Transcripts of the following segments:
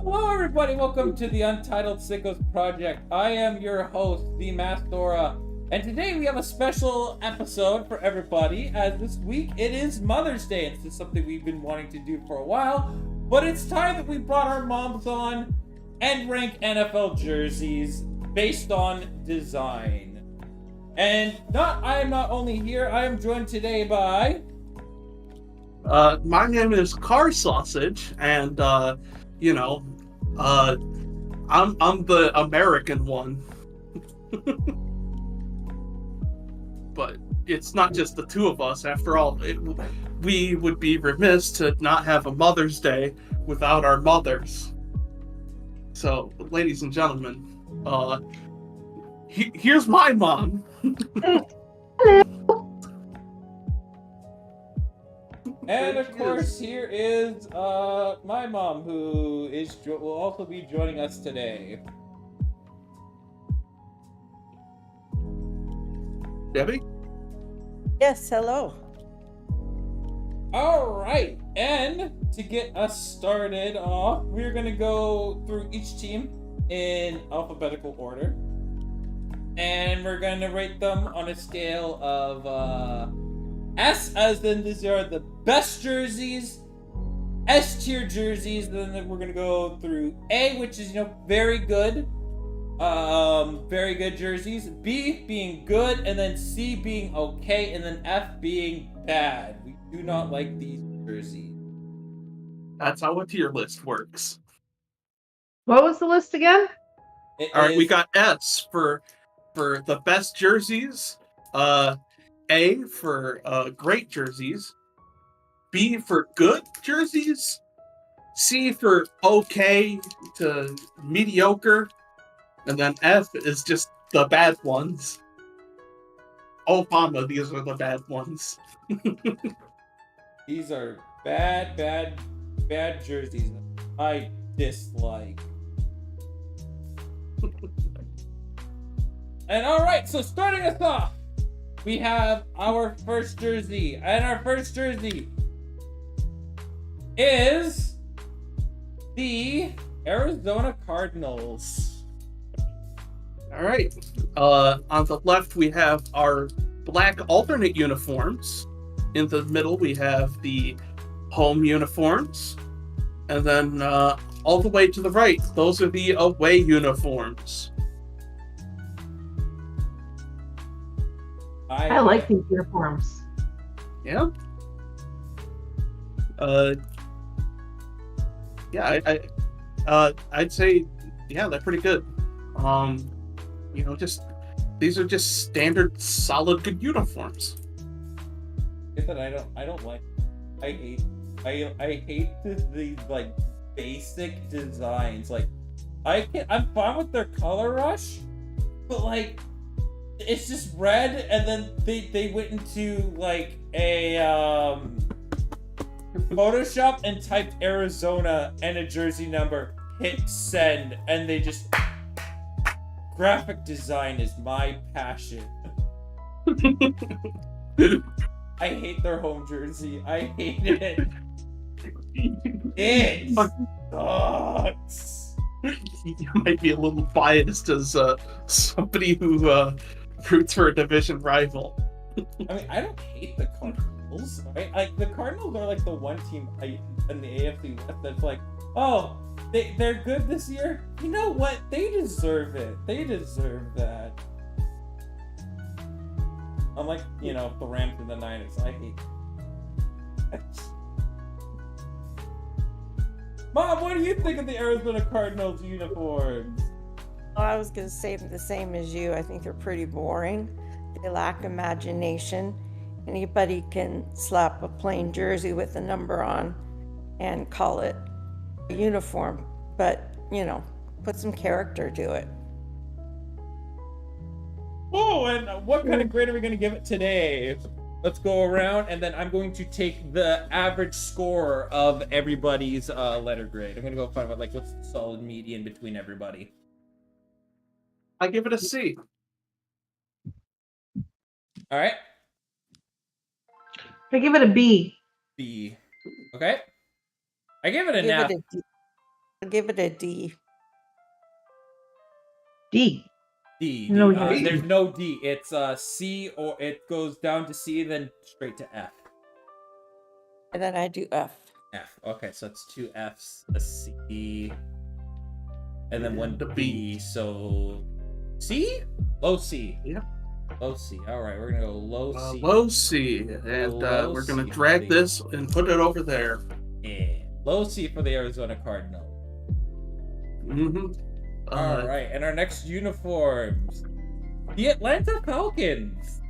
Hello, everybody. Welcome to the Untitled Sickos Project. I am your host, the MaskedAura, and today we have a special episode for everybody. As this week it is Mother's Day, and this is something we've been wanting to do for a while. But it's time that we brought our moms on and rank NFL jerseys based on design. And I am not only here. I am joined today by. My name is Carsausage, and I'm the American one. But it's not just the two of us. After all, we would be remiss to not have a Mother's Day without our mothers. So, ladies and gentlemen, here's my mom. And of course, here is my mom, who will also be joining us today. Debbie? Yes, hello. All right, and to get us started off, we're gonna go through each team in alphabetical order, and we're gonna rate them on a scale of S, as in these are the best jerseys, S tier jerseys. Then we're gonna go through A, which is very good jerseys. B being good, and then C being okay, and then F being bad. We do not like these jerseys. That's how a tier list works. What was the list again? All right, we got S for the best jerseys. A for great jerseys, B for good jerseys, C for okay to mediocre, and then F is just the bad ones. Obama, these are the bad ones. These are bad jerseys I dislike. And alright, so starting us off, we have our first jersey, and our first jersey is the Arizona Cardinals. All right. On the left, we have our black alternate uniforms. In the middle, we have the home uniforms. And then all the way to the right, those are the away uniforms. I like these uniforms. Yeah. I'd say, yeah, they're pretty good. These are just standard, solid, good uniforms. That I don't like. I hate these like basic designs. Like, I'm fine with their color rush, but like, it's just red, and then they went into like a Photoshop and typed Arizona and a jersey number, hit send, and they just graphic design is my passion. I hate their home jersey. I hate it. It sucks. You might be a little biased as somebody who roots for a division rival. I mean, I don't hate the Cardinals, right? Like, the Cardinals are like the one team in the AFC West that's like, oh, they're good this year. You know what? They deserve it. They deserve that. Unlike, the Rams and the Niners. I hate it. Mom, what do you think of the Arizona Cardinals uniforms? Well, I was going to say the same as you. I think they're pretty boring. They lack imagination. Anybody can slap a plain jersey with a number on and call it a uniform, but, put some character to it. Oh, and what kind of grade are we going to give it today? Let's go around, and then I'm going to take the average score of everybody's letter grade. I'm going to go find out, what's the solid median between everybody. I give it a C. All right. I give it a B. B. Okay. I give it an F. I'll give it a D. D. D. No, There's no D. It's C, or it goes down to C, then straight to F. And then I do F. F. Okay, so it's 2 Fs, a C, and then one the B. So C? Low C. Yep. Low C. All right, we're gonna go low C. Low C, and Low we're gonna C, drag buddy. this and put it over there. Yeah. Low C for the Arizona Cardinals. Mm-hmm. All right, and our next uniforms, the Atlanta Falcons.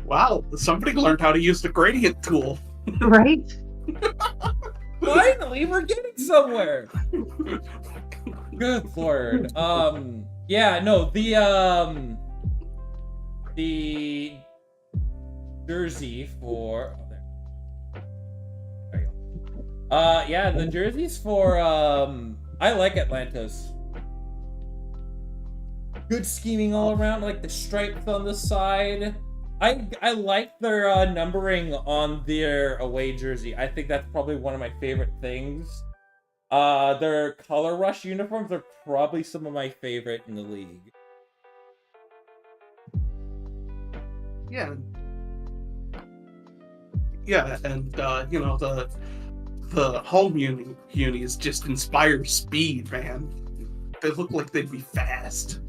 Wow, somebody learned how to use the gradient tool. Right? Finally, we're getting somewhere. Good lord. Yeah, no, the jersey for. Oh, there you go. Yeah, the jerseys for I like Atlanta's. Good scheming all around, like the stripes on the side. I like their numbering on their away jersey. I think that's probably one of my favorite things. Their color rush uniforms are probably some of my favorite in the league. Yeah. Yeah, and you know, the home unis just inspire speed, man. They look like they'd be fast.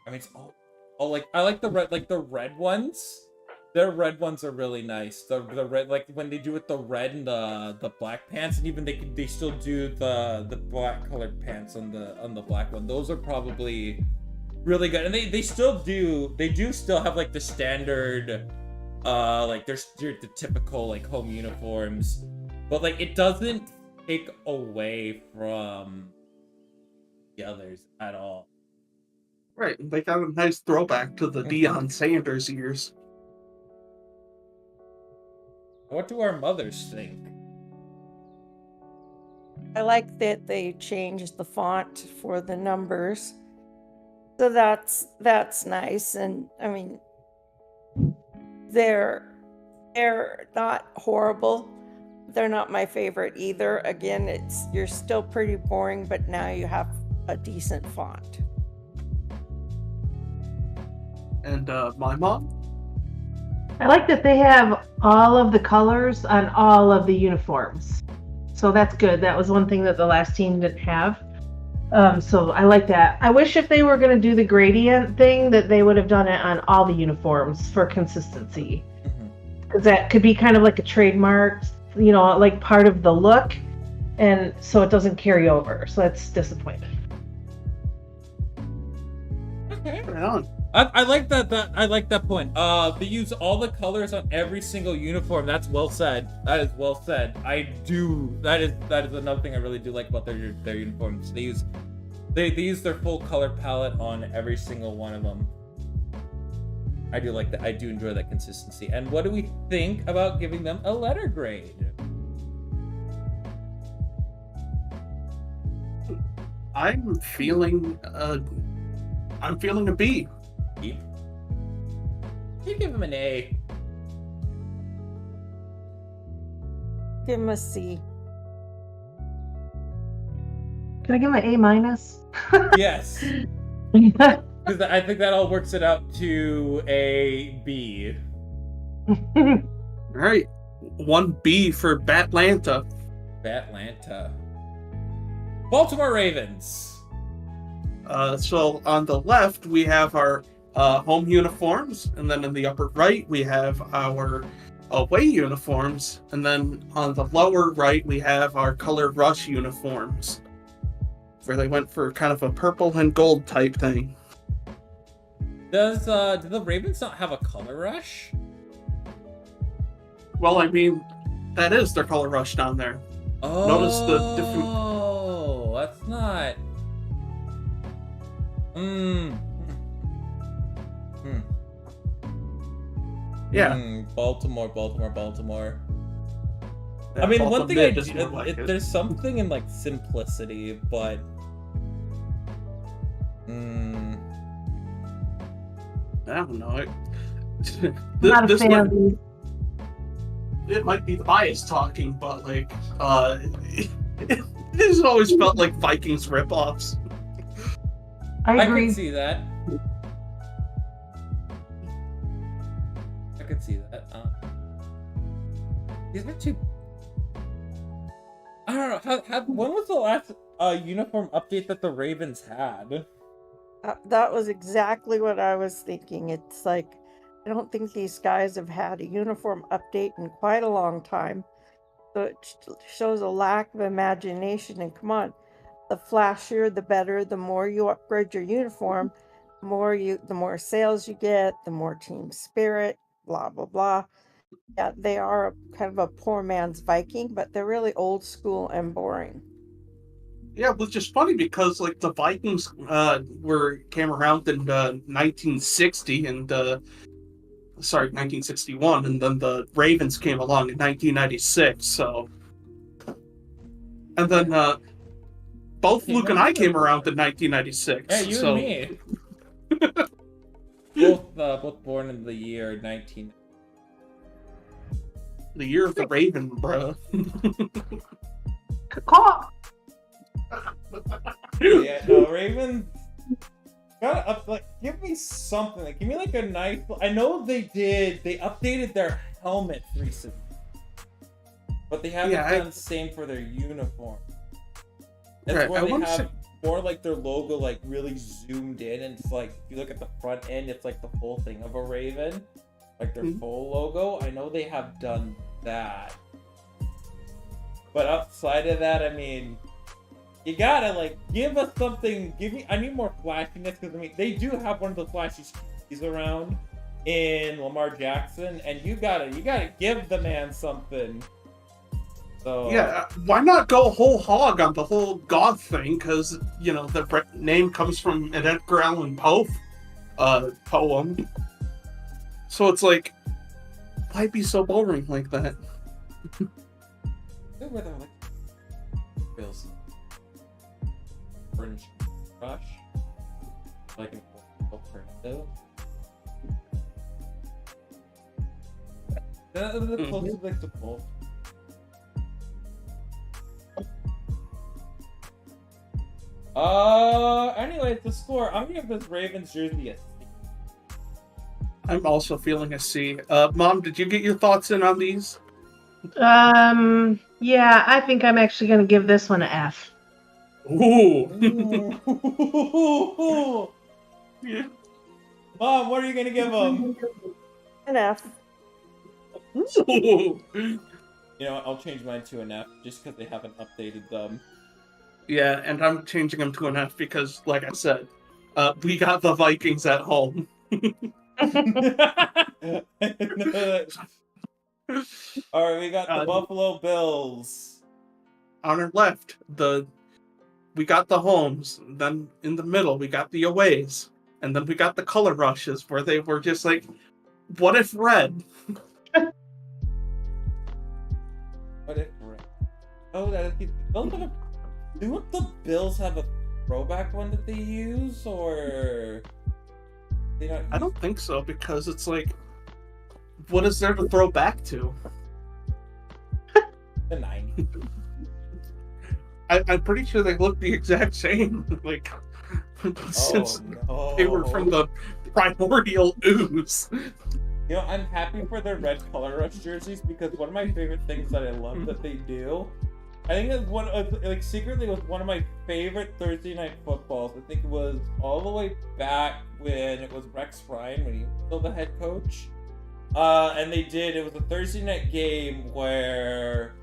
I mean, it's all like, I like the red ones. Their red ones are really nice. The red, like when they do with the red and the black pants, and even they still do the black colored pants on the black one. Those are probably really good, and they do still have like the standard, like they're the typical like home uniforms, but like it doesn't take away from the others at all. Right, they got a nice throwback to the Deion Sanders years. What do our mothers think? I like that they changed the font for the numbers. So that's nice. And I mean, they're not horrible. They're not my favorite either. Again, you're still pretty boring, but now you have a decent font. And my mom? I like that they have all of the colors on all of the uniforms. So that's good. That was one thing that the last team didn't have. So I like that. I wish if they were going to do the gradient thing that they would have done it on all the uniforms for consistency. Because that could be kind of like a trademark, you know, like part of the look. And so it doesn't carry over. So that's disappointing. Okay. Right on. I like that. I like that point. They use all the colors on every single uniform. That's well said. That is well said. That is another thing I really do like about their uniforms. They use their full color palette on every single one of them. I do like that. I do enjoy that consistency. And what do we think about giving them a letter grade? I'm feeling a B. You give him an A. Give them a C. Can I give them an A minus? Yes. Because I think that all works it out to a B. All right, 1 B for Batlanta. Batlanta. Baltimore Ravens. So on the left we have our home uniforms, and then in the upper right we have our away uniforms, and then on the lower right we have our color rush uniforms, where they went for kind of a purple and gold type thing. Do the Ravens not have a color rush? Well, I mean, that is their color rush down there. Oh, Notice the different. Oh, that's not. Yeah. Baltimore. Yeah, I mean, one thing I is more like it. there's something in like simplicity, but I don't know. I'm not a This fan of one, these. it might be the bias talking, but like, it has always felt like Vikings ripoffs. I I agree. can see that. I can see that. These are too. I don't know. When was the last uniform update that the Ravens had? That was exactly what I was thinking. It's like, I don't think these guys have had a uniform update in quite a long time. So it shows a lack of imagination. And come on, the flashier, the better. The more you upgrade your uniform, the more sales you get, the more team spirit, blah, blah, blah. Yeah, they are kind of a poor man's Viking, but they're really old school and boring. Yeah, which is funny because like the Vikings came around in 1960 and 1961, and then the Ravens came along in 1996. So, and then both Luke and I came around in 1996. Yeah, you so... and me. both born in the year 19. The year of the Raven, bro. Call. Yeah, no, Ravens. Gotta up, like, give me something. Like, give me like a nice. I know they updated their helmets recently, but they haven't done the same for their uniform. That's where they have more like their logo like really zoomed in, and it's like if you look at the front end, it's like the full thing of a Raven, like their full logo. I know they have done that, but outside of that, I mean. You gotta like give us something. I need more flashiness because I mean they do have one of the flashiest keys around in Lamar Jackson, and you gotta give the man something. So yeah, why not go whole hog on the whole God thing? Because you know the name comes from an Edgar Allan Poe poem. So it's like, why be so boring like that? where they're like Bills. Fringe Rush, like an alternative. That is the closest like to both. Anyways, the score. I'm gonna give this Ravens jersey a C. I'm also feeling a C. Mom, did you get your thoughts in on these? Yeah, I think I'm actually going to give this one an F. Ooh. Yeah. Mom, what are you gonna give them? An F. Ooh. You know what? I'll change mine to an F just because they haven't updated them. Yeah, and I'm changing them to an F because, like I said, we got the Vikings at home. Alright, we got the Buffalo Bills. On our left, we got the homes. Then in the middle, we got the aways. And then we got the color rushes where they were just like, what if red? What if red? Oh, do the Bills have a throwback one that they use, or they don't? I don't think so, because it's like, what is there to throw back to? The 90s. I'm pretty sure they look the exact same. Like, since they were from the primordial ooze. You know, I'm happy for their red color rush jerseys because one of my favorite things that I love that they do, I think it's secretly was one of my favorite Thursday night footballs. I think it was all the way back when it was Rex Ryan when he was still the head coach. And it was a Thursday night game where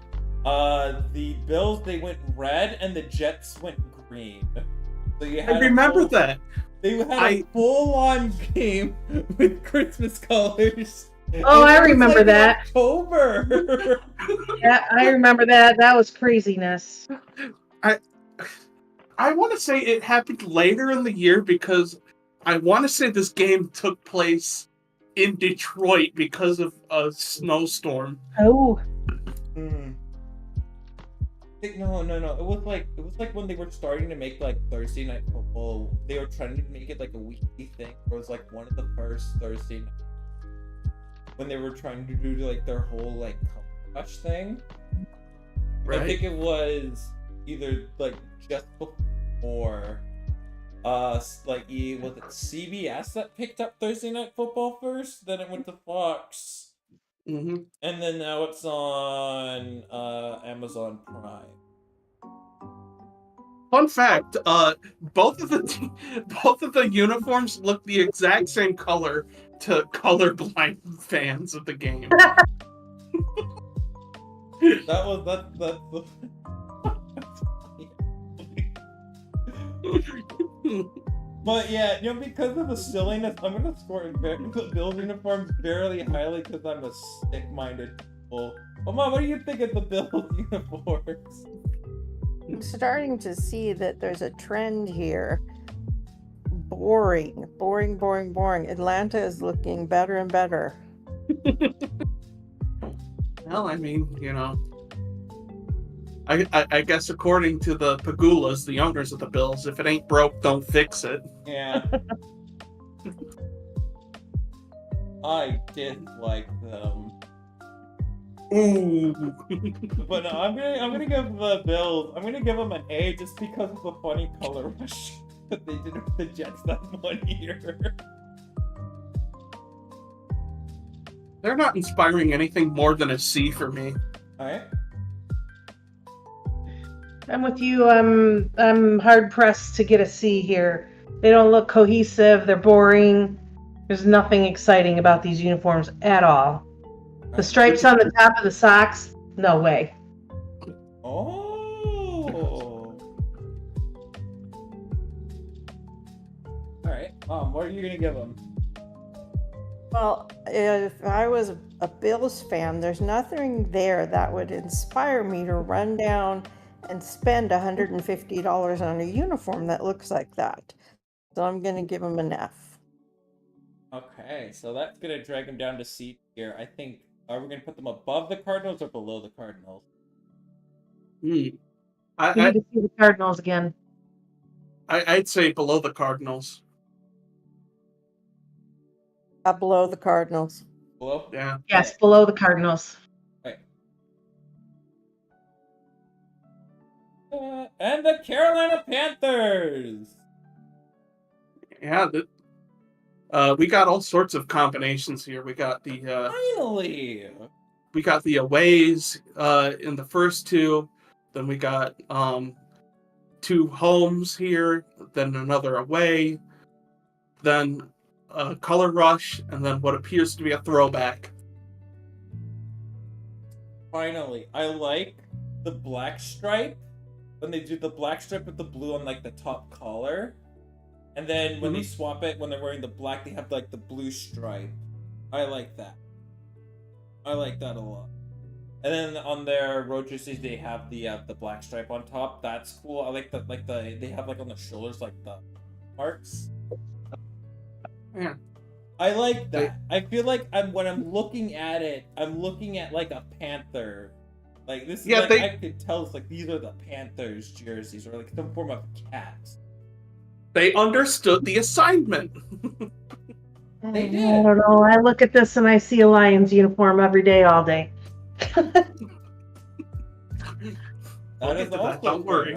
the Bills, they went red and the Jets went green. So you had I remember that. They had a full-on game with Christmas colors. Oh, I remember that. October. Yeah, I remember that. That was craziness. I want to say it happened later in the year because I want to say this game took place in Detroit because of a snowstorm. Oh. No. It was like when they were starting to make like Thursday night football. They were trying to make it like a weekly thing. It was like one of the first Thursday night when they were trying to do like their whole like color rush thing. Right. I think it was either like just before like was it CBS that picked up Thursday Night Football first, then it went to Fox, Mm-hmm. and then now it's on Amazon Prime. Fun fact: both of the uniforms look the exact same color to colorblind fans of the game. That's the. But yeah, because of the silliness, I'm gonna score the Bills uniforms fairly highly because I'm a stick-minded fool. Well, Mom, what do you think of the Bills uniforms? I'm starting to see that there's a trend here. Boring. Atlanta is looking better and better. Well, I mean, I guess according to the Pagulas, the owners of the Bills, if it ain't broke, don't fix it. Yeah. I did like them. Ooh. But no, I'm gonna give the Bills. I'm gonna give them an A just because of the funny color rush that they did with the Jets that 1 year. They're not inspiring anything more than a C for me. All right. I'm with you. I'm hard pressed to get a C here. They don't look cohesive. They're boring. There's nothing exciting about these uniforms at all. The stripes on the top of the socks, no way. Oh. All right. What are you gonna give them? Well, if I was a Bills fan, there's nothing there that would inspire me to run down and spend $150 on a uniform that looks like that. So I'm going to give them an F. Okay, so that's gonna drag them down to C tier. I think. Are we gonna put them above the Cardinals or below the Cardinals? We need to see the Cardinals again. I'd say below the Cardinals. Below the Cardinals. Below? Yeah. Yes, below the Cardinals. Right. And the Carolina Panthers. Yeah. We got all sorts of combinations here. We got the Finally. we got the aways in the first two. Then we got two homes here. Then another away. Then a color rush, and then what appears to be a throwback. Finally, I like the black stripe when they do the black stripe with the blue on like the top collar, and then when they swap it when they're wearing the black, they have like the blue stripe. I like that. I like that a lot. And then on their road jerseys, they have the black stripe on top. That's cool. I like they have like on the shoulders like the marks. Yeah. I like that. I feel like when I'm looking at it, I'm looking at like a panther. Like this is I could tell it's like these are the Panthers jerseys or like some form of cat. They understood the assignment. They did. I don't know. I look at this and I see a Lions uniform every day, all day. Don't worry.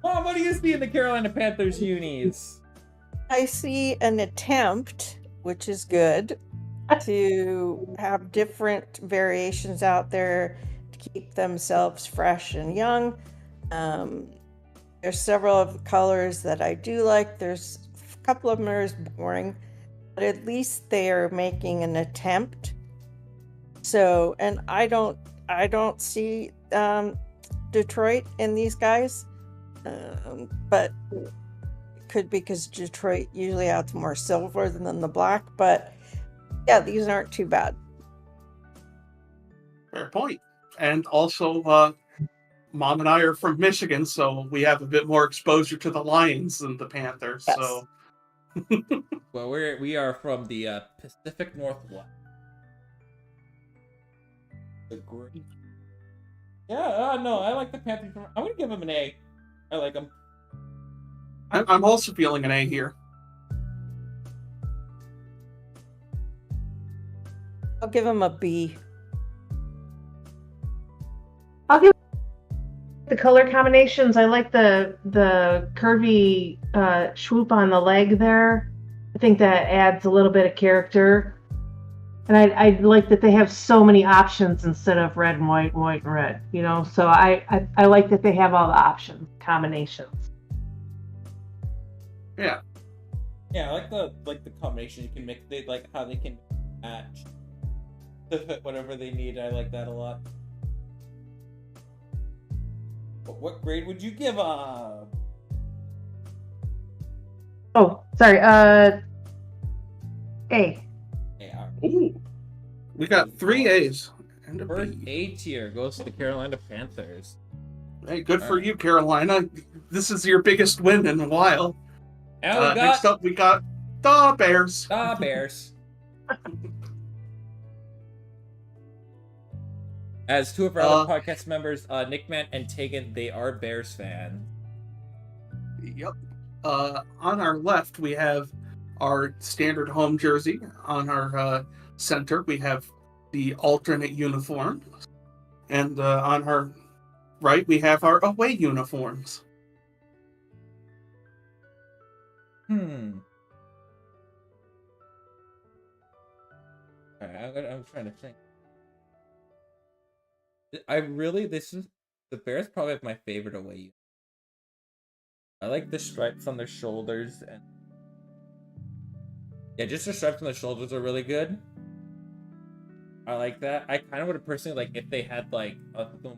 Mom, what do you see in the Carolina Panthers unis? I see an attempt, which is good, to have different variations out there to keep themselves fresh and young. There's several of the colors that I do like. There's a couple of them are boring, but at least they are making an attempt. So, and I don't see Detroit in these guys, but it could be because Detroit usually adds more silver than the black. But yeah, these aren't too bad. Fair point. And also, Mom and I are from Michigan, so we have a bit more exposure to the Lions than the Panthers. Yes. So, Well, we are from the Pacific Northwest. The green. Yeah, no, I like the Panthers. I'm gonna give them an A. I like them. I'm also feeling an A here. I'll give him a B. I'll give the color combinations. I like the curvy swoop on the leg there. I think that adds a little bit of character. And I like that they have so many options instead of red and white and red, you know? So I like that they have all the options, combinations. Yeah. Yeah, I like the combination you can make. They like how they can match to fit whatever they need. I like that a lot. But what grade would you give a? Oh, sorry. A. Yeah. Ooh. We got 3 A's and a First B. A tier goes to the Carolina Panthers. Hey, good for you, Carolina. This is your biggest win in a while. And we got Next up, we got the Bears. the Bears. As two of our other podcast members, Nickman and Taegan, they are Bears fans. Yep. On our left, we have our standard home jersey. On our center, we have the alternate uniform. And on our right, we have our away uniforms. I'm trying to think. The Bears probably have my favorite away uniform. I like the stripes on their shoulders, and yeah, just the stripes on the shoulders are really good. I like that. I kind of would have personally like if they had like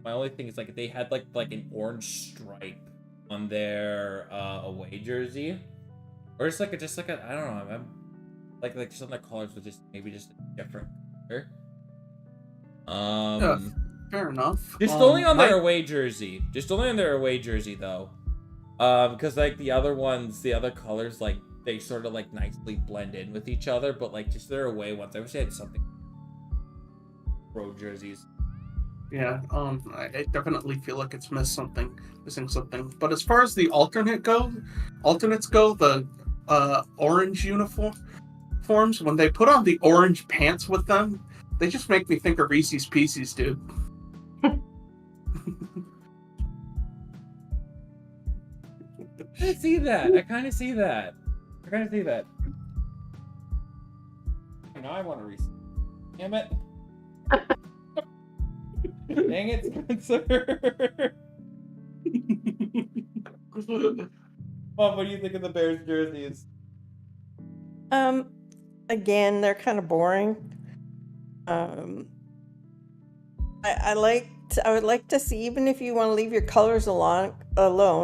my only thing is like if they had like an orange stripe on their away jersey, or just like a I don't know. I'm like some of the colors with just maybe just a different color. Fair enough. Just only on their away jersey. Just only on their away jersey though. Because like the other ones, the other colors, like they sort of like nicely blend in with each other, but like just their away ones, I wish they had something. Road jerseys. Yeah, I definitely feel like it's missing something. But as far as the alternates go, the orange uniforms, when they put on the orange pants with them, they just make me think of Reese's Pieces, dude. I see that. I kind of see that. Now I want to Reese. Damn it. Dang it, Spencer. Mom, what do you think of the Bears jerseys? Again, they're kind of boring. I would like to see, even if you want to leave your colors alone,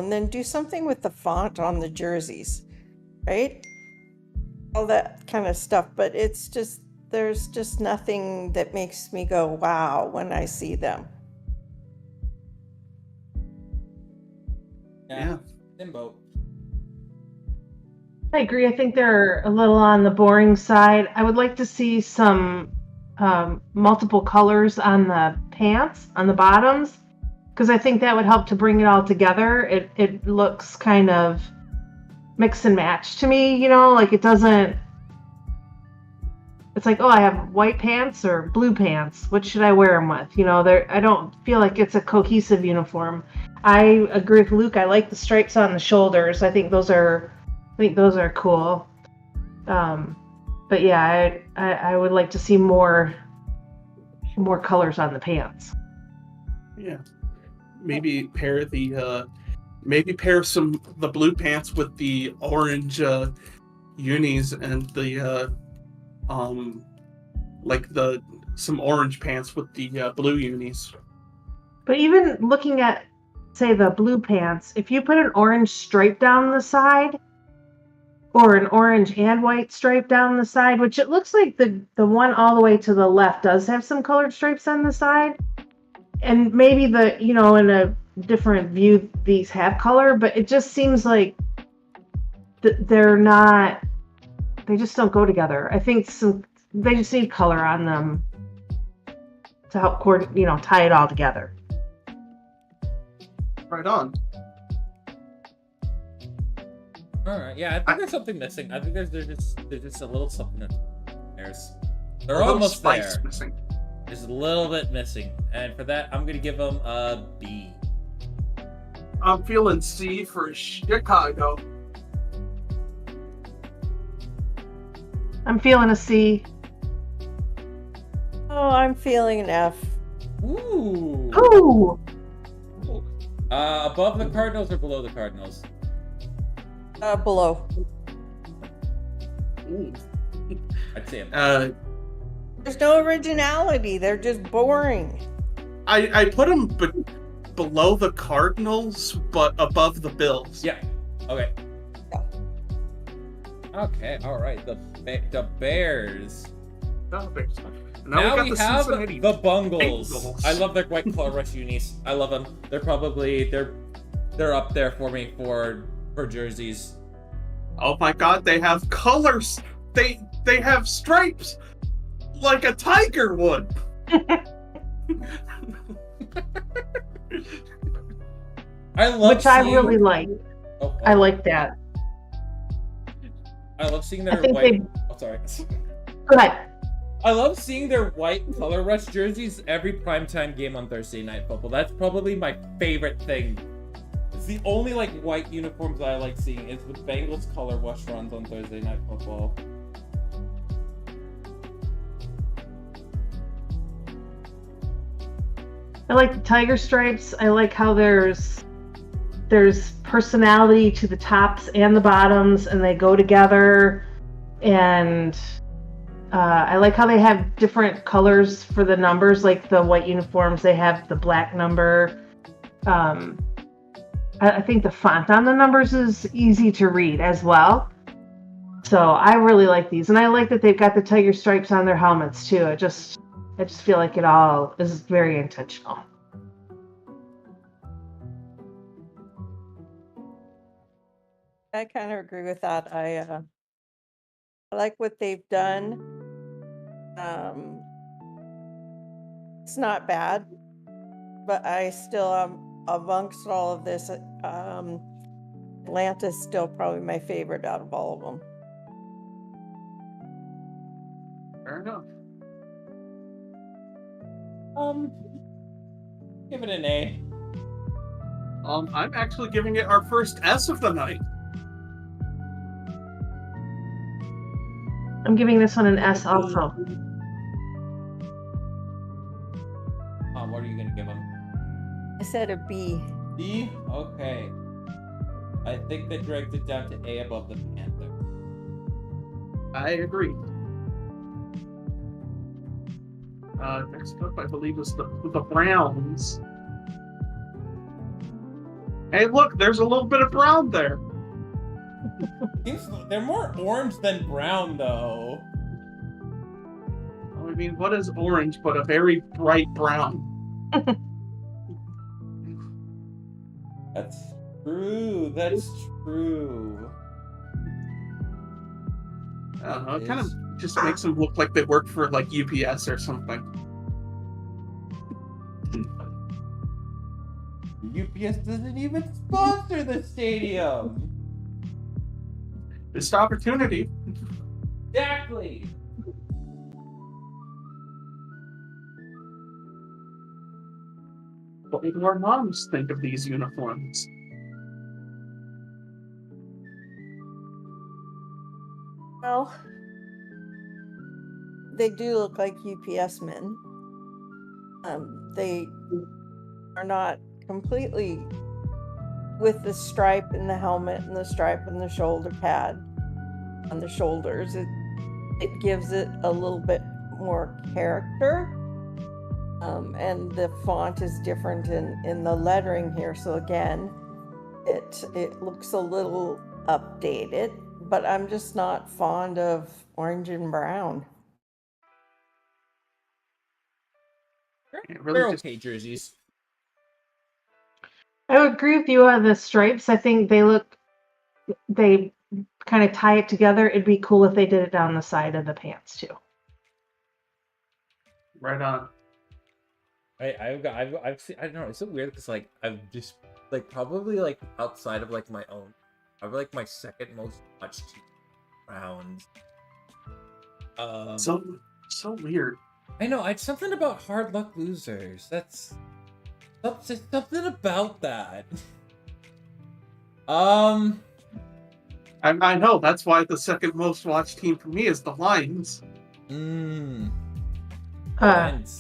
then do something with the font on the jerseys, right? All that kind of stuff, but it's just, there's just nothing that makes me go, wow, when I see them. Yeah. Same boat. I agree. I think they're a little on the boring side. I would like to see some multiple colors on the pants, on the bottoms, because I think that would help to bring it all together. It looks kind of mix and match to me, you know, like it doesn't, it's like, oh, I have white pants or blue pants. What should I wear them with? You know, I don't feel like it's a cohesive uniform. I agree with Luke. I like the stripes on the shoulders. I think those are cool. But yeah, I would like to see more colors on the pants. Yeah, maybe pair the blue pants with the orange unis and the some orange pants with the blue unis. But even looking at, say, the blue pants, if you put an orange stripe down the side, or an orange and white stripe down the side, which it looks like the one all the way to the left does have some colored stripes on the side. And maybe in a different view, these have color, but it just seems like they're not, they just don't go together. I think they just need color on them to help tie it all together. Right on. All right, yeah, I think there's something missing. I think there's just a little something in theirs. They're A little almost spice there. missing. There's a little bit missing, and for that, I'm gonna give them a B. I'm feeling C for Chicago. I'm feeling a C. Oh, I'm feeling an F. Ooh. Ooh. Above the Cardinals or below the Cardinals? Below. Ooh. I'd say a There's no originality. They're just boring. I put them below the Cardinals, but above the Bills. Yeah. Okay. Yeah. Okay. All right. The Bears. No, Bears. Now got we the have Cincinnati the Bungles. Bengals. I love their white color rush unis. I love them. They're probably they're up there for me for jerseys. Oh my God, they have colors. They have stripes like a tiger would. I love Which I really like. Oh, I like that. I love seeing I their think white. Oh, sorry. Go ahead. I love seeing their white color rush jerseys every primetime game on Thursday Night Football. That's probably my favorite thing. It's the only like white uniforms I like seeing is with Bengals color rush runs on Thursday Night Football. I like the tiger stripes. I like how there's personality to the tops and the bottoms, and they go together. And I like how they have different colors for the numbers, like the white uniforms. They have the black number. I think the font on the numbers is easy to read as well. So I really like these, and I like that they've got the tiger stripes on their helmets too. I just feel like it all is very intentional. I kind of agree with that. I like what they've done. It's not bad, but I still amongst all of this. Atlanta's still probably my favorite out of all of them. Fair enough. Give it an A. I'm actually giving it our first S of the night. I'm giving this one an S also. What are you gonna give them? I said a B. B? Okay. I think that drags it down to A above the Panther. I agree. Next up, I believe, is the Browns. Hey, look, there's a little bit of brown there. They're more orange than brown, though. I mean, what is orange but a very bright brown? That's true. That's true. I don't know. It kind of just makes them look like they work for like UPS or something. UPS doesn't even sponsor the stadium. Missed opportunity. Exactly. What do our moms think of these uniforms? Well, they do look like UPS men. They are not completely with the stripe in the helmet and the stripe in the shoulder pad on the shoulders. It gives it a little bit more character. And the font is different in the lettering here. So again, it looks a little updated, but I'm just not fond of orange and brown. Really They're just okay jerseys. I would agree with you on the stripes. I think they kind of tie it together. It'd be cool if they did it down the side of the pants too. right on. I've seen, I don't know, it's so weird because like I've just like probably like outside of like my own, I've like my second most watched rounds. So So weird. I know. It's something about hard luck losers. That's something about that. I know. That's why the second most watched team for me is the Lions. Lions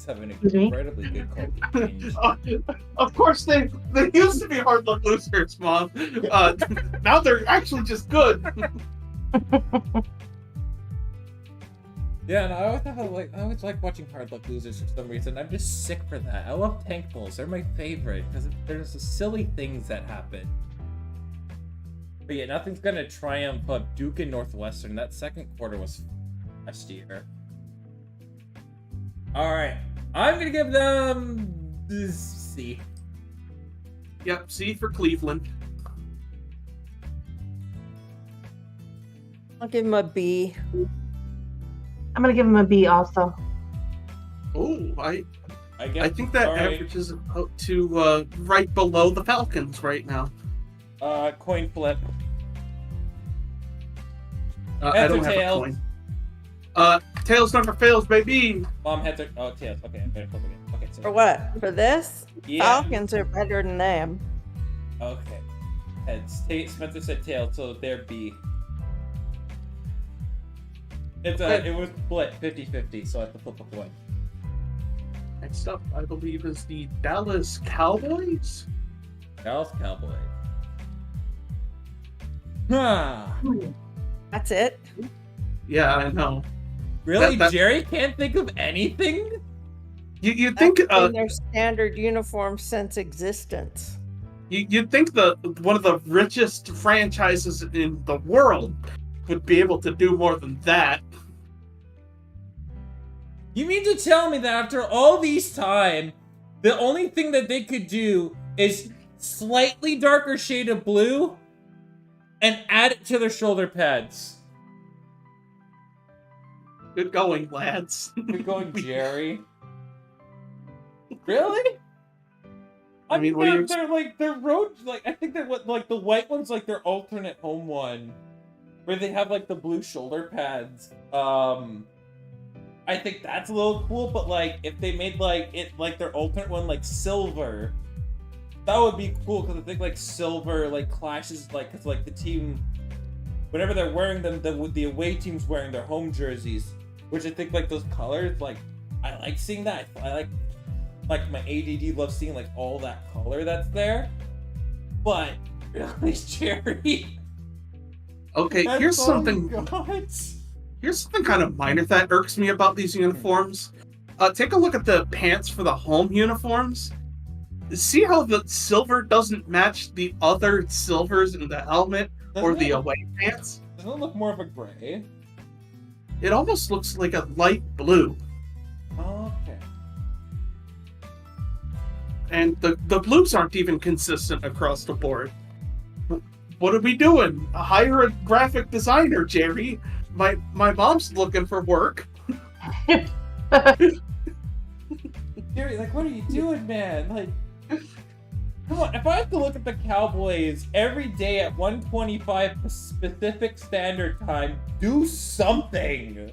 have an excuse me? incredibly good culture change. Of course, they used to be hard luck losers, Mom. Now they're actually just good. Yeah, and I always like watching hard luck losers for some reason. I'm just sick for that. I love tank bulls. They're my favorite because there's the silly things that happen. But yeah, nothing's gonna triumph Duke and Northwestern. That second quarter was last year. All right, I'm gonna give them C. Yep, C for Cleveland. I'll give him a B. I'm gonna give him a B also. Oh, I guess, think that averages out to right below the Falcons right now. Coin flip. I don't have tails. a coin. Tails never fails, baby. Mom had to. Oh, tails. Okay, I'm gonna flip again. Okay, so. For what? For this? Yeah. Falcons are better than them. Okay. Heads. Spencer said tails, so they're B. It was split 50-50, so I have to flip a coin. Next up, I believe, is the Dallas Cowboys. Dallas Cowboys. Huh. That's it. Yeah, I know. Really? That- Jerry can't think of anything? You think That's been their standard uniform since existence. you'd think one of the richest franchises in the world would be able to do more than that. You mean to tell me that after all these time, the only thing that they could do is slightly darker shade of blue and add it to their shoulder pads? Good going, lads. Good going, Jerry. Really? I mean, what do you... they're like their road, like I think that the white one's like their alternate home one, where they have like the blue shoulder pads. I think that's a little cool, but like if they made like it like their alternate one like silver, that would be cool because I think like silver like clashes like because like the team, whenever they're wearing them, the away team's wearing their home jerseys, which I think like those colors like I like seeing that. I like my ADD loves seeing like all that color that's there, but really, Jerry. Okay, here's something kind of minor that irks me about these uniforms. Take a look at the pants for the home uniforms. See how the silver doesn't match the other silvers in the helmet or the away pants? Doesn't it look more of a gray? It almost looks like a light blue. Okay. And the blues aren't even consistent across the board. What are we doing? Hire a graphic designer, Jerry. My mom's looking for work. Jerry, like, what are you doing, man? Like, come on. If I have to look at the Cowboys every day at 1:25 Pacific Standard Time, do something.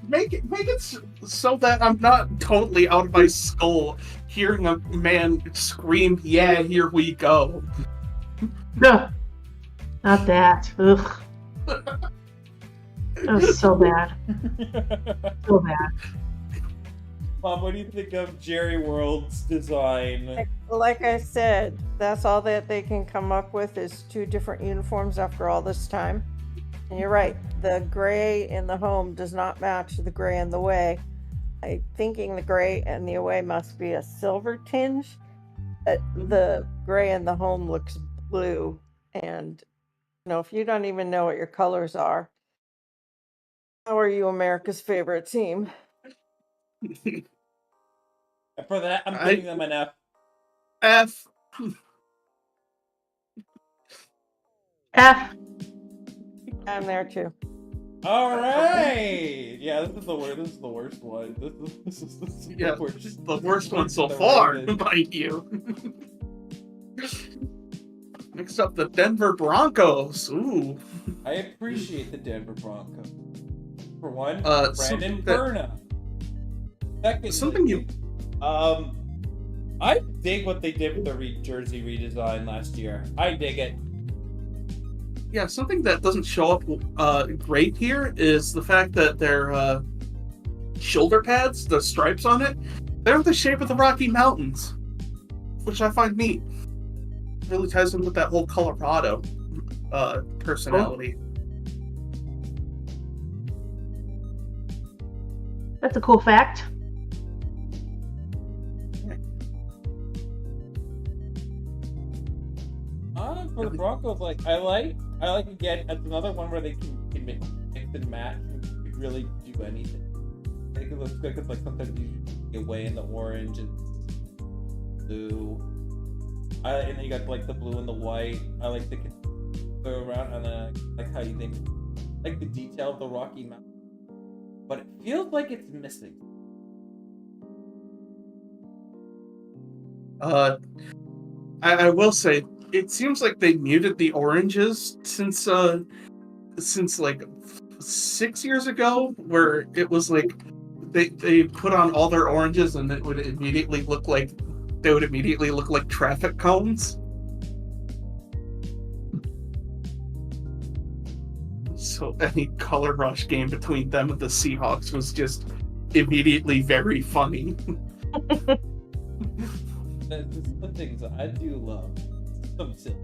Make it so that I'm not totally out of my skull hearing a man scream, "Yeah, here we go." No, not that. Ugh. That was so bad. So bad. Mom, what do you think of Jerry World's design? Like I said, that's all that they can come up with is 2 different uniforms after all this time. And you're right, the gray in the home does not match the gray in the away. I'm thinking the gray and the away must be a silver tinge. The gray in the home looks blue. And, if you don't even know what your colors are, how are you America's favorite team? For that, I'm giving them an F. F. F. I'm there too. All right. Yeah, this is the worst. This is the worst one. This is Yeah, the worst. the worst one so far, mind you. Next up, the Denver Broncos. Ooh. I appreciate the Denver Broncos. For one, Uh, Brandon something that- Perna. Secondly, Something you I dig what they did with the jersey redesign last year. I dig it. Yeah, something that doesn't show up great here is the fact that their shoulder pads, the stripes on it, they're the shape of the Rocky Mountains, which I find neat. Really ties in with that whole Colorado personality. That's a cool fact. For the Broncos, I like again, it's another one where they can mix and match and could really do anything. I think it looks good because sometimes you get away in the orange and blue. And then you got the blue and the white. I like the go around, and then I like how you think the detail of the Rocky Mountain. But it feels like it's missing. I will say, it seems like they muted the oranges since 6 years ago, where it was they put on all their oranges and it would immediately look like traffic cones. So any color rush game between them and the Seahawks was just immediately very funny. This is the things that I do love. So silly.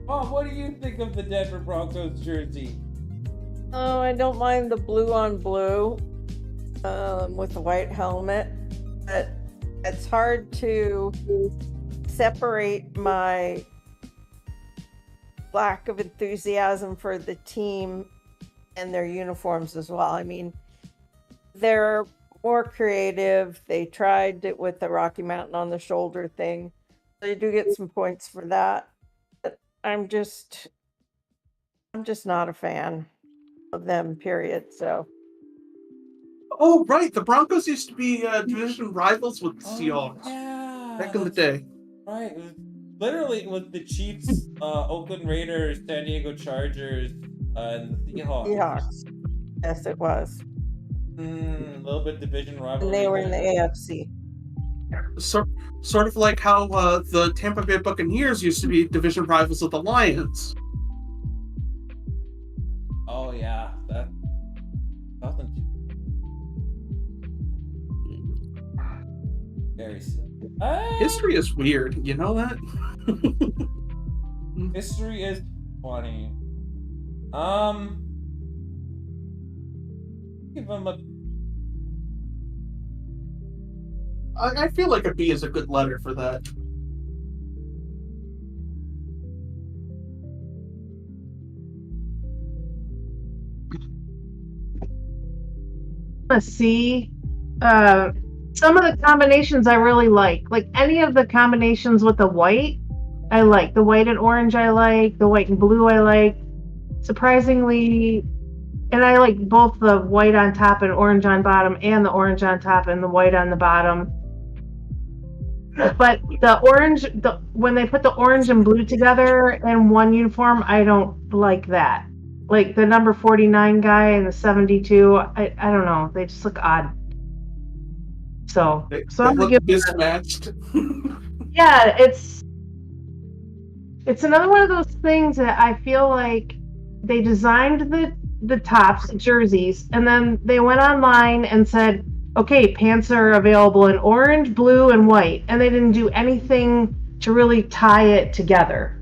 Mom, what do you think of the Denver Broncos jersey? Oh, I don't mind the blue on blue with the white helmet, but it's hard to separate my lack of enthusiasm for the team and their uniforms as well. I mean, they're more creative. They tried it with the Rocky Mountain on the shoulder thing. They do get some points for that. But I'm just not a fan of them, period. So. Oh, right. The Broncos used to be division rivals with the Seahawks back in the day. Right. It was the Chiefs, Oakland Raiders, San Diego Chargers, and the Seahawks. Seahawks. Yes, it was. A little bit division rivalry. And they were in the AFC. Sort of like how the Tampa Bay Buccaneers used to be division rivals of the Lions. Oh yeah, that doesn't. Very silly. History is weird, you know that? History is funny. Give them a. I feel like a B is a good letter for that. A C. Some of the combinations I really like any of the combinations with the white, I like. The white and orange I like, the white and blue I like. Surprisingly, and I like both the white on top and orange on bottom, and the orange on top and the white on the bottom. But the orange, when they put the orange and blue together in one uniform, I don't like that. Like the number 49 guy and the 72, I don't know. They just look odd. So I'm gonna give mismatched. Yeah, it's another one of those things that I feel like they designed the tops jerseys, and then they went online and said, okay, pants are available in orange, blue, and white, and they didn't do anything to really tie it together.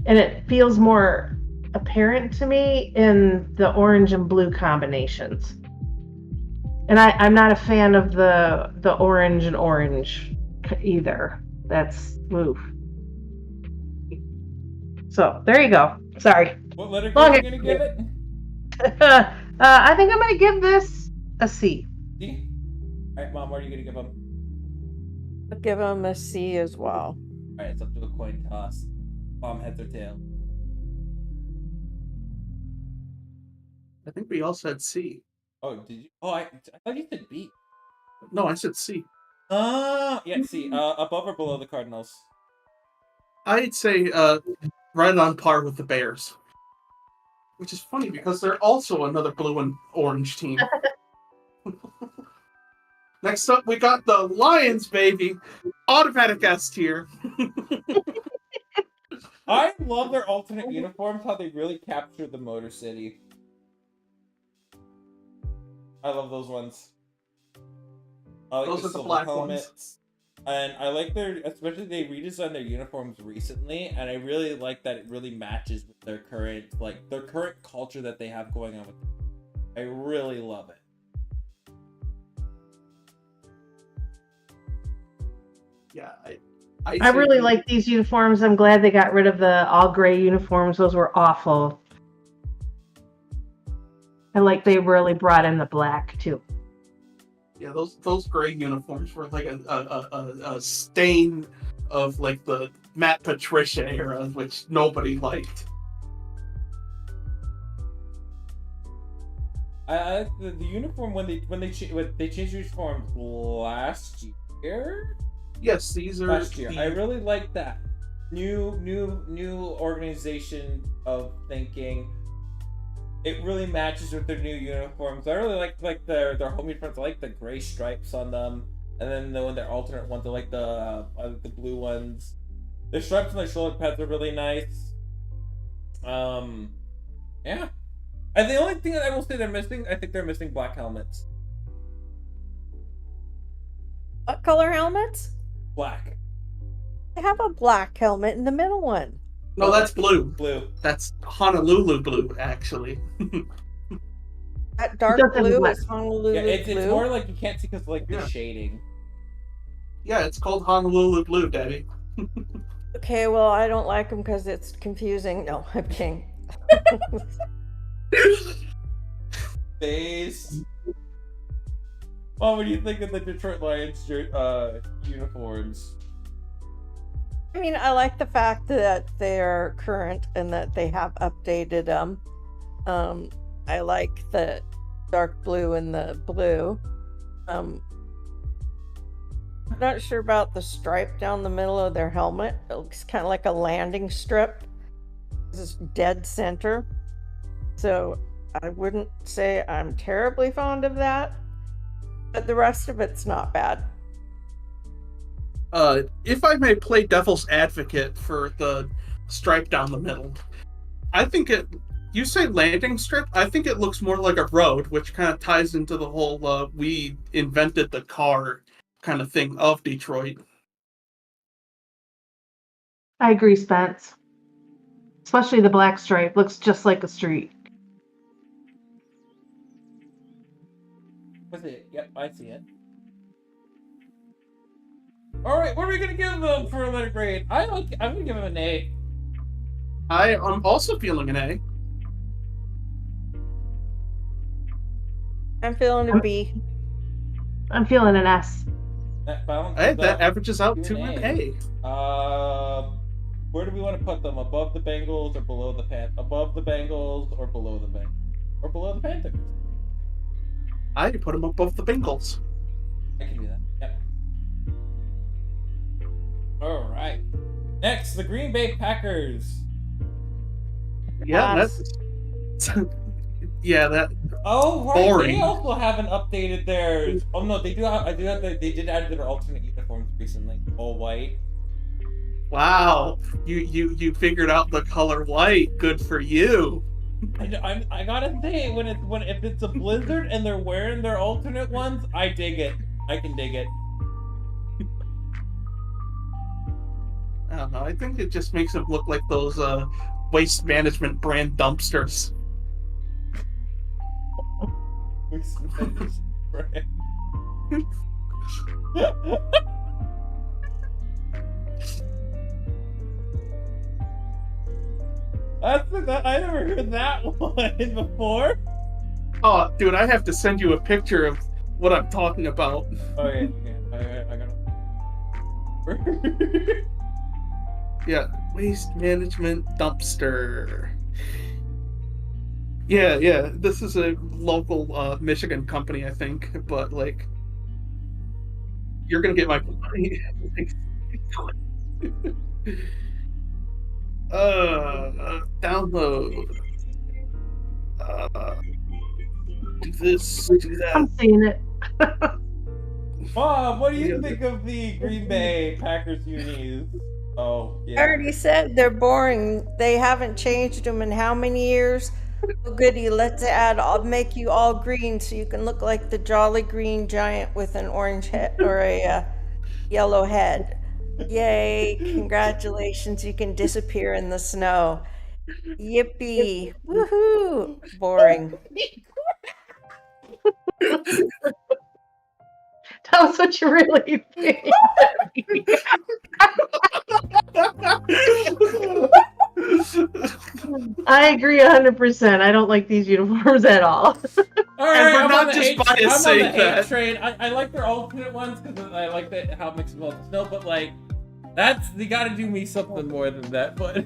And it feels more apparent to me in the orange and blue combinations. And I'm not a fan of the orange and orange either. That's move. So there you go. Sorry. What letter are you gonna give it? I think I'm gonna give this a C. C? Alright, Mom, what are you gonna give them? I'll give them a C as well. Alright, it's up to a coin toss. Mom, heads or tail? I think we all said C. Oh, did you? Oh, I thought you said B. No, I said C. Yeah, C. Above or below the Cardinals? I'd say right on par with the Bears. Which is funny because they're also another blue and orange team. Next up, we got the Lions, baby. Automatic S tier. I love their alternate uniforms, how they really capture the Motor City. I love those ones. I like Those are the silver black helmets. ones. And I like especially they redesigned their uniforms recently, and I really like that it really matches with their current culture that they have going on with them. I really love it. Yeah, I really like these uniforms. I'm glad they got rid of the all gray uniforms. Those were awful. And like they really brought in the black too. Yeah, those gray uniforms were like a stain of like the Matt Patricia era, which nobody liked. I like the uniform when they changed uniforms last year. Yes, these are Last year. I really like that new organization of thinking. It really matches with their new uniforms. I really like their home uniforms. I like the gray stripes on them, and then their alternate ones. I like the blue ones. The stripes on their shoulder pads are really nice. Yeah. And the only thing that I will say they're missing, I think they're missing black helmets. What color helmets? Black. They have a black helmet in the middle one. No, that's blue. Blue. That's Honolulu blue, actually. That dark It doesn't blue black. is Honolulu Yeah, it's blue. more like you can't see because like the Yeah. shading. Yeah, it's called Honolulu blue, Daddy. Okay, well, I don't like them because it's confusing. No, I'm kidding. Face. Oh, what do you think of the Detroit Lions uniforms? I mean, I like the fact that they're current and that they have updated them. I like the dark blue and the blue. I'm not sure about the stripe down the middle of their helmet. It looks kind of like a landing strip. This is dead center. So I wouldn't say I'm terribly fond of that, but the rest of it's not bad. If I may play devil's advocate for the stripe down the middle, I think you say landing strip, I think it looks more like a road, which kind of ties into the whole we invented the car kind of thing of Detroit. I agree, Spence. Especially the black stripe looks just like a street. What's it? Yep, I see it. Alright, what are we gonna give them for a letter grade? I'm gonna give them an A. I'm also feeling an A. I'm feeling a B. I'm feeling an S. That balance. Hey, that averages out to an A. Where do we want to put them? Above the Bengals or below the Above the Bengals or below the Bengals? Or below the Panthers? I put them above the Bengals. I can do that. Yep. Alright. Next, the Green Bay Packers. Yeah, Yes. that's yeah, that Oh right, boring. they also haven't updated theirs. Oh no, they do have. They did add their alternate uniforms recently, all white. Wow, you figured out the color white. Good for you. I gotta say, if it's a blizzard and they're wearing their alternate ones, I dig it. I can dig it. I don't know. I think it just makes them look like those waste management brand dumpsters. I never heard that one before. Oh, dude, I have to send you a picture of what I'm talking about. Okay, I gotta. Yeah, waste management dumpster. Yeah. This is a local Michigan company, I think, but like, you're gonna get my money. Download. Do this, do I'm that. seeing it. Mom, what do you Yeah. think of the Green Bay Packers unis? Oh, I yeah. already said they're boring. They haven't changed them in how many years? Oh, goody, let's add, I'll make you all green so you can look like the Jolly Green Giant with an orange head or a yellow head. Yay, congratulations, you can disappear in the snow. Yippee, woohoo, boring. Tell us what you really think. I agree 100%. I don't like these uniforms at all. All And right, we're I'm not on the just hate. biased I'm on the saying hate that. train. I like their alternate ones because I like how it makes it well snow. But like, that's they got to do me something more than that. But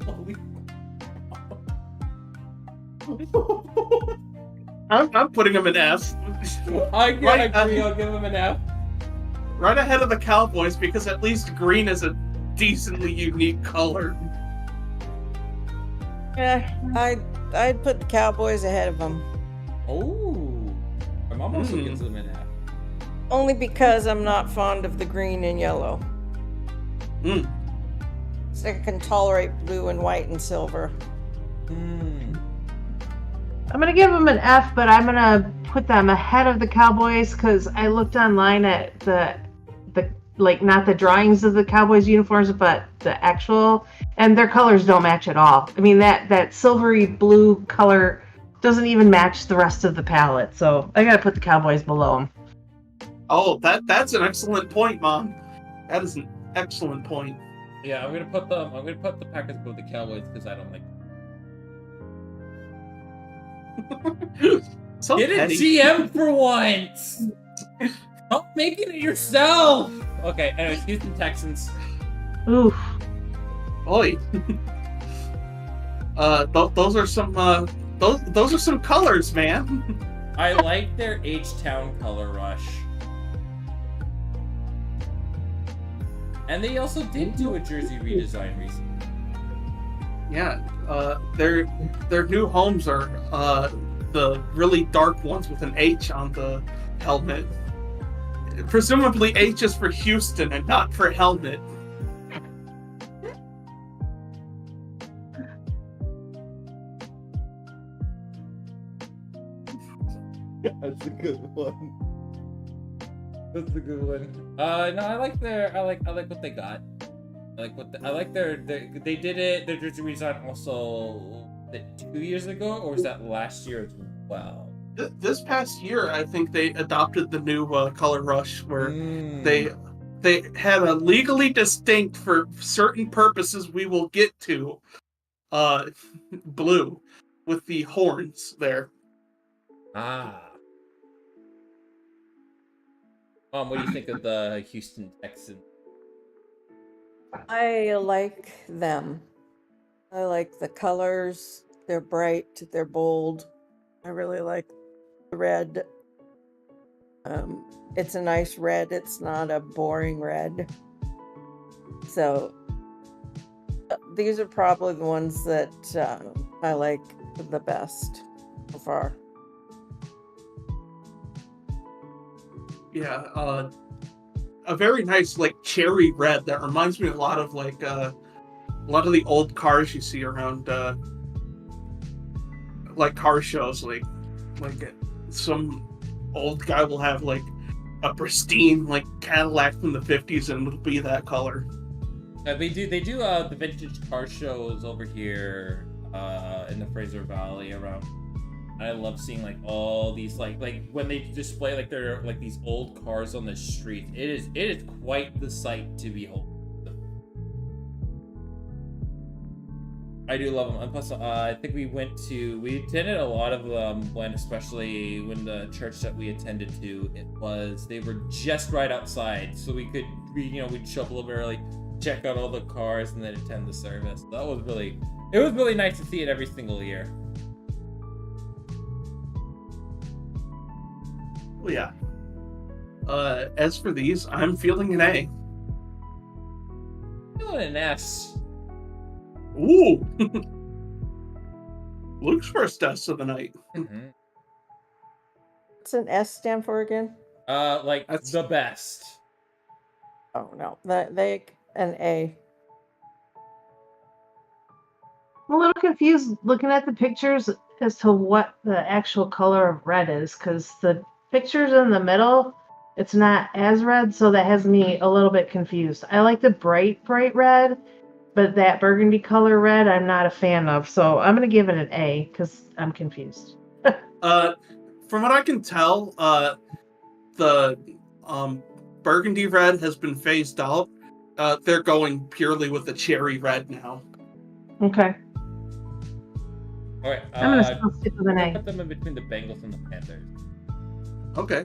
holy I'm putting them in F. I Right, agree. I'll give him an F. Right ahead of the Cowboys because at least green is a decently unique color. Yeah, I'd put the Cowboys ahead of them. Oh, my mom also gives them an F. Only because I'm not fond of the green and yellow. Mm. So I can tolerate blue and white and silver. I'm going to give them an F, but I'm going to put them ahead of the Cowboys because I looked online at the like not the drawings of the Cowboys uniforms, but the actual, and their colors don't match at all. I mean, that silvery blue color doesn't even match the rest of the palette. So I got to put the Cowboys below them. Oh, that's an excellent point, Mom. That is an excellent point. Yeah, I'm gonna put the Packers above the Cowboys because I don't like. So Get petty. a GM for once. Stop making it yourself. Okay. Anyways, Houston Texans. Oof. Oi. Those are some those are some colors, man. I like their H-Town color rush. And they also did do a jersey redesign recently. Yeah, their new homes are the really dark ones with an H on the helmet. Presumably H is for Houston and not for helmet. That's a good one. That's a good one. No, I like what they got. I like their they did it. Their jersey redesign also 2 years ago, or was that last year as well? This past year, I think they adopted the new color rush where they had a legally distinct for certain purposes we will get to blue with the horns there. Ah. What do you think of the Houston Texans? I like them. I like the colors. They're bright. They're bold. I really like the red. It's a nice red. It's not a boring red. So these are probably the ones that I like the best so far. Yeah, a very nice like cherry red that reminds me a lot of like a lot of the old cars you see around like car shows, like some old guy will have like a pristine like Cadillac from the 50s and it'll be that color. They do the vintage car shows over here in the Fraser Valley around. I love seeing like all these like when they display like their like these old cars on the street. It is quite the sight to behold. I do love them. And plus, I think we attended a lot of them especially when the church that we attended to, they were just right outside, so we could we'd show up a little bit early, check out all the cars, and then attend the service. It was really nice to see it every single year. Well, yeah. As for these, I'm feeling an A. Feeling an S. Ooh. Luke's first S of the night. Mm-hmm. What's an S stand for again? Like That's- the best. Oh no, they an A. I'm a little confused looking at the pictures as to what the actual color of red is, because the pictures in the middle, it's not as red, so that has me a little bit confused. I like the bright red, but that burgundy color red I'm not a fan of, so I'm going to give it an A, because I'm confused. From what I can tell, the burgundy red has been phased out. They're going purely with the cherry red now. Okay. All right. I'm going to still stick with an I'm A. gonna put them in between the Bengals and the Panthers. Okay.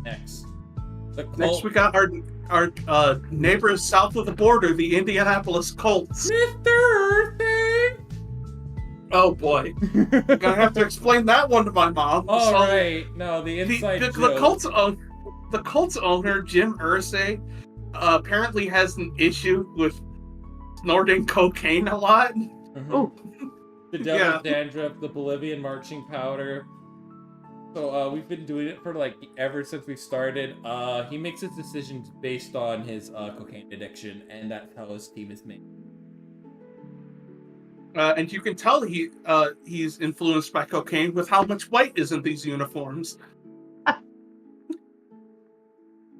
Next. The Colts. Next, we got our neighbors south of the border, the Indianapolis Colts. Mr. Thing. Oh boy, I'm gonna have to explain that one to my mom. All So, right. No, the inside the joke. Colts owner Jim Irsay apparently has an issue with snorting cocaine a lot. Mhm. Ooh. The devil's dandruff, the Bolivian marching powder. So we've been doing it for like ever since we started. He makes his decisions based on his cocaine addiction, and that's how his team is made. And you can tell he's influenced by cocaine with how much white is in these uniforms. I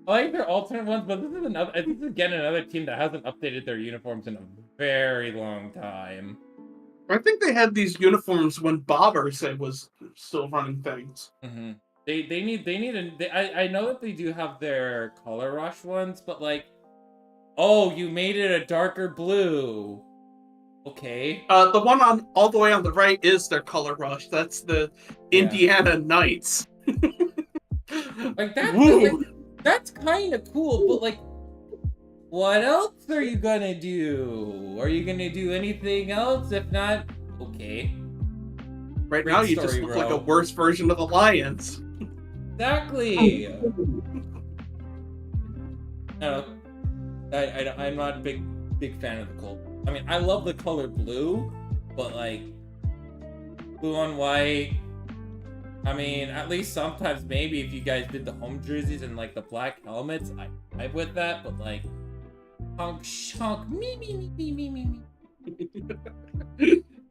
like their alternate ones, but this is again another team that hasn't updated their uniforms in a very long time. I think they had these uniforms when Bob Irsay was still running things. Mm-hmm. I know that they do have their color rush ones, but like, oh, you made it a darker blue. Okay. The one all the way on the right is their color rush. That's the Indiana Knights. Like that. Woo. Like, that's kind of cool, but like, what else are you gonna do? Are you gonna do anything else? If not, okay. Right Great now, you story, just look bro. like a worse version of the Lions. Exactly. I'm not a big fan of the Colts. I mean, I love the color blue, but like blue on white. I mean, at least sometimes maybe if you guys did the home jerseys and like the black helmets, I'm with that. But like, honk, me.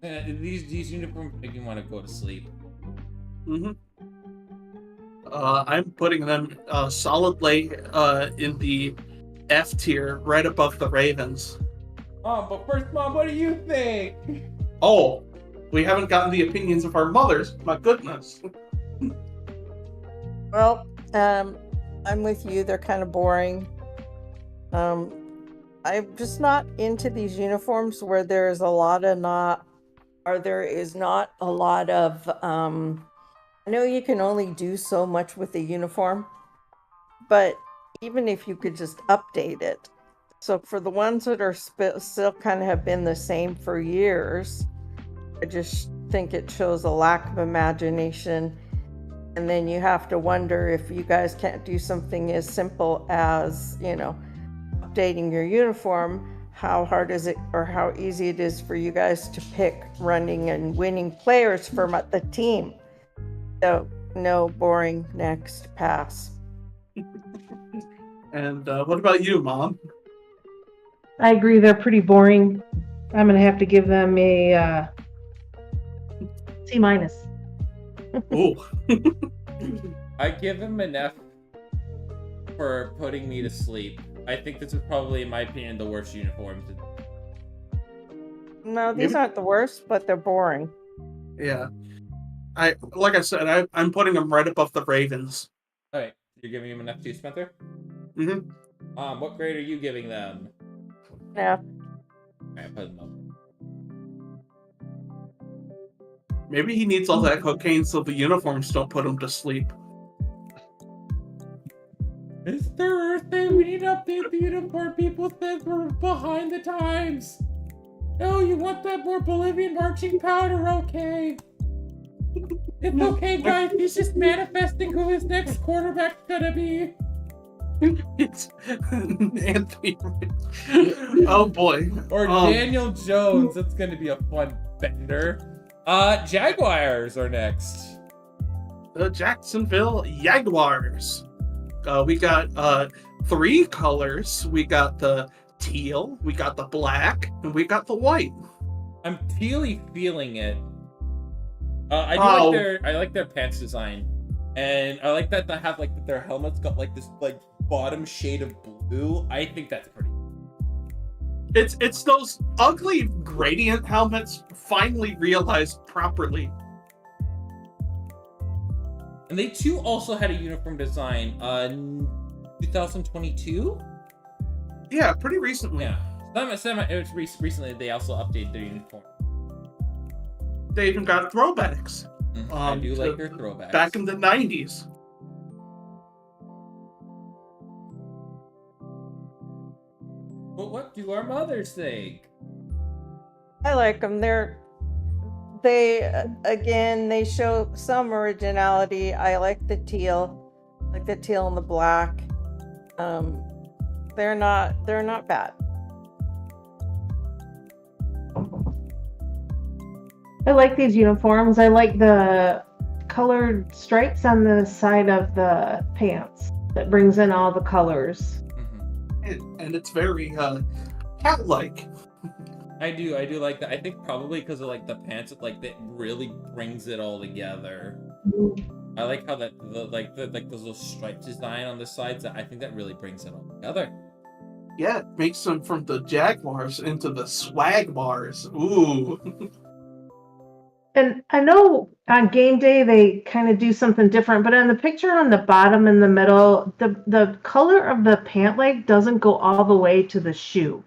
These uniforms make me want to go to sleep. Mm-hmm. I'm putting them solidly in the F tier, right above the Ravens. But first, Mom, what do you think? Oh, we haven't gotten the opinions of our mothers. My goodness. Well, I'm with you. They're kind of boring. I'm just not into these uniforms where there is not a lot of. I know you can only do so much with the uniform, but even if you could just update it. So for the ones that are still kind of have been the same for years, I just think it shows a lack of imagination. And then you have to wonder if you guys can't do something as simple as, updating your uniform. How hard is it, or how easy it is for you guys to pick running and winning players for the team? So, no, boring, next, pass. And what about you, Mom? I agree, they're pretty boring. I'm going to have to give them a C-. Ooh. I give him an F for putting me to sleep. I think this is probably, in my opinion, the worst uniforms. No, these aren't the worst, but they're boring. Yeah. Like I said, I'm putting them right above the Ravens. Alright, you're giving him an F too, Spencer? Mm-hmm. What grade are you giving them? Yeah. Alright, put them up. Maybe he needs all that cocaine so the uniforms don't put him to sleep. Mr. Earthday, we need to update the uniform. People said we're behind the times. No, you want that more Bolivian marching powder, okay? It's okay, guys. He's just manifesting who his next quarterback's gonna be. It's Anthony. Oh boy. Or Daniel Jones. That's going to be a fun bender. Jaguars are next. The Jacksonville Jaguars. We got 3 colors. We got the teal, we got the black, and we got the white. I'm teally feeling it. I like their pants design, and I like that they have like their helmets got like this like bottom shade of blue. I think that's pretty. It's those ugly gradient helmets finally realized properly. And they too also had a uniform design. 2022. Yeah, pretty recently. Yeah, it was recently. They also updated their uniform. They even got throwbacks. I do like their throwbacks. Back in the 90s. But what do our mothers think? I like them. They show some originality. I like the teal, and the black. They're not bad. I like these uniforms. I like the colored stripes on the side of the pants that brings in all the colors. And it's very cat-like. I do like that. I think probably because of like the pants, that really brings it all together. I like how that those little stripes design on the sides. I think that really brings it all together. Yeah, it makes them from the Jaguars into the swag bars. Ooh. And I know on game day they kind of do something different, but on the picture on the bottom in the middle, the color of the pant leg doesn't go all the way to the shoe.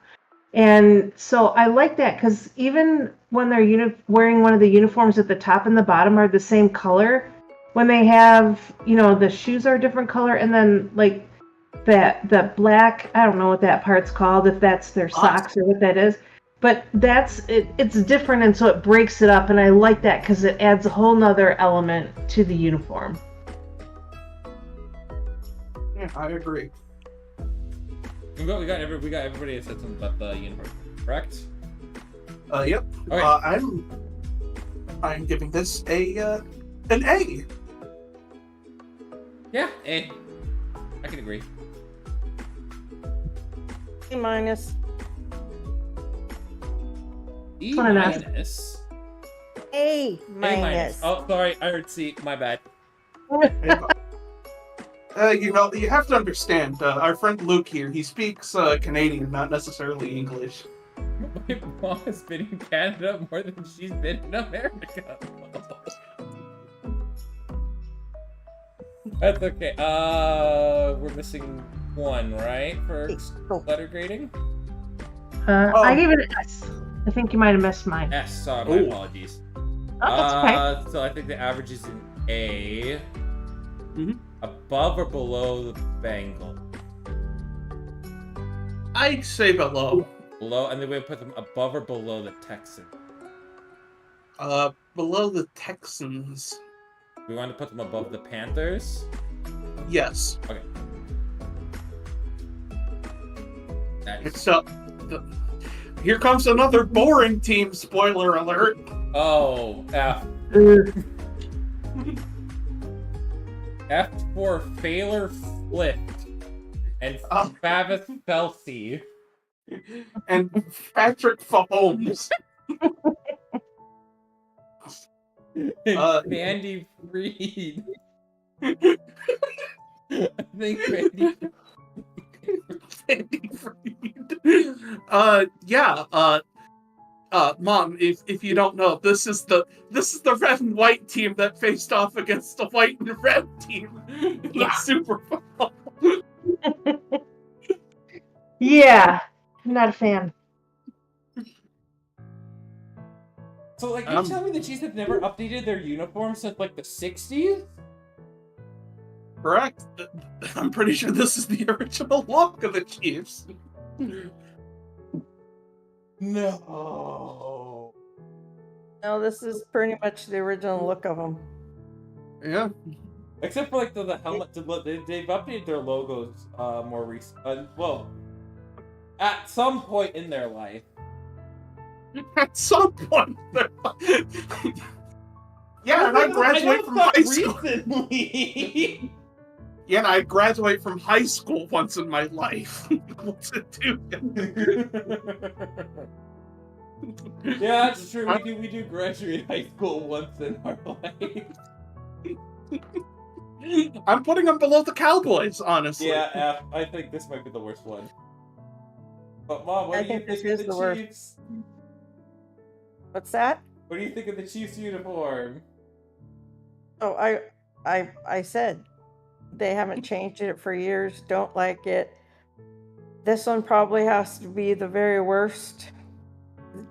And so I like that because even when they're wearing one of the uniforms at the top and the bottom are the same color, when they have, the shoes are a different color, and then like the black, I don't know what that part's called, if that's their socks or what that is, but it's different, and so it breaks it up, and I like that because it adds a whole nother element to the uniform. Yeah, I agree. We got everybody that said something about the uniform, correct? Yep. Okay. I'm giving this an A. Yeah, A. I can agree. A minus. E minus. A minus. A minus. Oh, sorry, I heard C. My bad. You have to understand, our friend Luke here, he speaks Canadian, not necessarily English. My mom has been in Canada more than she's been in America. That's okay. We're missing one, right? For letter grading? I gave it an S. I think you might have missed mine. S, sorry, my apologies. Oh, that's okay. So I think the average is an A. Mm-hmm. Above or below the Bengal? I'd say below. Below, and then we put them above or below the Texan? Below the Texans. We want to put them above the Panthers? Yes. Okay. Here comes another boring team, spoiler alert. Oh, F. F for Failer Flipped and Favis Felsi. And Patrick Mahomes. Bandy Freed. I think Bandy Freed. Mom, if you don't know, this is the red and white team that faced off against the white and red team in the Super Bowl. Yeah, I'm not a fan. So, you tell me the Chiefs have never updated their uniform since, the 60s? Correct. I'm pretty sure this is the original look of the Chiefs. No. No, this is pretty much the original look of them. Yeah. Except for like the helmet. They've updated their logos more recent. Well, at some point in their life. At some point. Yeah, and I graduate from high school. Recently. Yeah, and I graduate from high school once in my life. What's it do? Yeah, that's true. We do graduate high school once in our life. I'm putting them below the Cowboys, honestly. Yeah, I think this might be the worst one. But Mom, what do you think of the Chiefs? What's that? What do you think of the Chiefs uniform? Oh, I said they haven't changed it for years. Don't like it. This one probably has to be the very worst.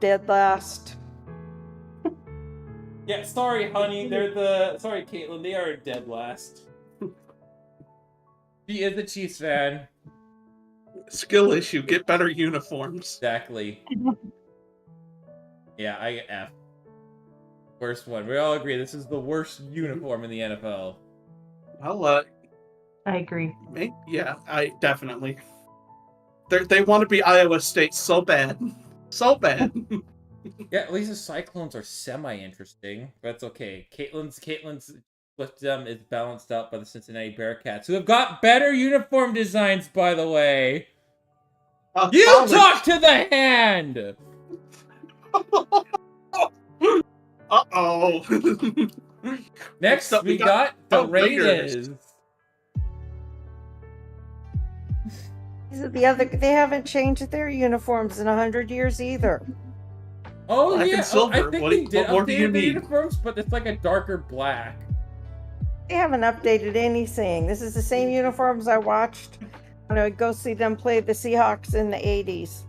Dead last. Yeah, sorry, honey. Sorry, Caitlin. They are dead last. She is a Chiefs fan. Skill issue. Get better uniforms. Exactly. Yeah, I get F. Worst one. We all agree this is the worst uniform in the NFL. Well, I agree. Yeah, I definitely. They want to be Iowa State so bad. So bad. Yeah, at least the Cyclones are semi-interesting. But that's okay. Caitlin's with them is balanced out by the Cincinnati Bearcats, who have got better uniform designs, by the way. You talk to the hand! Uh-oh. Next, we got the Raiders. These are the other. They haven't changed their uniforms in 100 years either. Oh Black yeah, and silver. I think What they did more do you update the need? uniforms, but it's like a darker black. They haven't updated anything. This is the same uniforms I watched when I would go see them play the Seahawks in the 80s.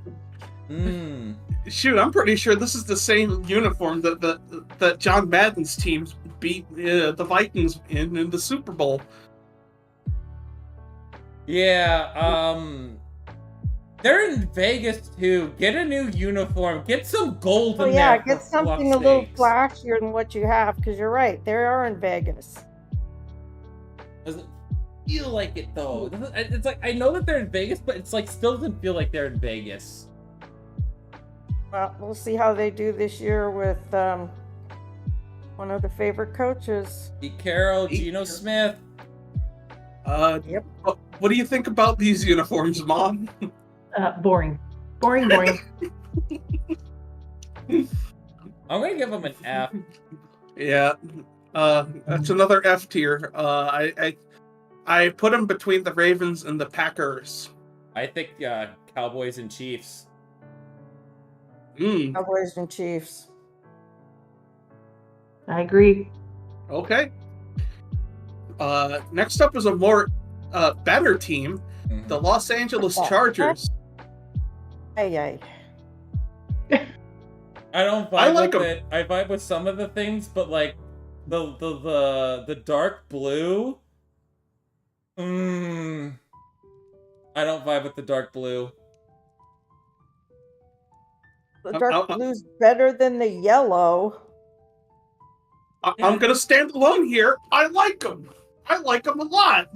Shoot, I'm pretty sure this is the same uniform that John Madden's teams beat the Vikings in the Super Bowl. Yeah, they're in Vegas too. Get a new uniform. Get some gold in there. Get something a little flashier than what you have, because you're right. They are in Vegas. Doesn't feel like it though. It's like I know that they're in Vegas, but it's like still doesn't feel like they're in Vegas. Well, we'll see how they do this year with one of the favorite coaches. Pete Carroll, Geno Smith. Yep. What do you think about these uniforms, Mom? Boring. Boring. I'm gonna give them an F. Yeah. That's another F tier. I put them between the Ravens and the Packers. I think Cowboys and Chiefs. Cowboys and Chiefs. I agree. Okay. Next up is a more better team, the Los Angeles Chargers. Hey. I don't vibe with it. I vibe with some of the things, but like the dark blue. I don't vibe with the dark blue. The dark blue's better than the yellow. I'm gonna stand alone here. I like them. I like them a lot.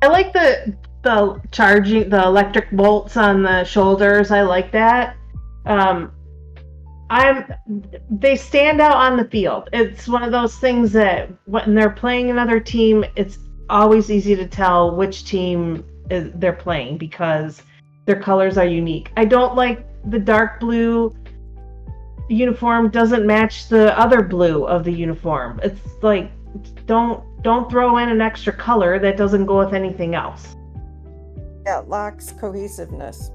I like the charging, the electric bolts on the shoulders. I like that. They stand out on the field. It's one of those things that when they're playing another team, it's always easy to tell which team they're playing because their colors are unique. I don't like the dark blue uniform doesn't match the other blue of the uniform. It's like don't throw in an extra color that doesn't go with anything else. Yeah, it lacks cohesiveness.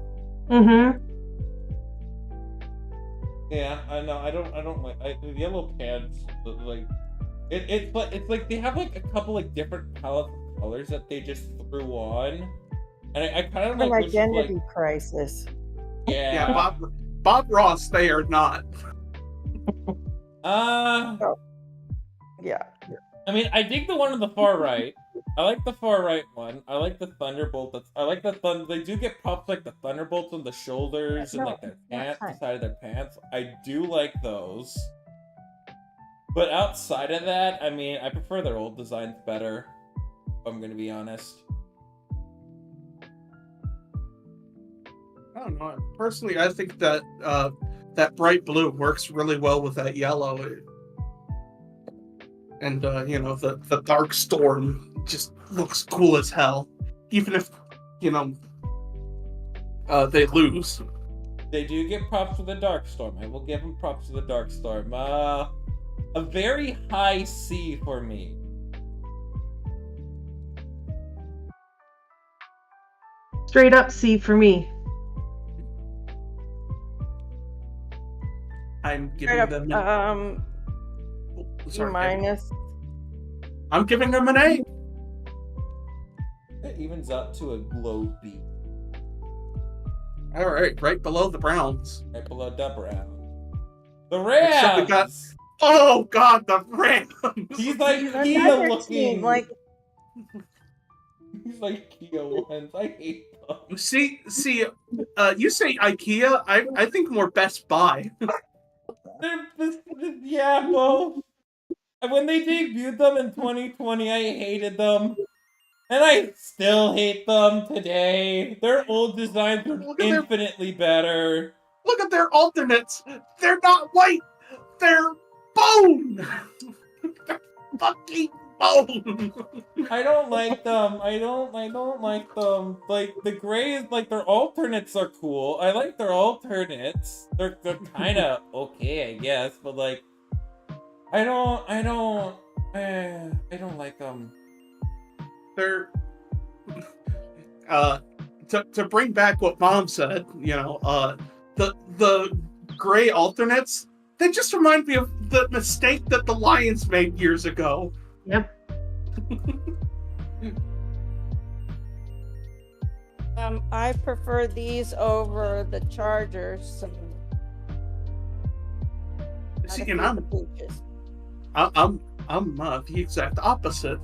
Yeah, I know. I don't like the yellow pants. Like it's like they have like a couple like different palettes of colors that they just threw on, and I kind of An like identity crisis. Yeah. Bob Ross, they are not. Yeah. I mean, I dig the one on the far right. I like the far right one. I like the Thunderbolt. I like the They do get props like the Thunderbolts on the shoulders and like their pants, the side of their pants. I do like those. But outside of that, I mean, I prefer their old designs better, if I'm gonna be honest. I don't know. Personally, I think that that bright blue works really well with that yellow. And, you know, the dark storm just looks cool as hell. Even if, you know, they lose. They do get props for the Darkstorm. I will give them props for the Darkstorm. A very high C for me. Straight up C for me. I'm giving them C minus. I'm giving them an A. It evens out to a low B. All right below the Browns. Right below the Brown. The Except we Rams! got- Oh God, the Rams! He's like Kia Another looking. team, like, He's like Kia ones. I hate them. See, you say IKEA, I think more Best Buy. Yeah, both. When they debuted them in 2020, I hated them. And I still hate them today. Their old designs are infinitely better. Look at their alternates. They're not white. They're bone. They're fucking bone. I don't like them. I don't like them. Like the gray is like their alternates are cool. I like their alternates. They're kind of okay, I guess, but like I don't like them. They're to bring back what Mom said, you know, the gray alternates, they just remind me of the mistake that the Lions made years ago. Yep. I prefer these over the Chargers. So See, and I'm the exact opposite.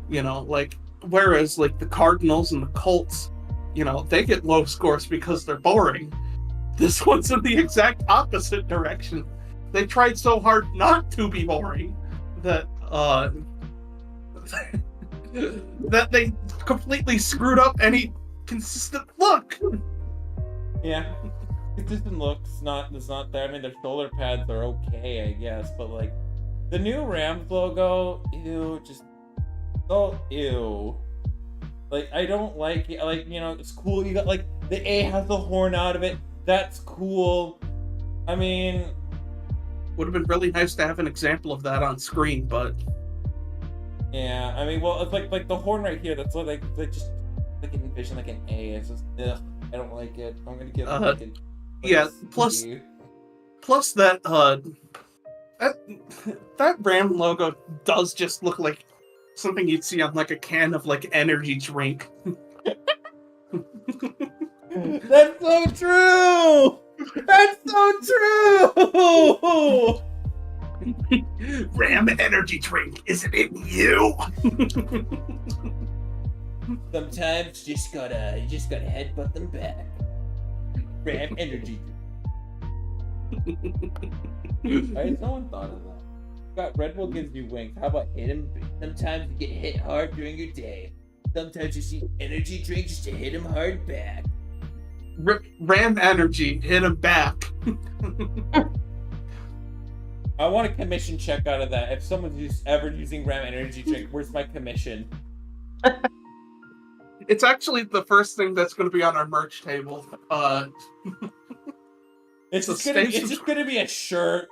You know, like whereas like the Cardinals and the Colts, you know, they get low scores because they're boring. This one's in the exact opposite direction. They tried so hard not to be boring that that they completely screwed up any consistent look. Yeah. Consistent looks is not there. I mean, their shoulder pads are okay, I guess, but like the new Rams logo, ew, just so ew. Like I don't like it. Like, you know, it's cool. You got like the A has the horn out of it. That's cool. I mean, would have been really nice to have an example of that on screen, but yeah. I mean, well, it's like the horn right here. That's like just like envision like an A. It's just ugh. I don't like it. I'm gonna give it like yeah. Plus that that Ram logo does just look like something you'd see on like a can of like energy drink. That's so true! That's so true! Ram energy drink, is it in you? Sometimes you just gotta headbutt them back. Ram energy drink. Why has no one thought of that? Got Red Bull gives you wings. How about hit him? Sometimes you get hit hard during your day. Sometimes you see energy drink just to hit him hard back. Ram energy, hit him back. I want a commission check out of that. If someone's ever using Ram energy drink, where's my commission? It's actually the first thing that's going to be on our merch table. It's just gonna be a shirt.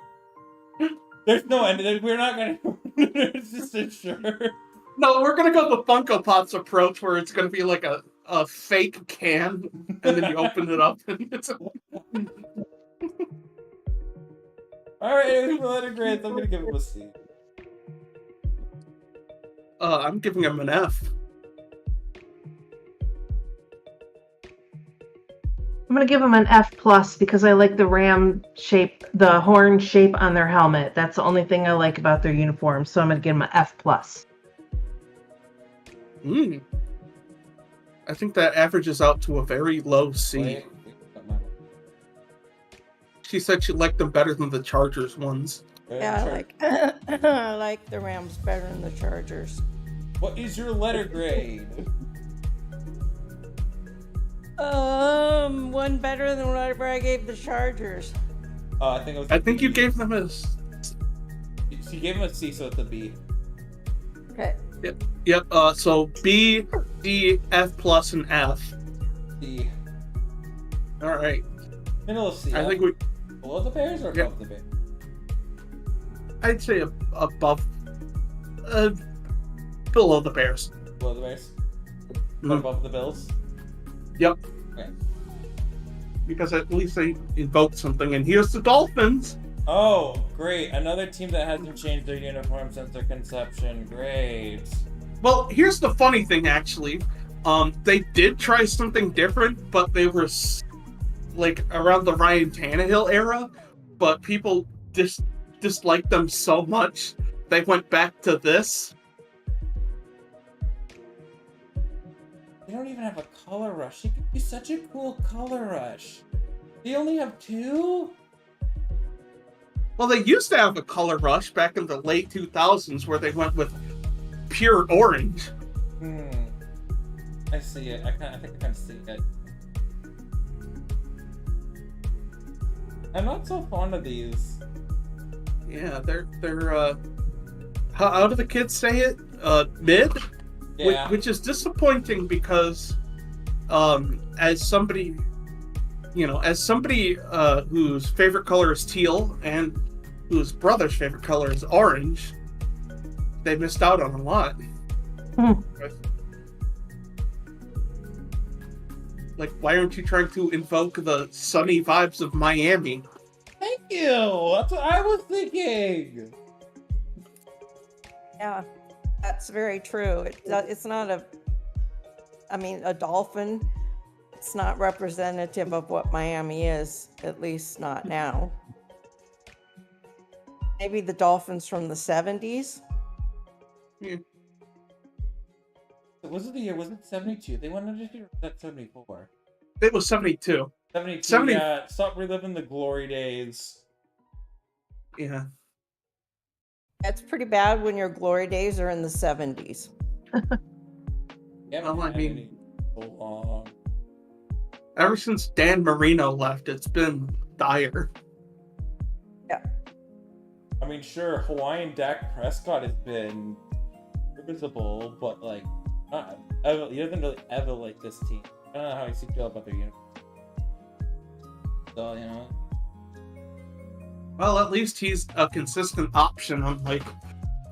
There's no end. We're not gonna. It's just a shirt. No, we're gonna go the Funko Pops approach, where it's gonna be like a fake can, and then you open it up, and it's. All right, for letter grades, I'm gonna give him a C. I'm giving him an F. I'm gonna give them an F plus because I like the ram shape, the horn shape on their helmet. That's the only thing I like about their uniform. So I'm gonna give them an F plus. I think that averages out to a very low C. She said she liked them better than the Chargers ones. Yeah, I like the Rams better than the Chargers. What is your letter grade? One better than whatever I gave the Chargers. I think it was. I think you gave them a. She gave him a C, so it's a B. Okay. Yep. So B, D, F plus, and F. C. All right. Middle of C. I think we. Below the Bears or above the Bears? I'd say above. Below the Bears. Below the Bears. Mhm. What above the Bills? Yep. Okay. Because at least they invoked something, and here's the Dolphins. Oh, great! Another team that hasn't changed their uniform since their conception. Great. Well, here's the funny thing, actually. They did try something different, but they were like around the Ryan Tannehill era, but people disliked them so much they went back to this. They don't even have a color rush. It could be such a cool color rush. They only have 2? Well, they used to have a color rush back in the late 2000s where they went with pure orange. I see it. I think I kind of see it. I'm not so fond of these. Yeah, they're how do the kids say it? Mid? Yeah. Which is disappointing because as somebody whose favorite color is teal and whose brother's favorite color is orange, they missed out on a lot. Like, why aren't you trying to invoke the sunny vibes of Miami? Thank you. That's what I was thinking. Yeah, that's very true. It's not a dolphin. It's not representative of what Miami is, at least not now. Maybe the Dolphins from the 70s. Yeah. Was it the year? Was it 72? They went under here. Was that 74? It was 72. 72. Yeah. Stop reliving the glory days. Yeah. That's pretty bad when your glory days are in the 70s. Yeah, Well, I mean, so long. Ever since Dan Marino left, it's been dire. Yeah. I mean, sure, Hawaiian Dak Prescott has been serviceable, but like, he doesn't really ever like this team. I don't know how you feel about their uniform. So, you know. Well, at least he's a consistent option, unlike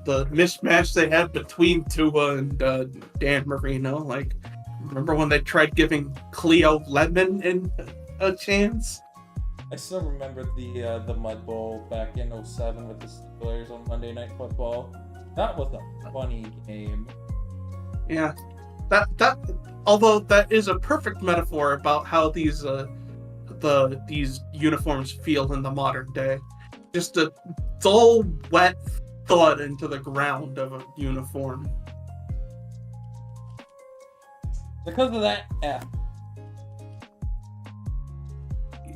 the mismatch they had between Tua and Dan Marino. Like, remember when they tried giving Cleo Lemon a chance? I still remember the Mud Bowl back in 07 with the Steelers on Monday Night Football. That was a funny game. Yeah, that although that is a perfect metaphor about how these uniforms feel in the modern day. Just a dull, wet thud into the ground of a uniform. Because of that F.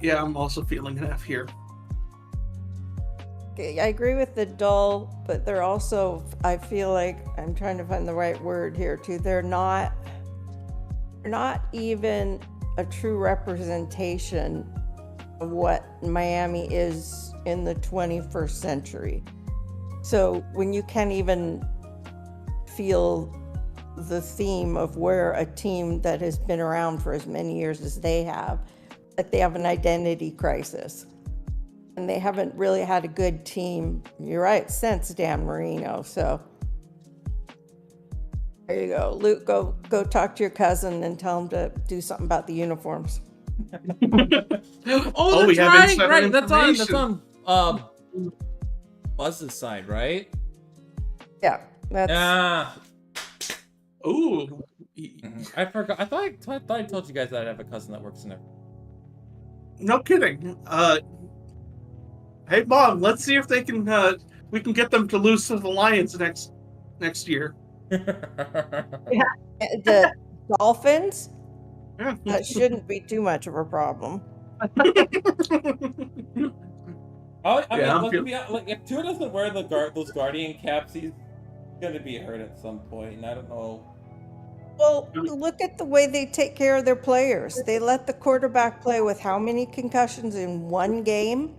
Yeah, I'm also feeling an F here. Okay, I agree with the dull, but they're also, I feel like, I'm trying to find the right word here too. They're not even a true representation of what Miami is in the 21st century. So when you can't even feel the theme of where a team that has been around for as many years as they have, that they have an identity crisis. And they haven't really had a good team, you're right, since Dan Marino. So there you go. Luke, go talk to your cousin and tell him to do something about the uniforms. Oh, we that's have right, insider right. That's information. on Buzz's side, right? Yeah, that's Ooh. I forgot. I thought I told you guys that I have a cousin that works in there. No kidding. Hey, Mom, let's see if they can. We can get them to lose to the Lions next year. the Dolphins. Yeah. That shouldn't be too much of a problem. I mean, Yeah, I'm let's feel- be honest, like, if Tua doesn't wear those Guardian caps, he's gonna be hurt at some point, and I don't know. Well, look at the way they take care of their players. They let the quarterback play with how many concussions in one game,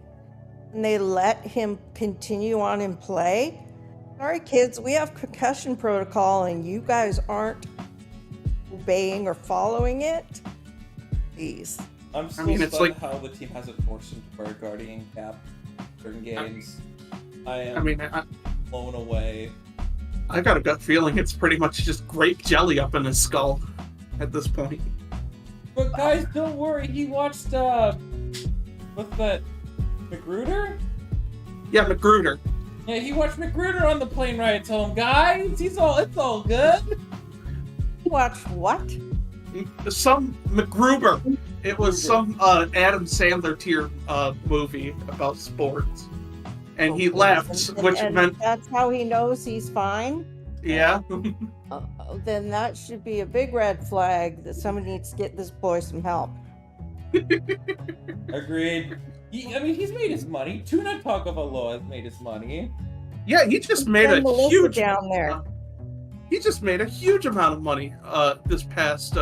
and they let him continue on and play. Sorry, kids, we have concussion protocol, and you guys aren't obeying or following it. Please. I'm still mean, it's stunned like- how the team hasn't forced him to wear a Guardian cap certain games. I am I mean, blown away. I got a gut feeling it's pretty much just grape jelly up in his skull at this point. But guys, don't worry. He watched what's that? Magruder? Yeah, Magruder. Yeah, he watched Magruder on the plane ride home. Guys, it's all good. Watch what? Some MacGruber. It was some Adam Sandler tier movie about sports, and he left, which and meant that's how he knows he's fine. yeah. Then that should be a big red flag that somebody needs to get this boy some help. Agreed. I mean, he's made his money. Tuna Tagovailoa has made his money. Yeah, he just made Send a Melissa huge down there. He just made a huge amount of money this past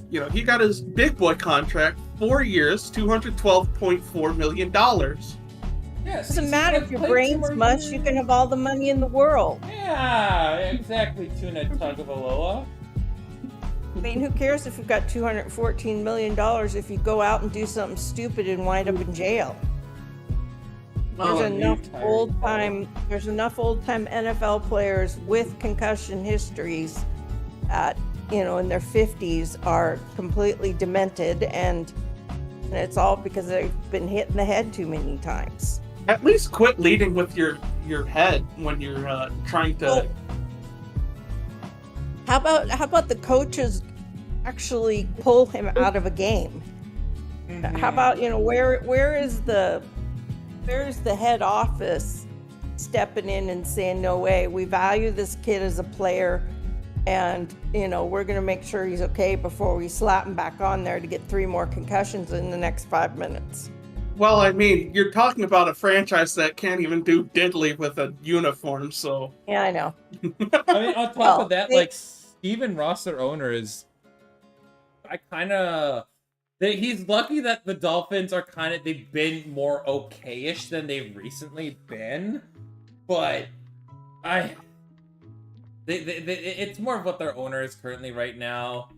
he got his big boy contract, 4 years, $212.4 million. Yeah, Doesn't matter if your brain's mush, you can have all the money in the world. Yeah, exactly, Tuna Tagovailoa. I mean, who cares if you've got $214 million if you go out and do something stupid and wind up in jail? There's enough old time NFL players with concussion histories at in their 50s are completely demented, and it's all because they've been hit in the head too many times. At least quit leading with your head when you're trying to. Well, how about the coaches actually pull him out of a game? Mm-hmm. How about where's the head office stepping in and saying, no way, we value this kid as a player, and we're going to make sure he's okay before we slap him back on there to get 3 more concussions in the next 5 minutes. Well, I mean, you're talking about a franchise that can't even do diddly with a uniform, so. Yeah, I know. I mean, on top of that, like, Steven Ross, their owner, is... he's lucky that the Dolphins are they've been more okayish than they've recently been, but it's more of what their owner is currently right now.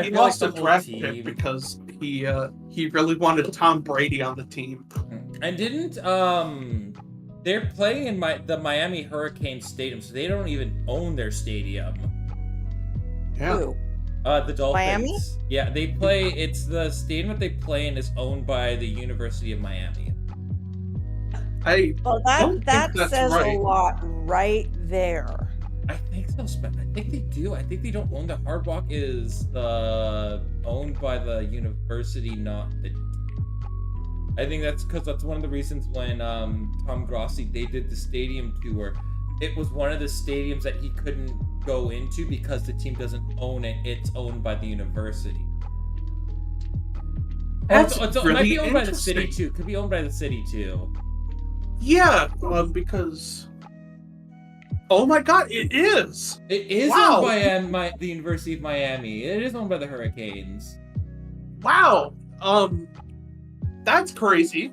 He lost a draft pick because he really wanted Tom Brady on the team. And didn't they're playing in the Miami Hurricane Stadium, so they don't even own their stadium. Yeah. Ooh. The Dolphins. Miami? Yeah, they play. It's the stadium that they play in is owned by the University of Miami. Well, that says right. a lot right there. I think so. I think they do. I think they don't own the Hard Rock. Is owned by the university, not the. I think that's because that's one of the reasons when Tom Grossi they did the stadium tour. It was one of the stadiums that he couldn't go into because the team doesn't own it. It's owned by the university. That's it really might be owned by the city interesting. too. Could be owned by the city too. Yeah, because. Oh my God! It is. It is Wow. owned by the University of Miami. It is owned by the Hurricanes. Wow. That's crazy.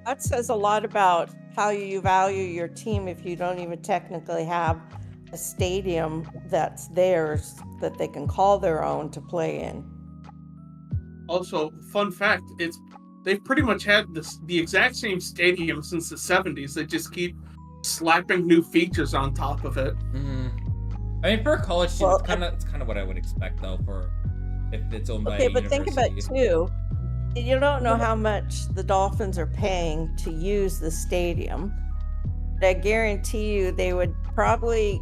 That says a lot about how you value your team if you don't even technically have a stadium that's theirs that they can call their own to play in. Also, fun fact: they've pretty much had the exact same stadium since the 70s. They just keep slapping new features on top of it. Mm-hmm. I mean, for a college team, Well, it's kind of what I would expect though. For if it's owned by a Okay, but think about university. too. You don't know how much the Dolphins are paying to use the stadium. But I guarantee you they would probably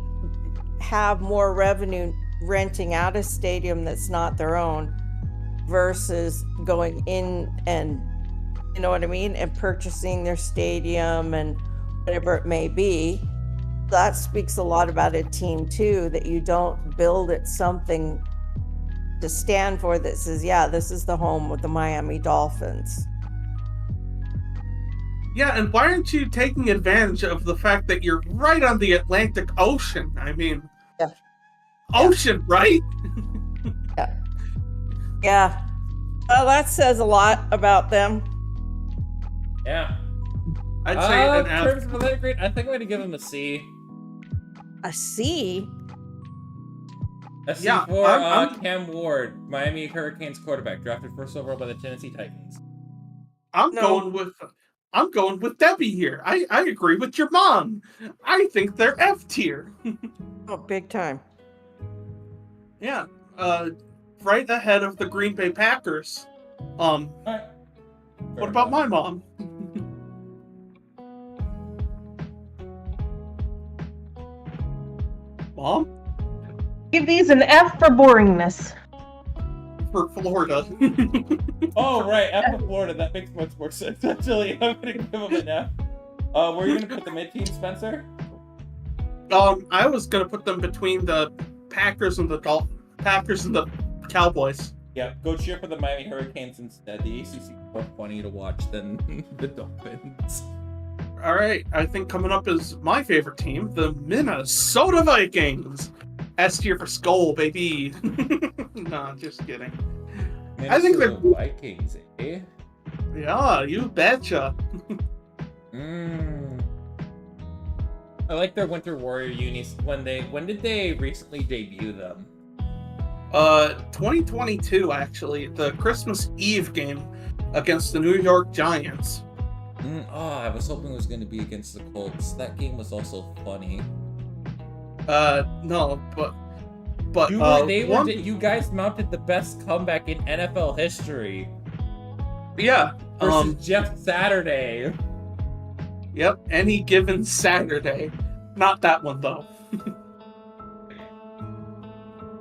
have more revenue renting out a stadium that's not their own versus going in and, you know what I mean, and purchasing their stadium and whatever it may be. That speaks a lot about a team too, that you don't build it something to stand for that says, yeah, this is the home of the Miami Dolphins. Yeah, and why aren't you taking advantage of the fact that you're right on the Atlantic Ocean? I mean, Yeah. ocean, right? Yeah. Yeah. Well, that says a lot about them. Yeah. I'd say an In F. terms of athletic grade, I think I'm gonna give him a C. A C? A C Yeah, for I'm- Cam Ward, Miami Hurricanes quarterback, drafted first overall by the Tennessee Titans. I'm No. going with Debbie here. I agree with your mom. I think they're F tier. Oh, big time. Yeah. Right ahead of the Green Bay Packers. Alright. What about my mom? Mom? Give these an F for boringness. For Florida. Oh, right, F for Florida. That makes much more sense, actually. I'm gonna give him an F. Where are you gonna put the mid-team, Spencer? I was gonna put them between the Packers and the Cowboys. Yeah, go cheer for the Miami Hurricanes instead. The ACC is more funny to watch than the Dolphins. All right, I think coming up is my favorite team, the Minnesota Vikings. S tier for Skull, baby. No, just kidding. I think they're Vikings, eh? Yeah, you betcha. I like their Winter Warrior unis. When did they recently debut them? 2022 actually, the Christmas Eve game against the New York Giants. I was hoping it was going to be against the Colts. That game was also funny. No, but you guys mounted the best comeback in NFL history. Yeah. Versus Jeff Saturday. Yep, any given Saturday. Not that one though.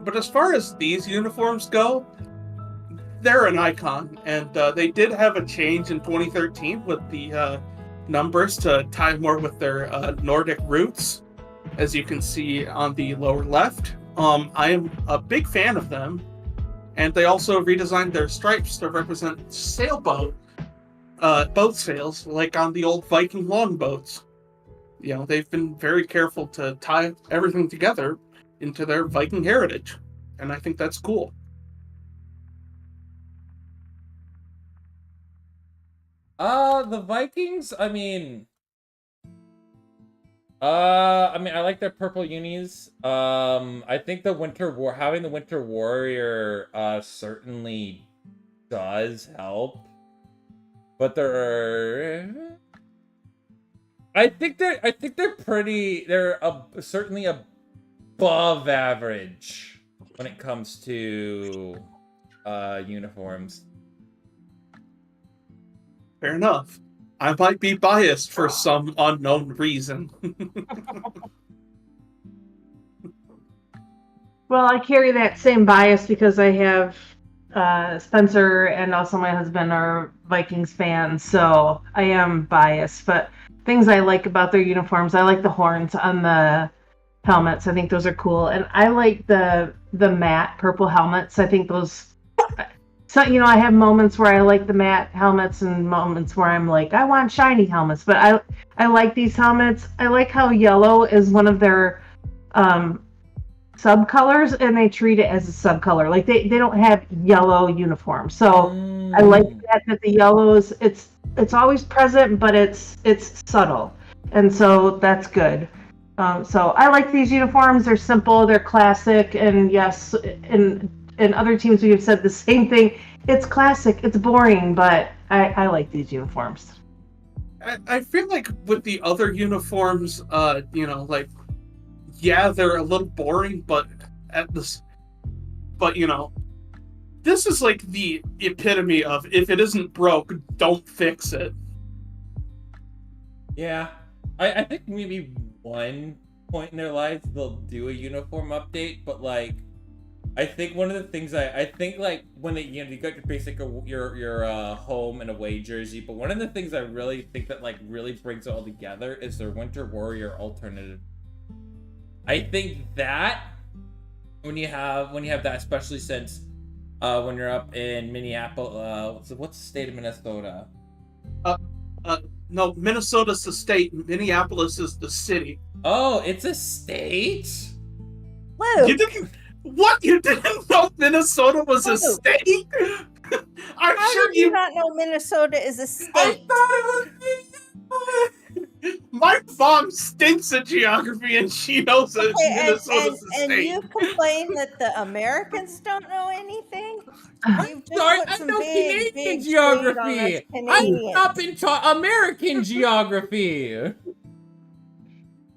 But as far as these uniforms go, they're an icon, and they did have a change in 2013 with the numbers to tie more with their Nordic roots, as you can see on the lower left. I am a big fan of them, and they also redesigned their stripes to represent sailboat boat sails, like on the old Viking longboats. You know, they've been very careful to tie everything together into their Viking heritage, and I think that's cool. The Vikings, I mean, I like their purple unis. I think having the Winter Warrior certainly does help. But I think they're certainly above average when it comes to uniforms. Fair enough. I might be biased for some unknown reason. Well, I carry that same bias because I have Spencer and also my husband are Vikings fans, so I am biased. But things I like about their uniforms, I like the horns on the helmets. I think those are cool, and I like the matte purple helmets. I think those. So, I have moments where I like the matte helmets and moments where I'm like, I want shiny helmets. But I like these helmets. I like how yellow is one of their subcolors, and they treat it as a subcolor. Like they don't have yellow uniforms. So I like that the yellows, it's always present, but it's subtle. And so that's good. So I like these uniforms. They're simple, they're classic, and yes, and other teams we have said the same thing. It's classic, it's boring, but I like these uniforms. I feel like with the other uniforms, they're a little boring, but this is like the epitome of if it isn't broke, don't fix it. Yeah, I think maybe one point in their lives they'll do a uniform update, but like I think one of the things I think like when you got your basic your home and away jersey, but one of the things I really think that like really brings it all together is their Winter Warrior alternative. I think that when you have that, especially since when you're up in Minneapolis. What's the state of Minnesota? No, Minnesota's the state. Minneapolis is the city. Oh, it's a state? Luke, You didn't. What? You didn't know Minnesota was a state? I'm how sure did you you. not know Minnesota is a I state? thought it was. My mom stinks at geography, and she knows that Minnesota's a and state. you complain that the Americans don't know anything? You've just Sorry, put I some know big, Canadian big shade on us geography. I'm Canadians. up in American geography.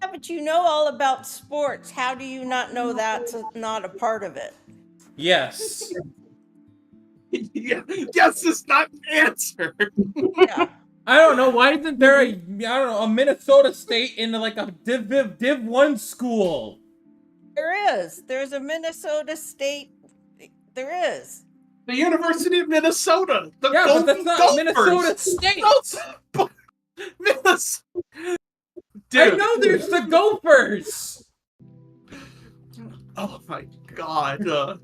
Yeah, but you know all about sports. How do you not know that's not a part of it? Yes. Yeah, yes, it's not an answer. Yeah. I don't know. Why isn't there a Minnesota state in like a Div 1 school? There is. There's a Minnesota state. There is. The University of Minnesota. The Yeah, but that's not Gophers. Minnesota State. Minnesota. I know there's the Gophers. Oh my God.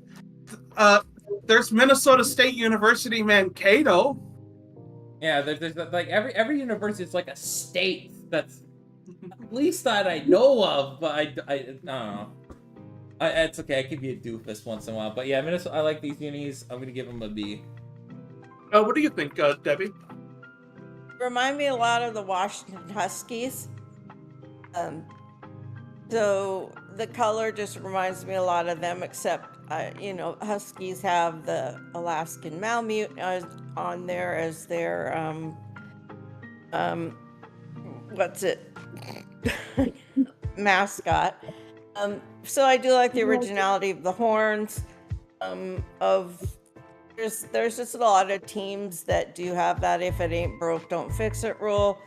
There's Minnesota State University, Mankato. Yeah, there's like every university is like a state. That's at least that I know of, but I don't know. It's okay. I can be a doofus once in a while, but yeah, Minnesota. I like these unis. I'm gonna give them a B. What do you think, Debbie? Remind me a lot of the Washington Huskies. So the color just reminds me a lot of them, except Huskies have the Alaskan Malamute on there as their mascot. So I do like the originality of the horns. There's just a lot of teams that do have that if it ain't broke, don't fix it rule.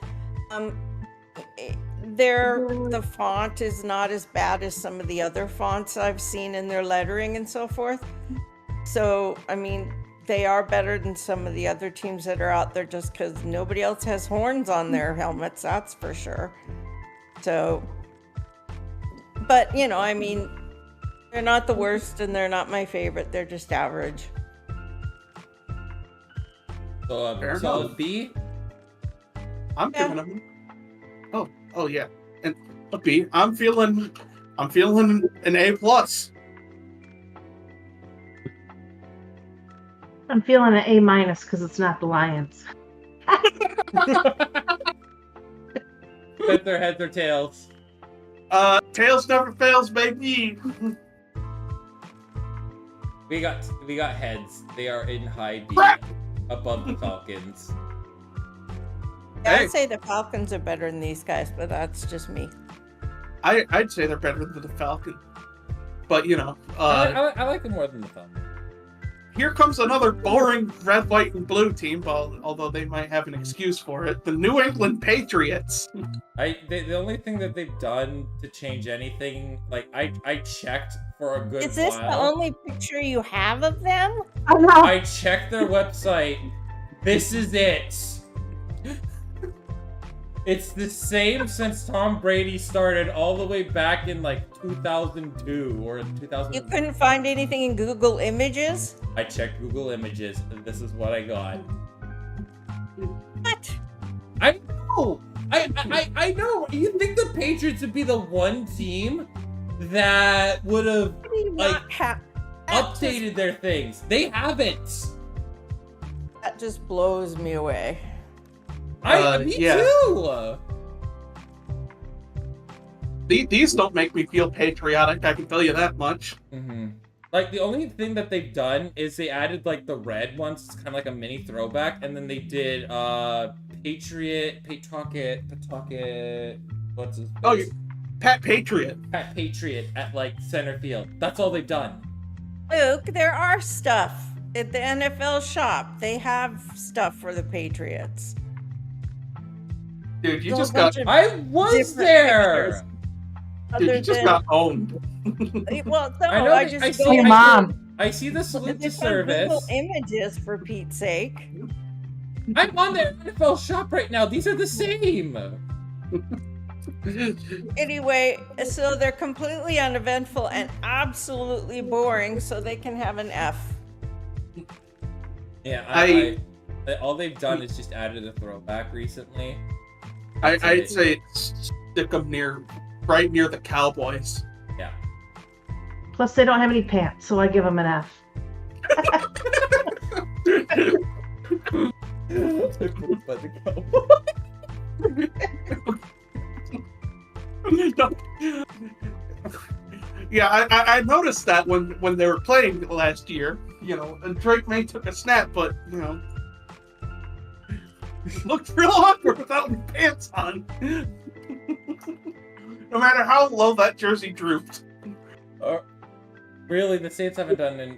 The font is not as bad as some of the other fonts I've seen in their lettering and so forth. So, I mean, they are better than some of the other teams that are out there just because nobody else has horns on their helmets, that's for sure. So, but, I mean, they're not the worst and they're not my favorite. They're just average. So, Fair solid enough. B? I'm giving them. Oh yeah, and a B. I'm feeling an A plus. I'm feeling an A- because it's not the Lions. Bet their heads or tails. Tails never fails, baby. We got heads. They are in high D, above the Falcons. Yeah, Hey. I'd say the Falcons are better than these guys, but that's just me. I'd say they're better than the Falcon, but I like them more than the Falcons. here comes another boring red, white, and blue team. Although they might have an excuse for it, the New England Patriots. The only thing that they've done to change anything, like I checked for a good Is this while. the only picture you have of them? Oh no! I checked their website. This is it. It's the same since Tom Brady started all the way back in like 2002 or 2000. You couldn't find anything in Google Images? I checked Google Images and this is what I got. What? I know. I know. You think the Patriots would be the one team that would have How do you like not have updated their things? They haven't. That just blows me away. Me yeah. too. These don't make me feel patriotic. I can tell you that much. Mm-hmm. Like the only thing that they've done is they added like the red ones, it's kind of like a mini throwback, and then they did Pawtucket, what's his face? Oh, Pat Patriot. Pat Patriot at like center field. That's all they've done. Luke, there are stuff at the NFL shop. They have stuff for the Patriots. Dude, you There's just a got bunch of I was different there. pictures. dude, Other you just than- got owned. Well, no, I know. I I just see. go Your I mom. I see the salute to it's on Google service. Images for Pete's sake. I'm on their NFL shop right now. These are the same. Anyway, so they're completely uneventful and absolutely boring, so they can have an F. Yeah, all they've done is just added a throwback recently. I'd say stick them right near the Cowboys. Yeah. Plus, they don't have any pants, so I give them an F. Yeah, I noticed that when they were playing last year, and Drake May took a snap, but looked real awkward without any pants on. No matter how low that jersey drooped. Really, the Saints haven't done an...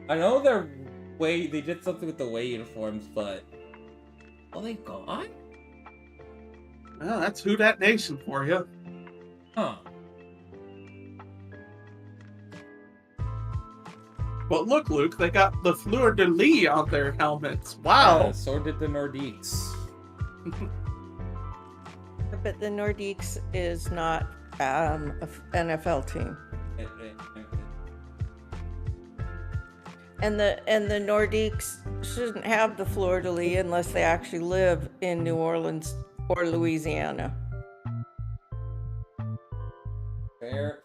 I know they did something with the away uniforms, but... Oh, they gone? Well, that's Who Dat Nation for you. Huh. But look, Luke, they got the Fleur de Lis on their helmets. Wow. So did the Nordiques. But the Nordiques is not an NFL team. And the Nordiques shouldn't have the Fleur de Lis unless they actually live in New Orleans or Louisiana. Fair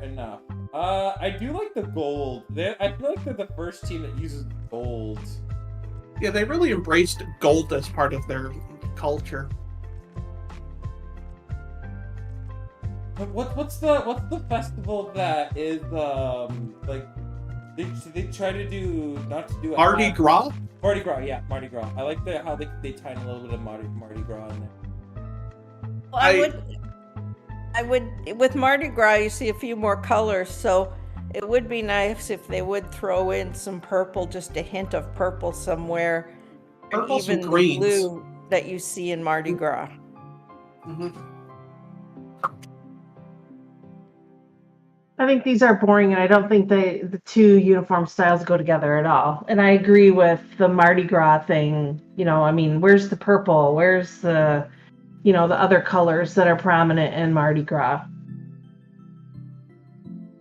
enough. I do like the gold. I feel like they're the first team that uses gold. Yeah, they really embraced gold as part of their culture. What's the festival that is like they try to do Mardi Gras? Mardi Gras, yeah, Mardi Gras. I like how they tie in a little bit of Mardi Gras in there. Well, I would with Mardi Gras you see a few more colors, so it would be nice if they would throw in some purple, just a hint of purple somewhere. Purples even and greens. The blue that you see in Mardi Gras. Mm-hmm. I think these are boring, and I don't think the two uniform styles go together at all. And I agree with the Mardi Gras thing. Where's the purple? Where's the other colors that are prominent in Mardi Gras?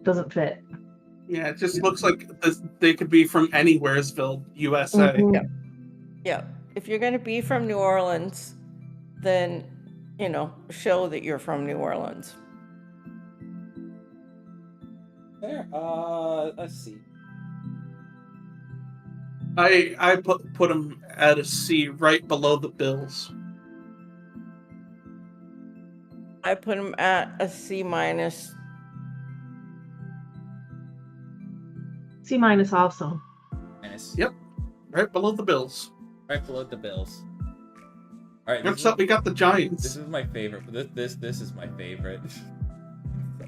Doesn't fit. Yeah, it just looks like they could be from anywheresville, USA. Mm-hmm. Yeah. If you're going to be from New Orleans, then, show that you're from New Orleans. There. Let's see. I put them at a C, right below the Bills. I put them at a C minus. C minus also. Minus. Yep, right below the Bills. Right below the Bills. All right. Next up, we got the Giants. This is my favorite. This is my favorite.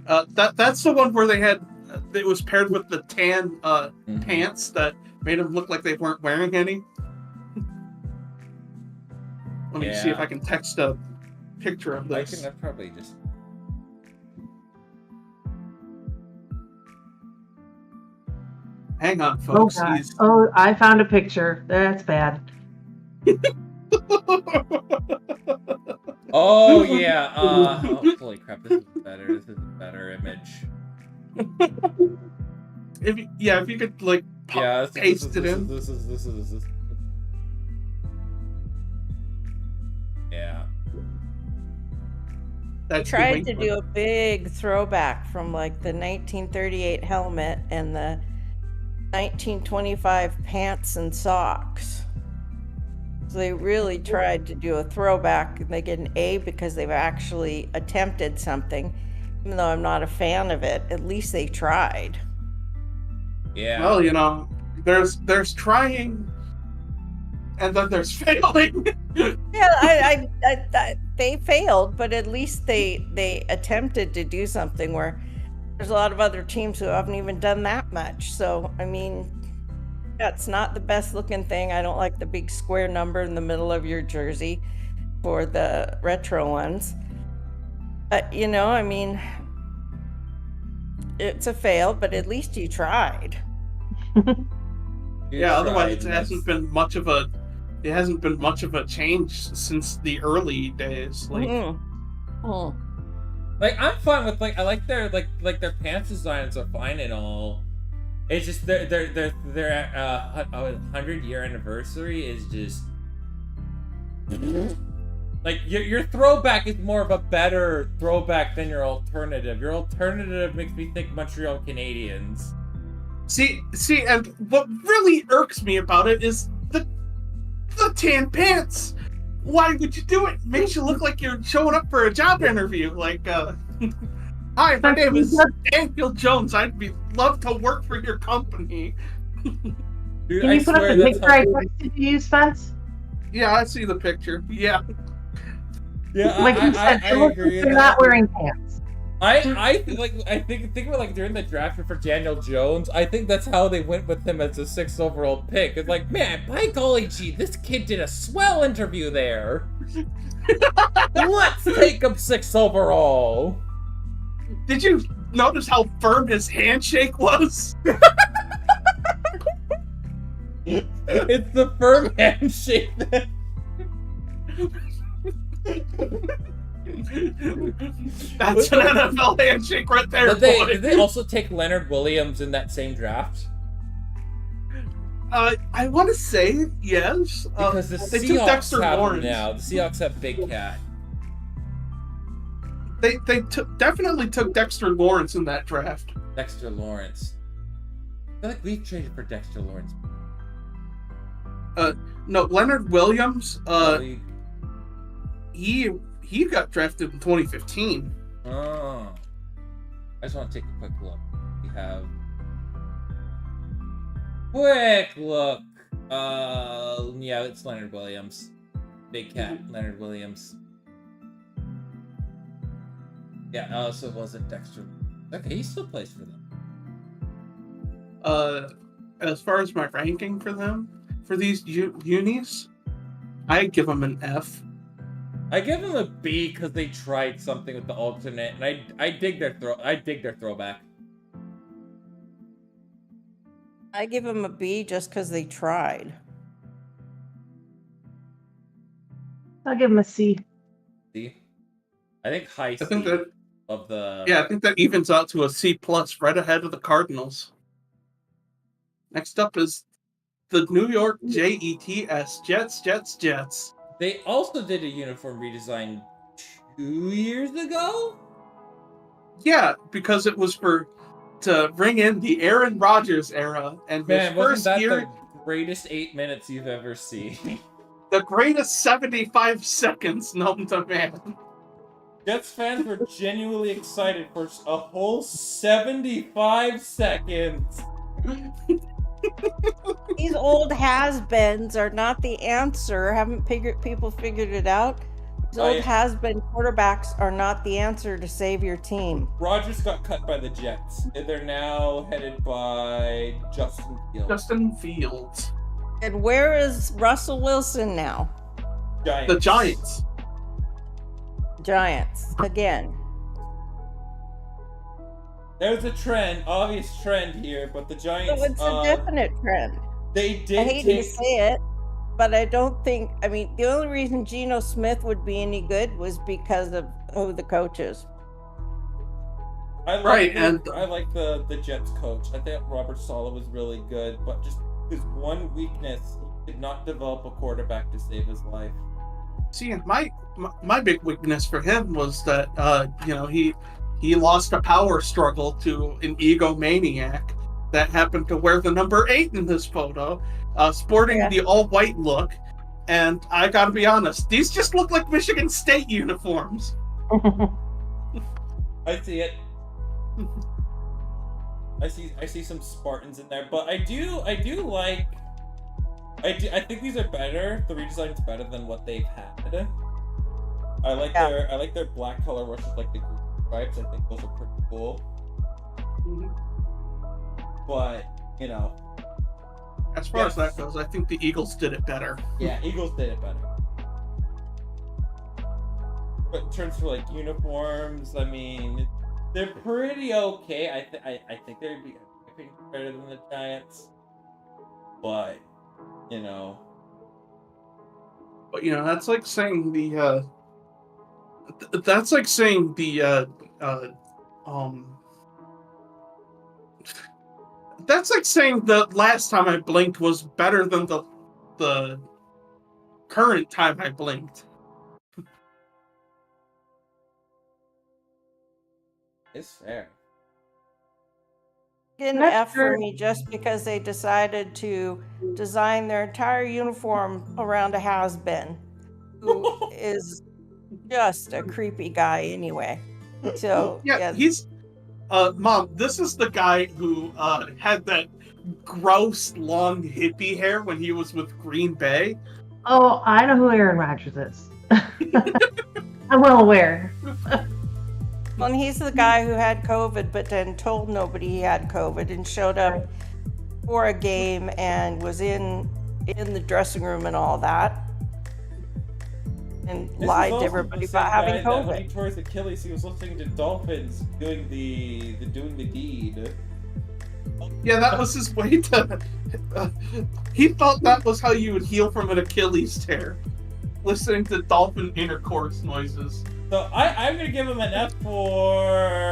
That's the one where they had. It was paired with the tan pants that made them look like they weren't wearing any. Let me see if I can text a picture of this. I probably just. Hang on, folks. Oh, I found a picture. That's bad. Oh yeah. Holy crap! This is better. This is a better image. If you could paste it in. This is. Yeah. That's Tried to do a big throwback from the 1938 helmet and the 1925 pants and socks. So they really tried to do a throwback, and they get an A because they've actually attempted something. Even though I'm not a fan of it, at least they tried. Yeah. Well, there's trying, and then there's failing. Yeah, they failed, but at least they attempted to do something where there's a lot of other teams who haven't even done that much. So, that's not the best looking thing. I don't like the big square number in the middle of your jersey for the retro ones. But, it's a fail, but at least you tried. Yeah, otherwise it hasn't been much of a change since the early days. I'm fine with I like their their pants designs are fine and all. It's just their 100-year anniversary is just like your throwback is more of a better throwback than your alternative. Your alternative makes me think Montreal Canadiens. See, and what really irks me about it is the tan pants. Why would you do it? Makes you look like you're showing up for a job interview. Like, hi, my name is Daniel Jones. Love to work for your company. Dude, Can you put up the picture I texted you, Spence? Yeah, I see the picture. Yeah. Yeah, Like you said, I agree. They're not wearing pants. I think like during the draft for Daniel Jones, I think that's how they went with him as a 6th overall pick. It's like, man, by golly gee, this kid did a swell interview there. Let's take him 6th overall. Did you notice how firm his handshake was? It's the firm handshake. That's an NFL handshake right there. Did they also take Leonard Williams in that same draft? I want to say yes. Because the they took Seahawks Dexter have him Lawrence. now. The Seahawks have Big Cat. They definitely took Dexter Lawrence in that draft. Dexter Lawrence. I feel like we've traded for Dexter Lawrence. No, Leonard Williams. Really? He got drafted in 2015. Oh. I just want to take a quick look. We have... Quick look! Yeah, it's Leonard Williams. Big Cat, Leonard Williams. Yeah, so it wasn't Dexter. Okay, he still plays for them. As far as my ranking for them, for these unis, I give them an F. I give them a B because they tried something with the alternate, and I dig their throwback. I give them a B just because they tried. I'll give them a C. See, I think high C I think that of the. Yeah, I think that evens out to a C plus, right ahead of the Cardinals. Next up is the New York Jets. Jets. They also did a uniform redesign 2 years ago. Yeah, because it was to bring in the Aaron Rodgers era, and Man, his wasn't first that year, the greatest 8 minutes you've ever seen? the greatest 75 seconds known to man. Jets fans were genuinely excited for a whole 75 seconds. These old has-beens are not the answer. Haven't people figured it out? These old has-been quarterbacks are not the answer to save your team. Rodgers got cut by the Jets. They're now headed by Justin Fields. Justin Fields. And where is Russell Wilson now? Giants. The Giants. Giants again. There's a trend, obvious trend here, but the Giants. So it's a definite trend. They did. I hate to say it, but I don't think. I mean, the only reason Geno Smith would be any good was because of who the coach is. I like the Jets coach. I think Robert Saleh was really good, but just his one weakness, he could not develop a quarterback to save his life. See, my big weakness for him was that he lost a power struggle to an egomaniac that happened to wear the number 8 in this photo, sporting the all-white look. And I gotta be honest, these just look like Michigan State uniforms. I see it. I see some Spartans in there, but I think these are better. The redesign's better than what they've had. I like their black color versus like the green stripes. I think those are pretty cool. But as far as that goes, I think the Eagles did it better. Yeah, Eagles did it better. But in terms of like uniforms, I mean, they're pretty okay. I think they'd be better than the Giants. But that's like saying the That's like saying the last time I blinked was better than the current time I blinked. It's fair. An F for me just because they decided to design their entire uniform around a has-been, who is just a creepy guy anyway. So Yeah, he's Mom, this is the guy who had that gross long hippie hair when he was with Green Bay. Oh, I know who Aaron Rodgers is. I'm well aware. Well, and he's the guy who had COVID, but then told nobody he had COVID and showed up for a game and was in the dressing room and all that, and lied to everybody about having COVID. When he tore his Achilles, he was listening to dolphins doing the deed. Yeah, that was his way to. He thought that was how you would heal from an Achilles tear, listening to dolphin intercourse noises. So I'm gonna give him an F for.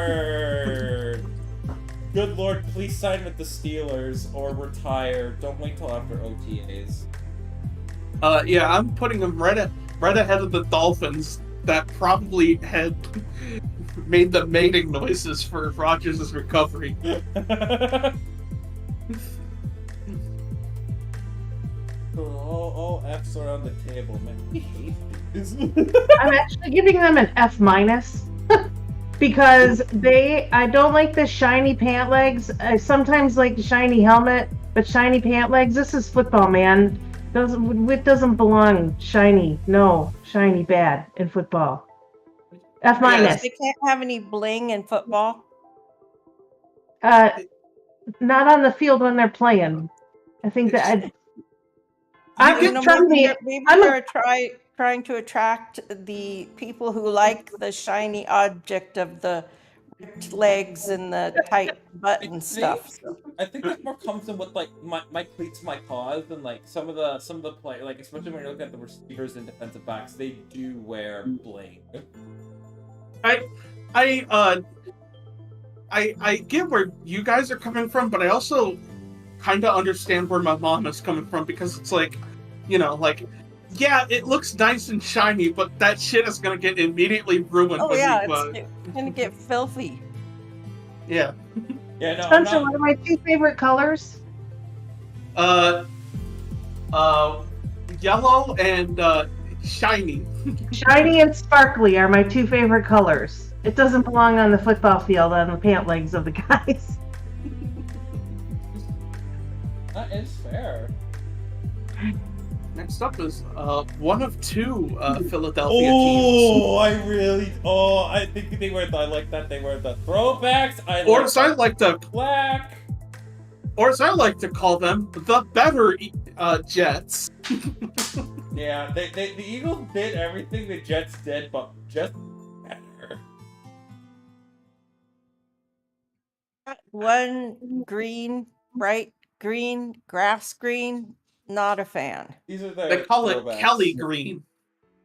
Good Lord, please sign with the Steelers or retire. Don't wait till after OTAs. Yeah, I'm putting him right ahead of the Dolphins that probably had made the mating noises for Rodgers' recovery. all F's around the table, man. We hate these. I'm actually giving them an F- because I don't like the shiny pant legs. I sometimes like the shiny helmet, but shiny pant legs. This is football, man. It doesn't belong shiny. No, shiny bad in football. F-. Yes, they can't have any bling in football. Not on the field when they're playing. I think that trust me. Maybe they're trying to attract the people who like the shiny object of the ripped legs and the tight button stuff. I think that more comes in with like my cleats, my cause, and like some of the play, like especially when you look at the receivers and defensive backs, they do wear bling. I get where you guys are coming from, but I also kind of understand where my mom is coming from, because it's like, yeah, it looks nice and shiny, but that shit is gonna get immediately ruined. Oh yeah, it's gonna get filthy. Yeah. Yeah, no. Spencer, what are my two favorite colors? Yellow and shiny. Shiny and sparkly are my two favorite colors. It doesn't belong on the football field on the pant legs of the guys. That is fair. Next up is one of two Philadelphia teams. I think they wear I like that they wear the throwbacks. Or as I like to call them, the better Jets. Yeah, the Eagles did everything the Jets did, but just better. One bright green, grass green. Not a fan. These are they call it Kelly green.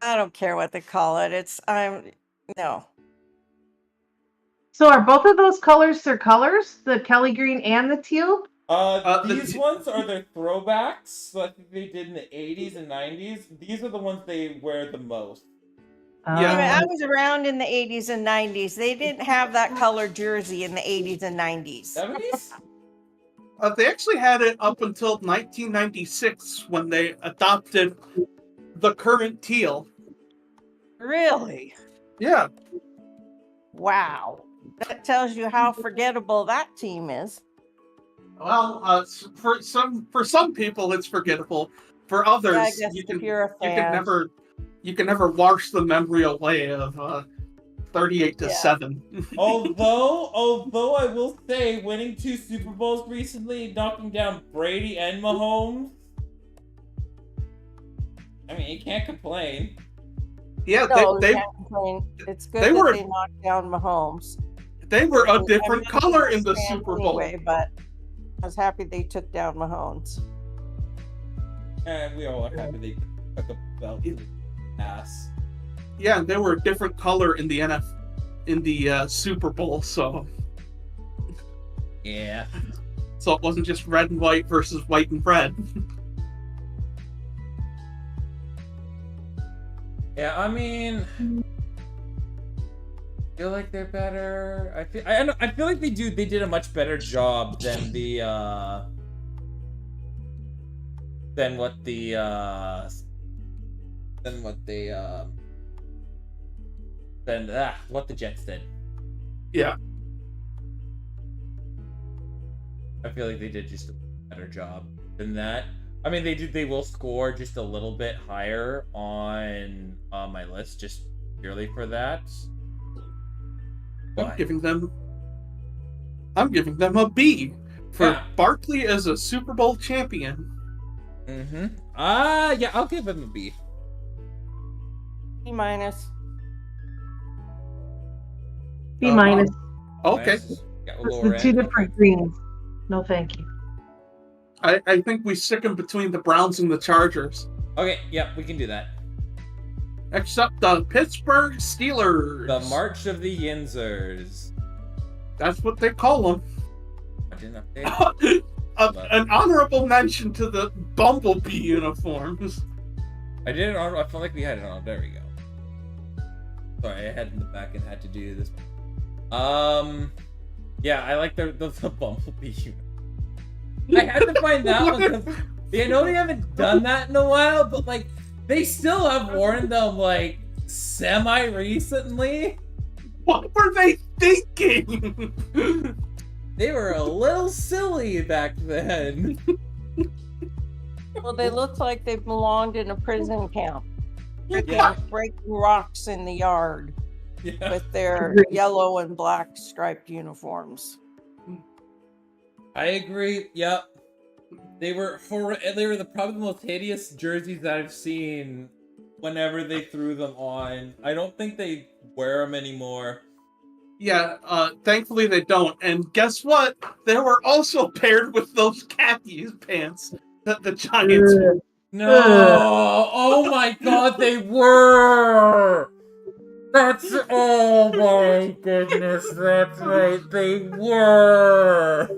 I don't care what they call it. No. So are both of those colors their colors? The Kelly green and the teal? These ones are their throwbacks. I think they did in the 80s and 90s. These are the ones they wear the most. Yeah. I was around in the 80s and 90s. They didn't have that color jersey in the 80s and 90s. 70s? They actually had it up until 1996 when they adopted the current teal. Really? Yeah. Wow. That tells you how forgettable that team is. Well, for some people it's forgettable. For others, Yeah, I guess you if can you're a fan. you can never wash the memory away of 38-7. Although I will say, winning 2 Super Bowls recently, knocking down Brady and Mahomes. I mean, you can't complain. Yeah, No, they can't complain. It's good they that were- they knocked down Mahomes. they were a different I'm not color a in the fan Super Bowl. anyway, but I was happy they took down Mahomes. And we all are happy they took a belt to the ass. Yeah, they were a different color in the Super Bowl. So Yeah. So it wasn't just red and white versus white and red. Yeah, I mean, I feel like they're better. I feel like they did a much better job than the than what the what the Jets did. Yeah. I feel like they did just a better job than that. I mean, they will score just a little bit higher on my list just purely for that. I'm giving them a B for Barkley as a Super Bowl champion. Mm-hmm. Yeah, I'll give him a B. B minus. B minus. Okay. Got a It's lower the two end. different greens. No, thank you. I think we stick them between the Browns and the Chargers. Okay, yeah, we can do that. Next up, the Pittsburgh Steelers. The March of the Yinzers. That's what they call them. I didn't update. An honorable mention to the Bumblebee uniforms. I felt like we had it on. There we go. Sorry, I had it in the back and had to do this. Yeah, I like the Bumblebee uniform. I had to find that one because I know they haven't done that in a while, but like they still have worn them like semi-recently. What were they thinking? They were a little silly back then. Well, they look like they belonged in a prison camp. They're breaking rocks in the yard with their yellow and black striped uniforms. I agree. Yep. They were probably the most hideous jerseys that I've seen whenever they threw them on. I don't think they wear them anymore. Yeah, thankfully they don't. And guess what? They were also paired with those khaki pants that the Giants wore. No! Oh my god, they were! Oh my goodness, that's right, they were!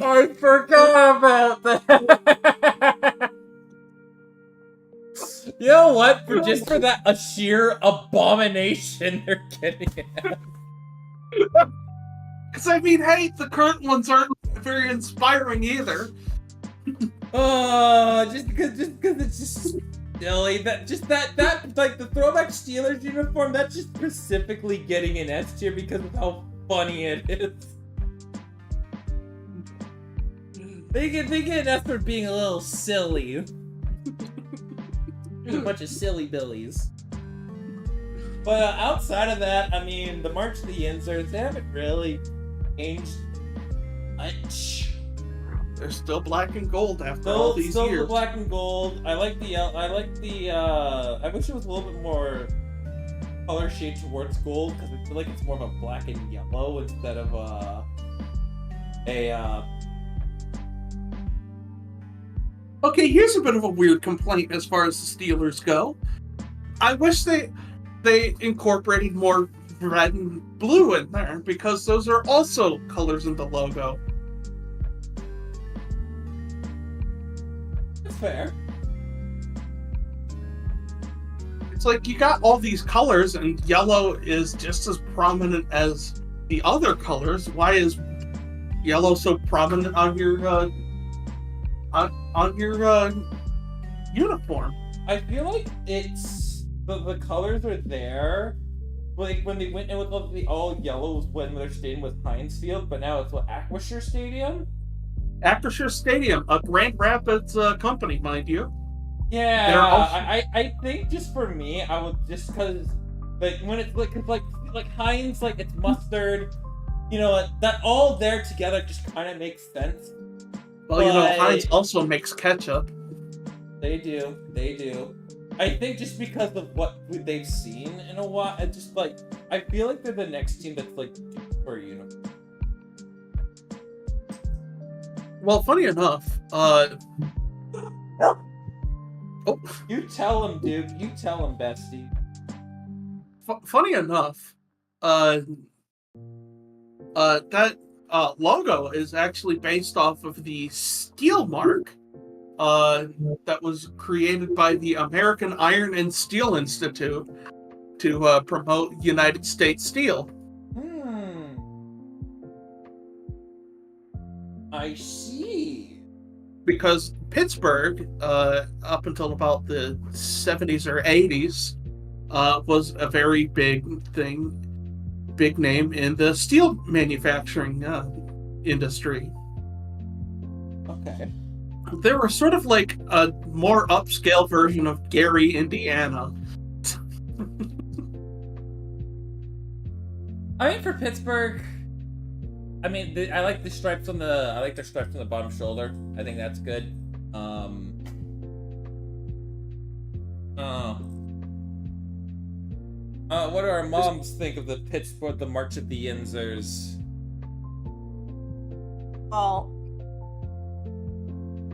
I forgot about that! You know what? Just for that, a sheer abomination they're getting at. Because, I mean, hey, the current ones aren't very inspiring either. Just because it's just silly. That like the throwback Steelers uniform, that's just specifically getting an S tier because of how funny it is. They get an S for being a little silly. There's a bunch of silly billies. But outside of that, I mean, the March of the Yinzers, they haven't really changed much. They're still black and gold after all these years. Still black and gold. I like the I wish it was a little bit more color shade towards gold, because I feel like it's more of a black and yellow instead of Okay, here's a bit of a weird complaint as far as the Steelers go. I wish they incorporated more red and blue in there, because those are also colors in the logo. That's fair. It's like you got all these colors, and yellow is just as prominent as the other colors. Why is yellow so prominent on your uniform? I feel like it's the colors are there. Like when they went in with the all yellows when their stadium was Heinz Field, but now it's what, Acrisure Stadium? Acrisure Stadium, a Grand Rapids company, mind you. Yeah, I think just for me, I would just because like when it's like Heinz, like it's mustard, you know, that all there together just kind of makes sense. Well, you know, Heinz also makes ketchup. They do. I think just because of what they've seen in a while, it's just like I feel like they're the next team that's like due for a uniform. Well, funny enough, You tell him, dude. You tell him, bestie. Funny enough, that logo is actually based off of the steel mark that was created by the American Iron and Steel Institute to promote United States steel. I see. Because Pittsburgh, up until about the 70s or 80s, was a very big name in the steel manufacturing industry. Okay. They were sort of like a more upscale version of Gary, Indiana. I mean, for Pittsburgh, I mean, I like the stripes on the. I like the stripes on the bottom shoulder. I think that's good. What do our moms think of the Pittsburgh, the March of the Yinzers? Well,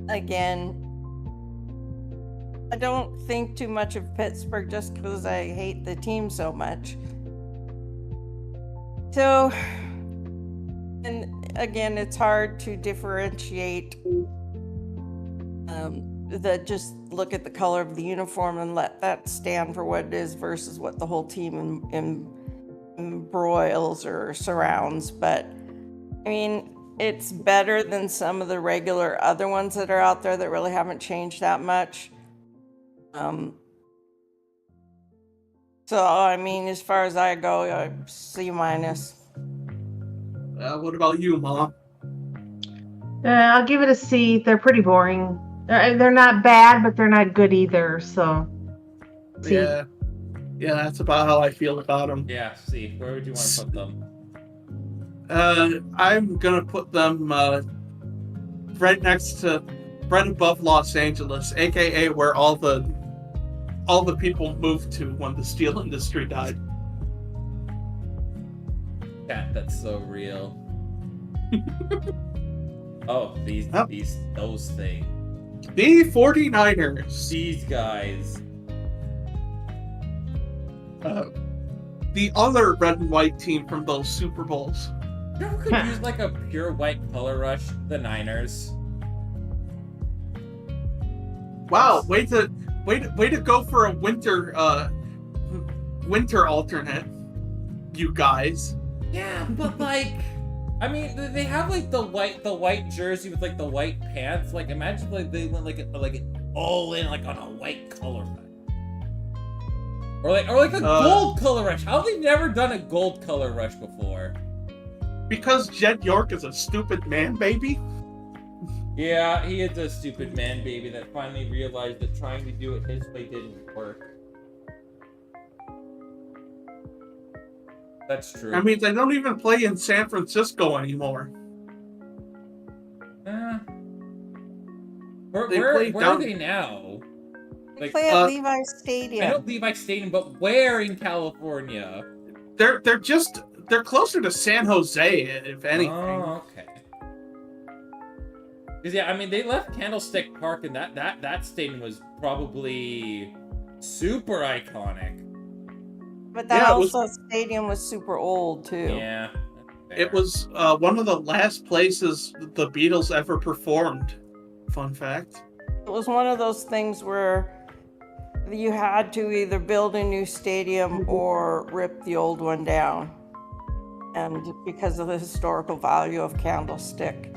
again, I don't think too much of Pittsburgh just because I hate the team so much. So, and again, it's hard to differentiate that just look at the color of the uniform and let that stand for what it is versus what the whole team embroils or surrounds. But I mean, it's better than some of the regular other ones that are out there that really haven't changed that much. So I mean, as far as I go, C-. What about you, Mom? I'll give it a C. They're pretty boring. They're not bad, but they're not good either. So, C. Yeah, that's about how I feel about them. Yeah, C. Where would you want to put them? I'm gonna put them right above Los Angeles, aka where all the people moved to when the steel industry died. God, that's so real. Oh, those things. The 49ers. These guys. The other red and white team from those Super Bowls. You know who could use like a pure white color rush? The Niners. Wow, way to go for a winter alternate, you guys. Yeah, but like, I mean, they have like the white jersey with like the white pants. Like, imagine like they went like all in like on a white color rush, or like a gold color rush. How have they never done a gold color rush before? Because Jed York is a stupid man baby. Yeah, he is a stupid man baby that finally realized that trying to do it his way didn't work. That's true. I mean, they don't even play in San Francisco anymore. Where are they now? They play at Levi's Stadium. I know Levi's Stadium, but where in California? They're closer to San Jose, if anything. Oh, okay. Because yeah, I mean, they left Candlestick Park, and that stadium was probably super iconic. But that stadium was super old too. Yeah. It was one of the last places the Beatles ever performed. Fun fact. It was one of those things where you had to either build a new stadium or rip the old one down. And because of the historical value of Candlestick,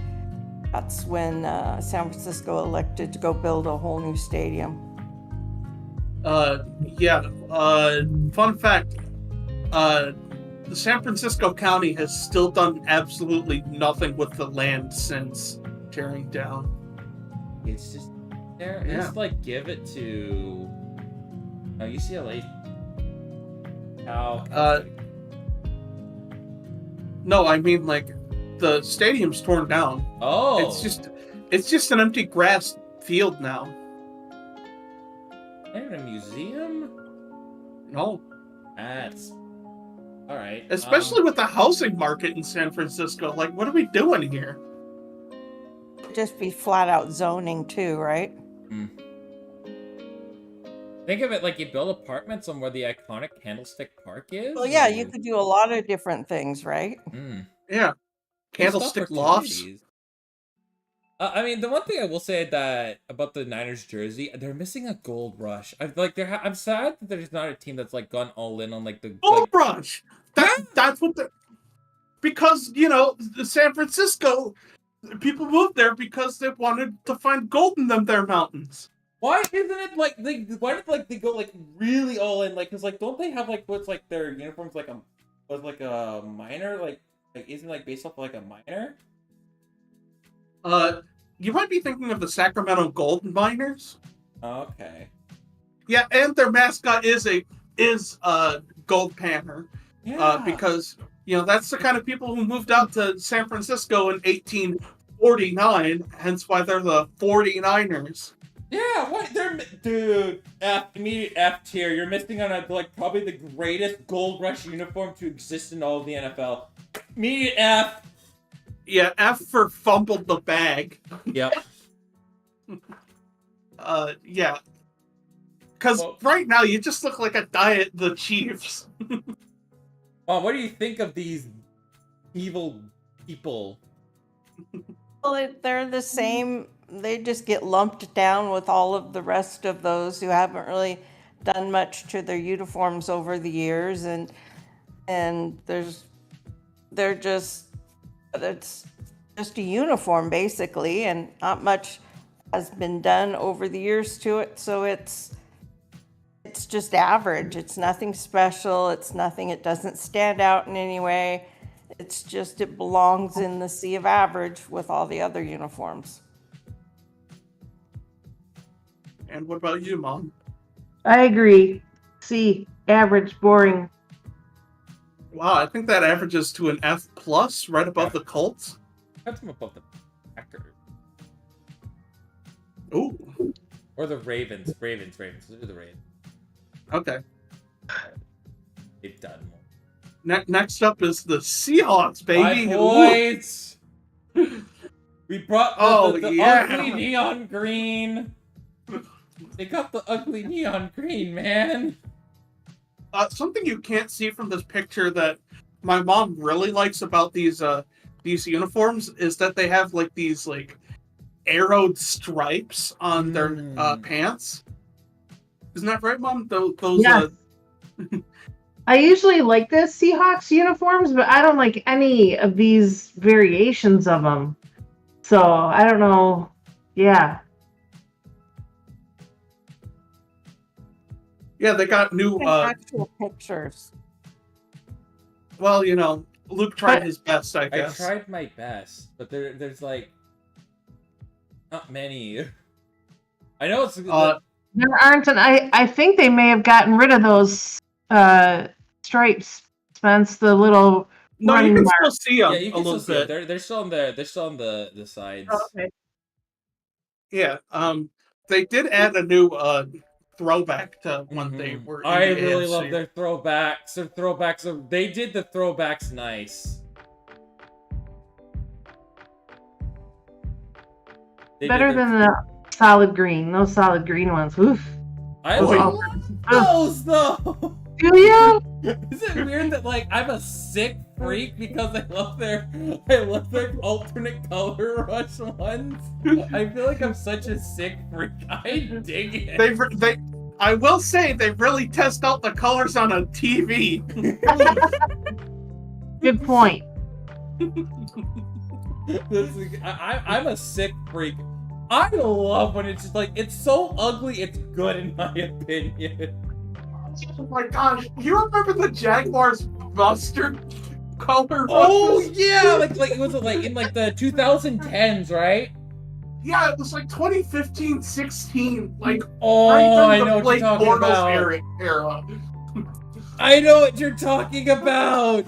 that's when San Francisco elected to go build a whole new stadium. Fun fact, the San Francisco County has still done absolutely nothing with the land since tearing down. It's just there. Yeah. Just like give it to UCLA. No, I mean like the stadium's torn down. Oh, it's just an empty grass field now. In a museum? No. That's all right. Especially with the housing market in San Francisco. Like, what are we doing here? Just be flat out zoning too, right? Think of it like you build apartments on where the iconic Candlestick Park is. Well, yeah, you could do a lot of different things, right? Yeah. Missed Candlestick loss. opportunities. I mean, the one thing I will say that about the Niners jersey, they're missing a gold rush. I'm sad that there's not a team that's like gone all in on like the Gold rush. That's what because the San Francisco people moved there because they wanted to find gold in their mountains. Why isn't it like why did like they go like really all in, like, because like don't they have like what's like their uniforms like a minor, like isn't like based off of, like a minor? You might be thinking of the Sacramento Gold Miners. Okay. Yeah, and their mascot is a Gold Panther. Yeah. Because that's the kind of people who moved out to San Francisco in 1849, hence why they're the 49ers. Yeah, what? Dude, immediate F tier. You're missing on probably the greatest gold rush uniform to exist in all of the NFL. Immediate F. Yeah, F for fumbled the bag. Yep. Yeah. Because right now you just look like a diet the Chiefs. What do you think of these evil people? Well, they're the same. They just get lumped down with all of the rest of those who haven't really done much to their uniforms over the years, and it's just a uniform basically, and not much has been done over the years to it, so it's just average. It's nothing special. It doesn't stand out in any way. It's just, it belongs in the sea of average with all the other uniforms. And what about you, Mom? I agree. C, average, boring. Wow, I think that averages to an F plus, right above the Colts. That's above the Packers. Ooh. Or the Ravens. Ravens. Let's do the Ravens. Okay. They've done more. Next up is the Seahawks, baby. My boys! We brought the yeah. ugly neon green. They got the ugly neon green, man. Something you can't see from this picture that my mom really likes about these uniforms is that they have like these like arrowed stripes on their pants. Isn't that right, Mom? Those. Yes. I usually like the Seahawks uniforms, but I don't like any of these variations of them. So I don't know. Yeah. Yeah, they got new Actual pictures. Well, Luke tried his best, I guess. I tried my best, but there's like not many. I know it's there aren't, and I think they may have gotten rid of those stripes, Spence. The little no, you can still see them you can a little bit. They're still on the sides. Oh, okay. Yeah, they did add a new throwback to when they were in I the really AFC. love their throwbacks. They did the throwbacks nice. Better than the solid green. Those solid green ones. Oof. I love those though. Do you? Is it weird that like I'm a sick freak because I love their alternate color rush ones? I feel like I'm such a sick freak. I dig it. I will say they really test out the colors on a TV. Good point. I'm a sick freak. I love when it's just like, it's so ugly, it's good in my opinion. Oh my gosh, you remember the Jaguars mustard color? Oh yeah, like it was like in like the 2010s, right? Yeah, it was like 2015, 16, like I know what you're talking about. Era. I know what you're talking about.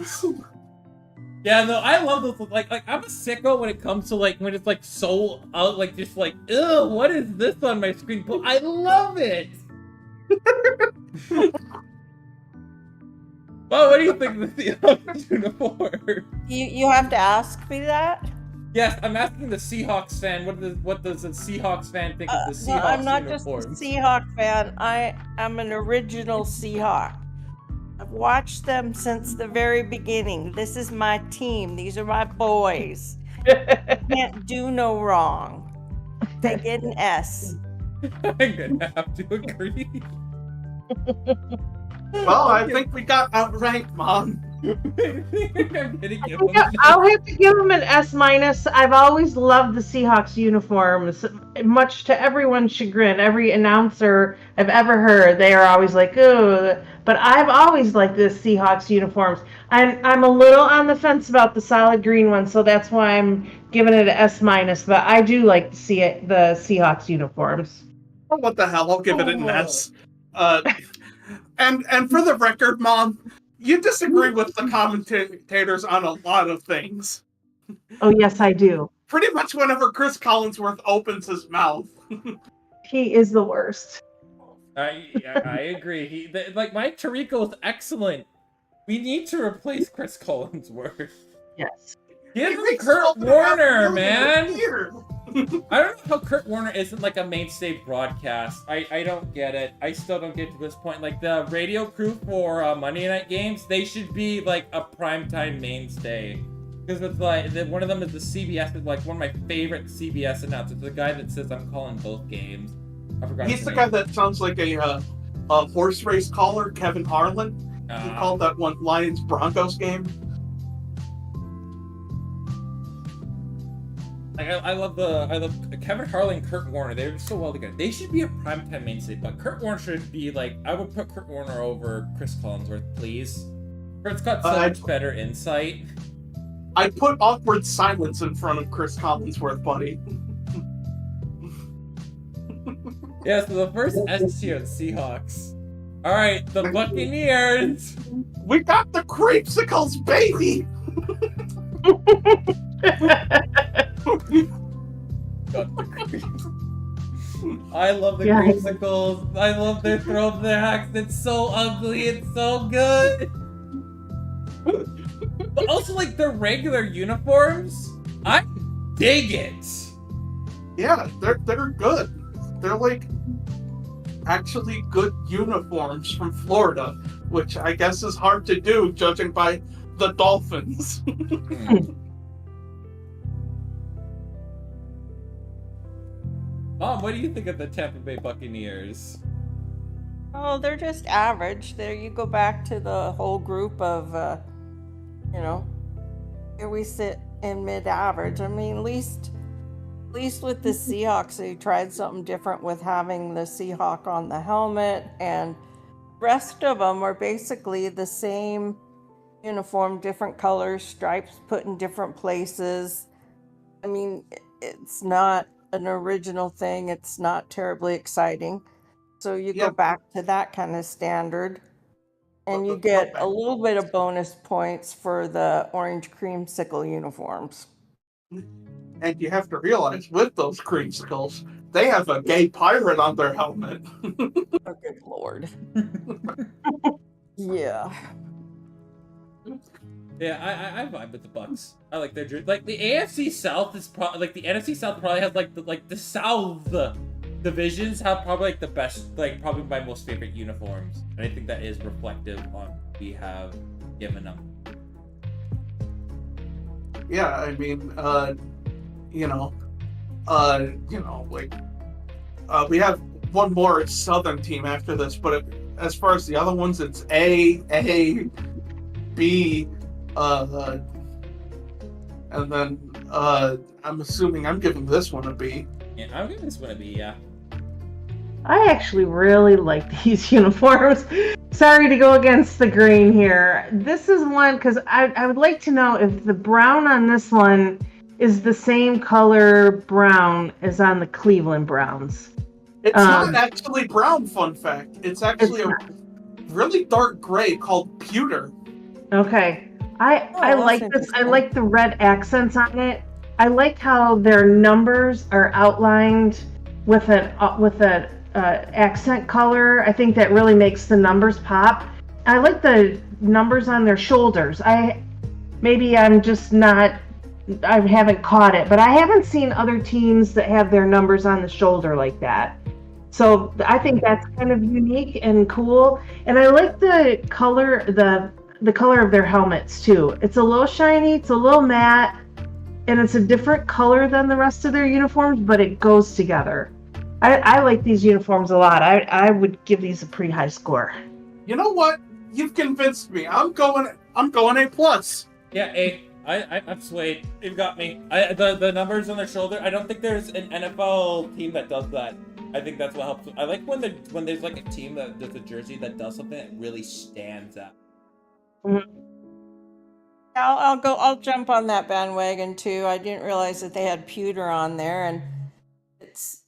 Yeah, no, I love those. Like I'm a sicko when it comes to like when it's like so out, like just like, ew, what is this on my screen? But I love it. Well, what do you think of the Seahawks uniform? You have to ask me that? Yes, I'm asking the Seahawks fan. What does a Seahawks fan think of the Seahawks I'm not uniform? just a Seahawk fan. I am an original Seahawk. I've watched them since the very beginning. This is my team. These are my boys. Can't do no wrong. They get an S. I'm gonna have to agree. Well, I think we got outranked, Mom. I'm gonna give them I'll have to give them an S minus. I've always loved the Seahawks uniforms, much to everyone's chagrin. Every announcer I've ever heard, they are always like, "Oh," but I've always liked the Seahawks uniforms. I'm a little on the fence about the solid green one, so that's why I'm giving it an S minus. But I do like to see it, the Seahawks uniforms. Oh, what the hell? I'll give it an S. And for the record, Mom, you disagree with the commentators on a lot of things. Oh yes, I do. Pretty much whenever Chris Collinsworth opens his mouth. He is the worst. I agree. Like Mike Tirico is excellent. We need to replace Chris Collinsworth. Yes. Give He him makes Kurt $12.5 Warner, million man. a year. I don't know how Kurt Warner isn't like a mainstay broadcast. I don't get it. I still don't get to this point. Like the radio crew for Monday Night Games, they should be like a primetime mainstay. Because it's like one of them is the CBS, is like one of my favorite CBS announcers. The guy that says I'm calling both games. I forgot. He's the guy that sounds like a horse race caller, Kevin Harlan. He called that one Lions Broncos game. Like I love Kevin Harlan and Kurt Warner. They're so well together. They should be a primetime mainstay, but Kurt Warner should be like, I would put Kurt Warner over Chris Collinsworth, please. Kurt's got so much better insight. I put awkward silence in front of Chris Collinsworth, buddy. Yeah, so the first S tier of Seahawks. Alright, the Buccaneers. We got the creepsicles, baby! I love the creamsicles. I love their throwbacks. It's so ugly. It's so good. But also, like their regular uniforms, I dig it. Yeah, they're good. They're like actually good uniforms from Florida, which I guess is hard to do judging by the Dolphins. Mom, what do you think of the Tampa Bay Buccaneers? Oh, they're just average. There you go back to the whole group of, here we sit in mid-average. I mean, at least with the Seahawks, they tried something different with having the Seahawk on the helmet, and rest of them are basically the same uniform, different colors, stripes put in different places. I mean, it's not an original thing. It's not terribly exciting. So you go back to that kind of standard, and you get a little bit of bonus points for the orange creamsicle uniforms. And you have to realize, with those creamsicles, they have a gay pirate on their helmet. Oh, good Lord. Yeah. Yeah, I vibe with the Bucks. I like their jersey. Like the AFC South is probably like the NFC South probably has like the South divisions have probably like the best, like probably my most favorite uniforms, and I think that is reflective on what we have given them. Yeah, I mean, we have one more Southern team after this, but as far as the other ones, it's A, B, and then I'm assuming I'm giving this one a B. Yeah, I'm giving this one a B. Yeah. I actually really like these uniforms. Sorry to go against the grain here. This is one because I would like to know if the brown on this one is the same color brown as on the Cleveland Browns. It's not actually brown, fun fact. It's actually a really dark gray called pewter. Okay. I like this. I like the red accents on it. I like how their numbers are outlined with an accent color. I think that really makes the numbers pop. I like the numbers on their shoulders. I haven't caught it, but I haven't seen other teams that have their numbers on the shoulder like that. So I think that's kind of unique and cool. And I like the color, the color of their helmets too. It's a little shiny, it's a little matte, and it's a different color than the rest of their uniforms, but it goes together. I like these uniforms a lot. I would give these a pretty high score. You know what? You've convinced me. I'm going A+. Yeah, I'm swayed. You've got me. The numbers on their shoulder. I don't think there's an NFL team that does that. I think that's what helps. I like when there's like a team that does a jersey that does something that really stands out. Mm-hmm. I'll jump on that bandwagon too. I didn't realize that they had pewter on there, and it's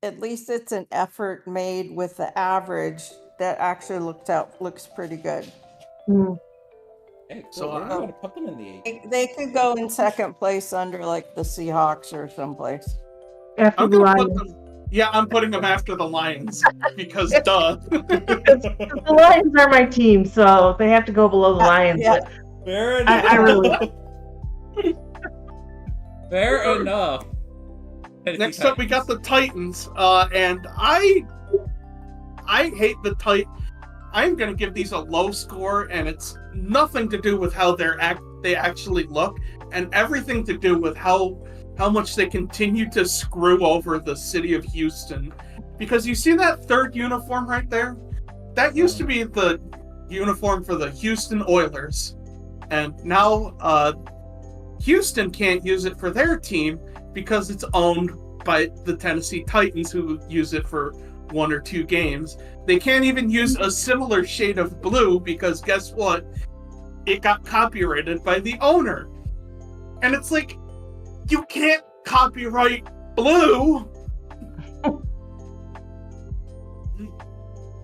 at least it's an effort made with the average that actually looks pretty good. Mm. Hey, cool. So I'm gonna put them in the 8. They could go in second place under like the Seahawks or someplace. After I'm the gonna Lions. put them. Yeah, I'm putting them after the Lions because duh. The Lions are my team, so they have to go below the Lions. Yeah. Fair enough. I really. Fair enough. Next up, we got the Titans, and I hate the I'm gonna give these a low score, and it's nothing to do with how they actually look, and everything to do with how much they continue to screw over the city of Houston. Because you see that third uniform right there? That used to be the uniform for the Houston Oilers, and now Houston can't use it for their team because it's owned by the Tennessee Titans, who use it for 1 or 2 games. They can't even use a similar shade of blue because guess what? It got copyrighted by the owner. And it's like, you can't copyright blue.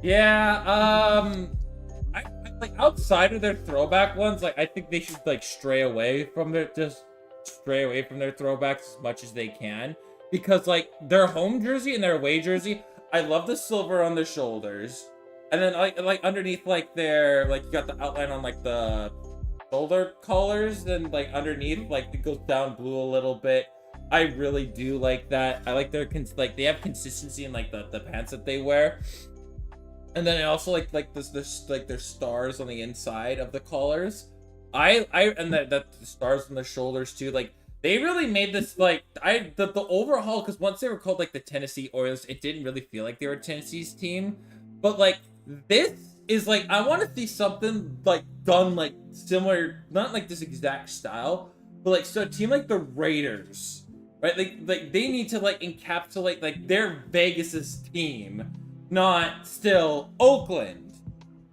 Yeah, I like outside of their throwback ones, like I think they should like stray away from their throwbacks as much as they can, because like their home jersey and their away jersey, I love the silver on their shoulders, and then like underneath like their like you got the outline on like the shoulder collars, and like underneath like it goes down blue a little bit. I really do like that. I like their they have consistency in like the pants that they wear. And then I also like this like their stars on the inside of the collars. And the stars on the shoulders too. Like they really made this like the overhaul, because once they were called like the Tennessee Oilers, it didn't really feel like they were Tennessee's team. But like this is like I want to see something like done like similar, not like this exact style, but like so a team like the Raiders, right? Like they need to like encapsulate like their Vegas's team, not still Oakland.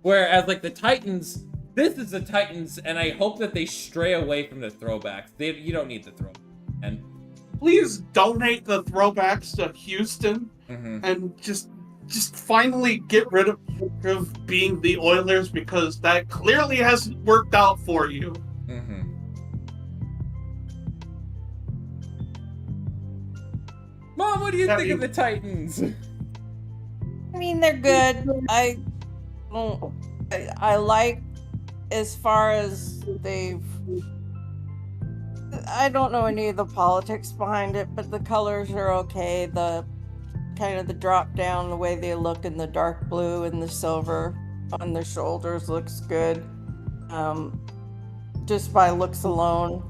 Whereas like the Titans, this is the Titans, and I hope that they stray away from the throwbacks. You don't need the throwbacks. And please donate the throwbacks to Houston, and just finally get rid of being the Oilers, because that clearly hasn't worked out for you. Mom, what do you think of the Titans? I mean, they're good. I like, as far as I don't know any of the politics behind it, but the colors are okay. The kind of the drop down, the way they look in the dark blue and the silver on their shoulders looks good. Just by looks alone,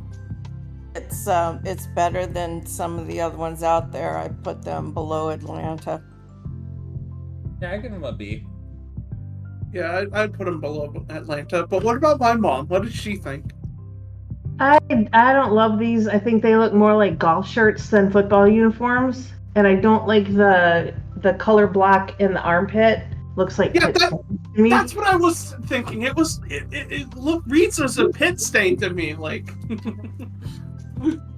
it's better than some of the other ones out there. I put them below Atlanta. Yeah, I give them a B. Yeah, I'd put them below Atlanta. But what about my mom? What did she think? I don't love these. I think they look more like golf shirts than football uniforms, and I don't like the color block in the armpit. Looks like pit stain to me. That's what I was thinking. It reads as a pit stain to me. Like,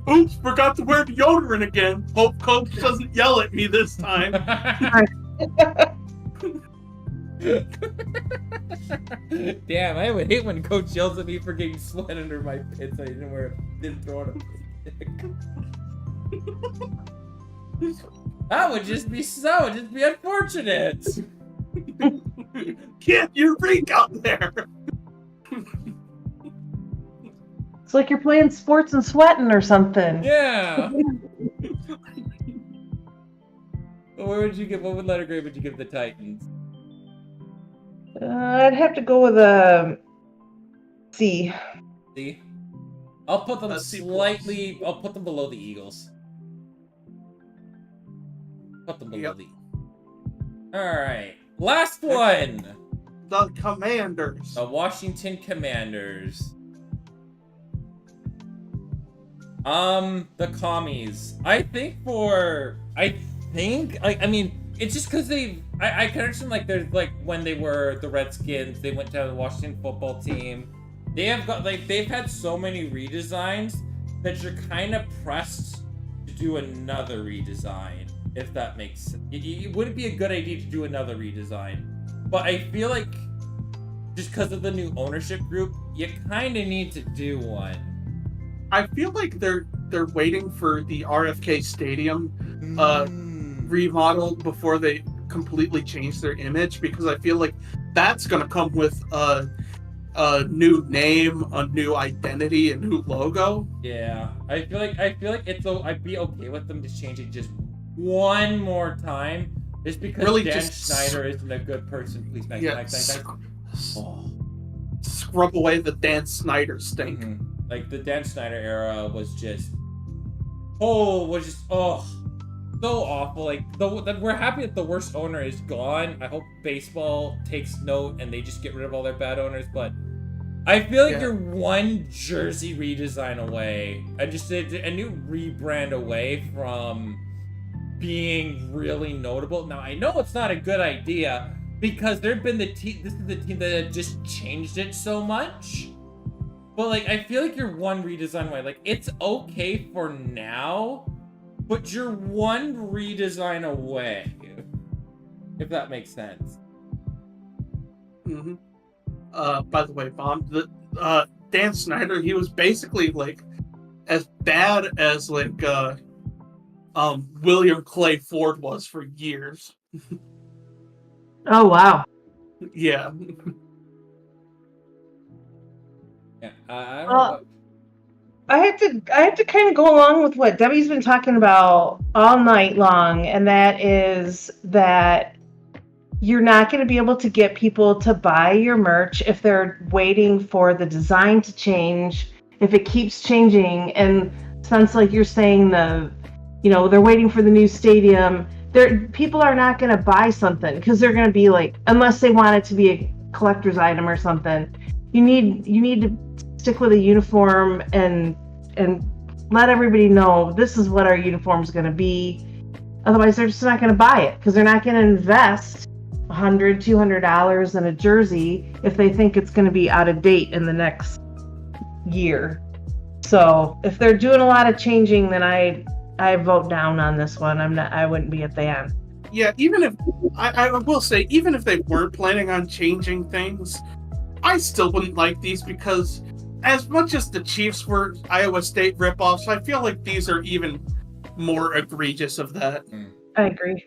oops, forgot to wear deodorant again. Hope Coach doesn't yell at me this time. Damn, I would hate when Coach yells at me for getting sweat under my pits. I didn't throw it. That would just be unfortunate. Get your reek out there. It's like you're playing sports and sweating or something. Yeah. Where would you give? What letter grade would you give the Titans? I'd have to go with a C. C. I'll put them C+. slightly. I'll put them below the Eagles. Put them below the. All right, last one. The Commanders. The Washington Commanders. The commies. I mean, it's just because I can understand, like, there's, like, when they were the Redskins, they went to the Washington football team. They've had so many redesigns that you're kind of pressed to do another redesign, if that makes sense. It wouldn't be a good idea to do another redesign. But I feel like, just because of the new ownership group, you kind of need to do one. I feel like they're waiting for the RFK Stadium remodeled before they completely change their image, because I feel like that's going to come with a new name, a new identity, a new logo. Yeah, I feel like I'd be okay with them just changing just one more time, just because really Dan just Schneider isn't a good person. Please, scrub away the Dan Snyder stink. Mm-hmm. Like, the Dan Snyder era was just so awful. Like, we're happy that the worst owner is gone. I hope baseball takes note and they just get rid of all their bad owners. But I feel like you're one jersey redesign away, and just a new rebrand away from being really notable. Now, I know it's not a good idea, because this is the team that had just changed it so much. But, like, I feel like you're one redesign away. Like, it's okay for now, but you're one redesign away, if that makes sense. Mm-hmm. By the way, Bomb, Dan Snyder, he was basically, like, as bad as, like, William Clay Ford was for years. Oh, wow. Yeah. Yeah, I don't know. I have to kind of go along with what Debbie's been talking about all night long, and that is that you're not going to be able to get people to buy your merch if they're waiting for the design to change, if it keeps changing. And since, like you're saying, they're waiting for the new stadium, people are not going to buy something because they're going to be like, unless they want it to be a collector's item or something. You need to stick with a uniform and let everybody know this is what our uniform is going to be. Otherwise, they're just not going to buy it, because they're not going to invest $100, $200 in a jersey if they think it's going to be out of date in the next year. So if they're doing a lot of changing, then I vote down on this one. I wouldn't be a fan. Yeah, even if I will say, even if they weren't planning on changing things, I still wouldn't like these, because as much as the Chiefs were Iowa State ripoffs, I feel like these are even more egregious of that. I agree.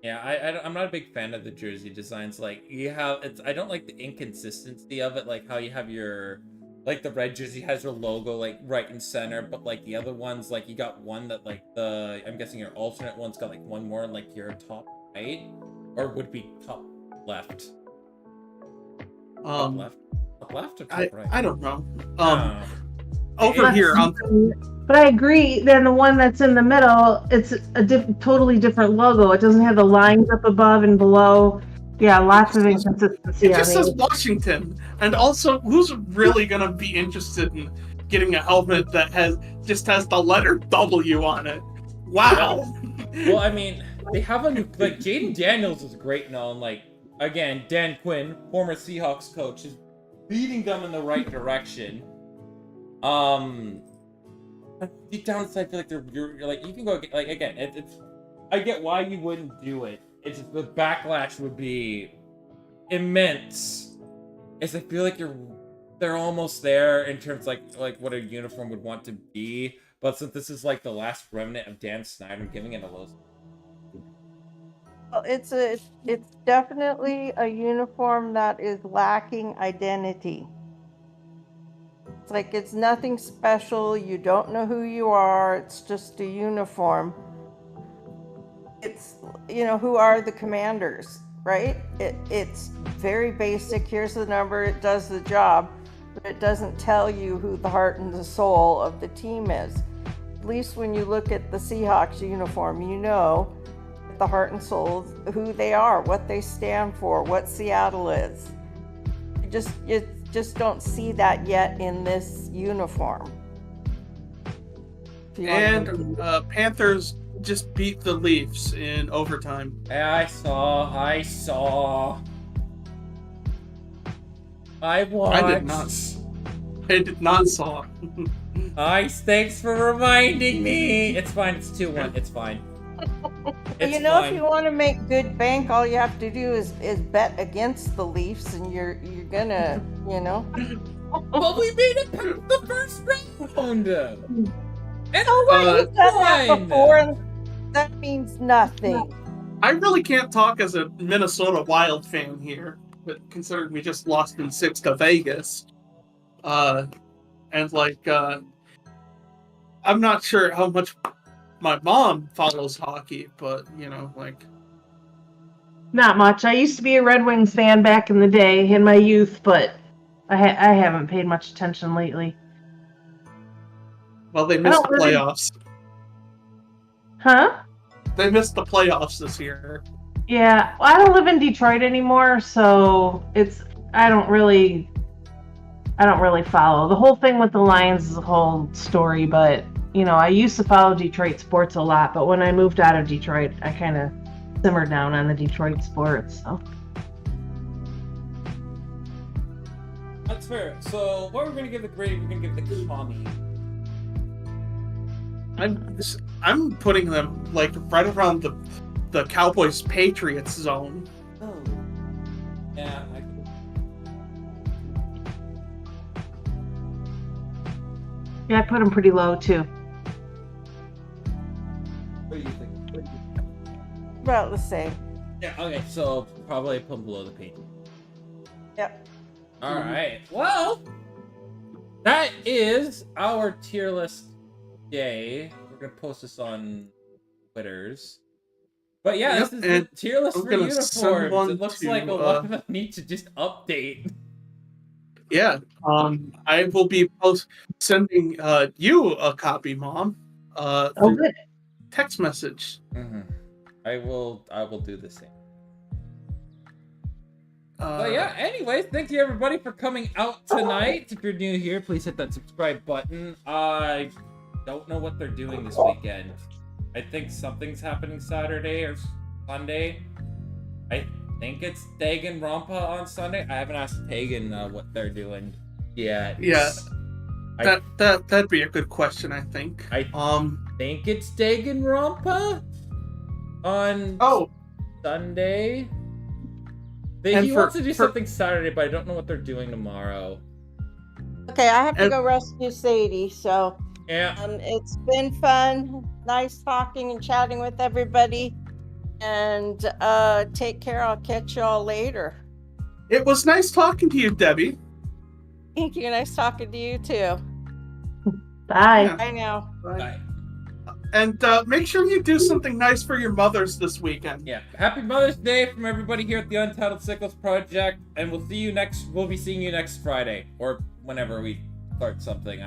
Yeah, I'm not a big fan of the jersey designs. Like, I don't like the inconsistency of it. Like, how you have like, the red jersey has your logo, like, right in center, but, like, the other ones, like, you got one that, like, I'm guessing your alternate one's got, like, one more, like, your top right, or would be top left. Top left or top right? I don't know. Over here, but I agree. Then the one that's in the middle, it's a totally different logo. It doesn't have the lines up above and below. Yeah, lots of inconsistency. It just says Washington, and also, who's really gonna be interested in getting a helmet that has the letter W on it? Wow. Well, I mean, they have a new, like, Jaden Daniels is great now, and, like, again, Dan Quinn, former Seahawks coach, is leading them in the right direction. Deep down inside, I feel like you're like, you can go, like, again, it's I get why you wouldn't do it. It's just the backlash would be immense. As I feel like they're almost there in terms like what a uniform would want to be, but since this is like the last remnant of Dan Snyder, giving it a low. Well, it's definitely a uniform that is lacking identity. It's like, it's nothing special. You don't know who you are. It's just a uniform. It's who are the commanders, right? It's very basic. Here's the number, it does the job, but it doesn't tell you who the heart and the soul of the team is. At least when you look at the Seahawks uniform, you know the heart and soul, who they are, what they stand for, what Seattle is. You just don't see that yet in this uniform. And Panthers just beat the Leafs in overtime. Yeah, I saw. I watched. I did not saw. Ice, thanks for reminding me. It's fine. It's 2-1. It's fine. It's If fine. you want to make good bank, all you have to do is bet against the Leafs, and you're gonna, But we made it past the first round. And Oh, well, you've done that won. before, and that means nothing. I really can't talk as a Minnesota Wild fan here, but considering we just lost in 6 to Vegas, and I'm not sure how much my mom follows hockey, but Not much. I used to be a Red Wings fan back in the day in my youth, but I haven't paid much attention lately. well, they missed the really- playoffs. Huh? They missed the playoffs this year. Yeah. Well, I don't live in Detroit anymore, so I don't really follow. The whole thing with the Lions is a whole story, but I used to follow Detroit sports a lot, but when I moved out of Detroit, I kind of simmered down on the Detroit sports. So. That's fair. So, what we're gonna give the grade? We're gonna give the Kami. I'm putting them right around the Cowboys Patriots zone. Oh. Yeah. Yeah, I put them pretty low too. What do you think? About the same. Yeah. Okay. So probably put them below the page. Yep. All right. Well, that is our tier list day. We're gonna post this on Twitter's. But yeah, Yep, this is the tier list I'm for gonna send uniforms. one It looks to, like a lot of them need to just update. Yeah. I will be sending you a copy, Mom. Oh, Through good. text message. Mm-hmm. I will do the same. Uh, But yeah, anyways, thank you everybody for coming out tonight. If you're new here, please hit that subscribe button. I don't know what they're doing this weekend. I think something's happening Saturday or Sunday. I think it's Taegan Rampa on Sunday. I haven't asked Taegan what they're doing yet. Yeah. That'd be a good question, I think. I think it's Taegan Rampa on Sunday. He wants to do something Saturday, but I don't know what they're doing tomorrow. Okay, I have to go rescue Sadie, so Yeah. it's been fun. Nice talking and chatting with everybody. And take care. I'll catch y'all later. It was nice talking to you, Debbie. Thank you. Nice talking to you too. Bye. Yeah. Bye now. Bye. And make sure you do something nice for your mothers this weekend. Yeah. Happy Mother's Day from everybody here at the Untitled Sickles Project, and we'll be seeing you next Friday or whenever we start something.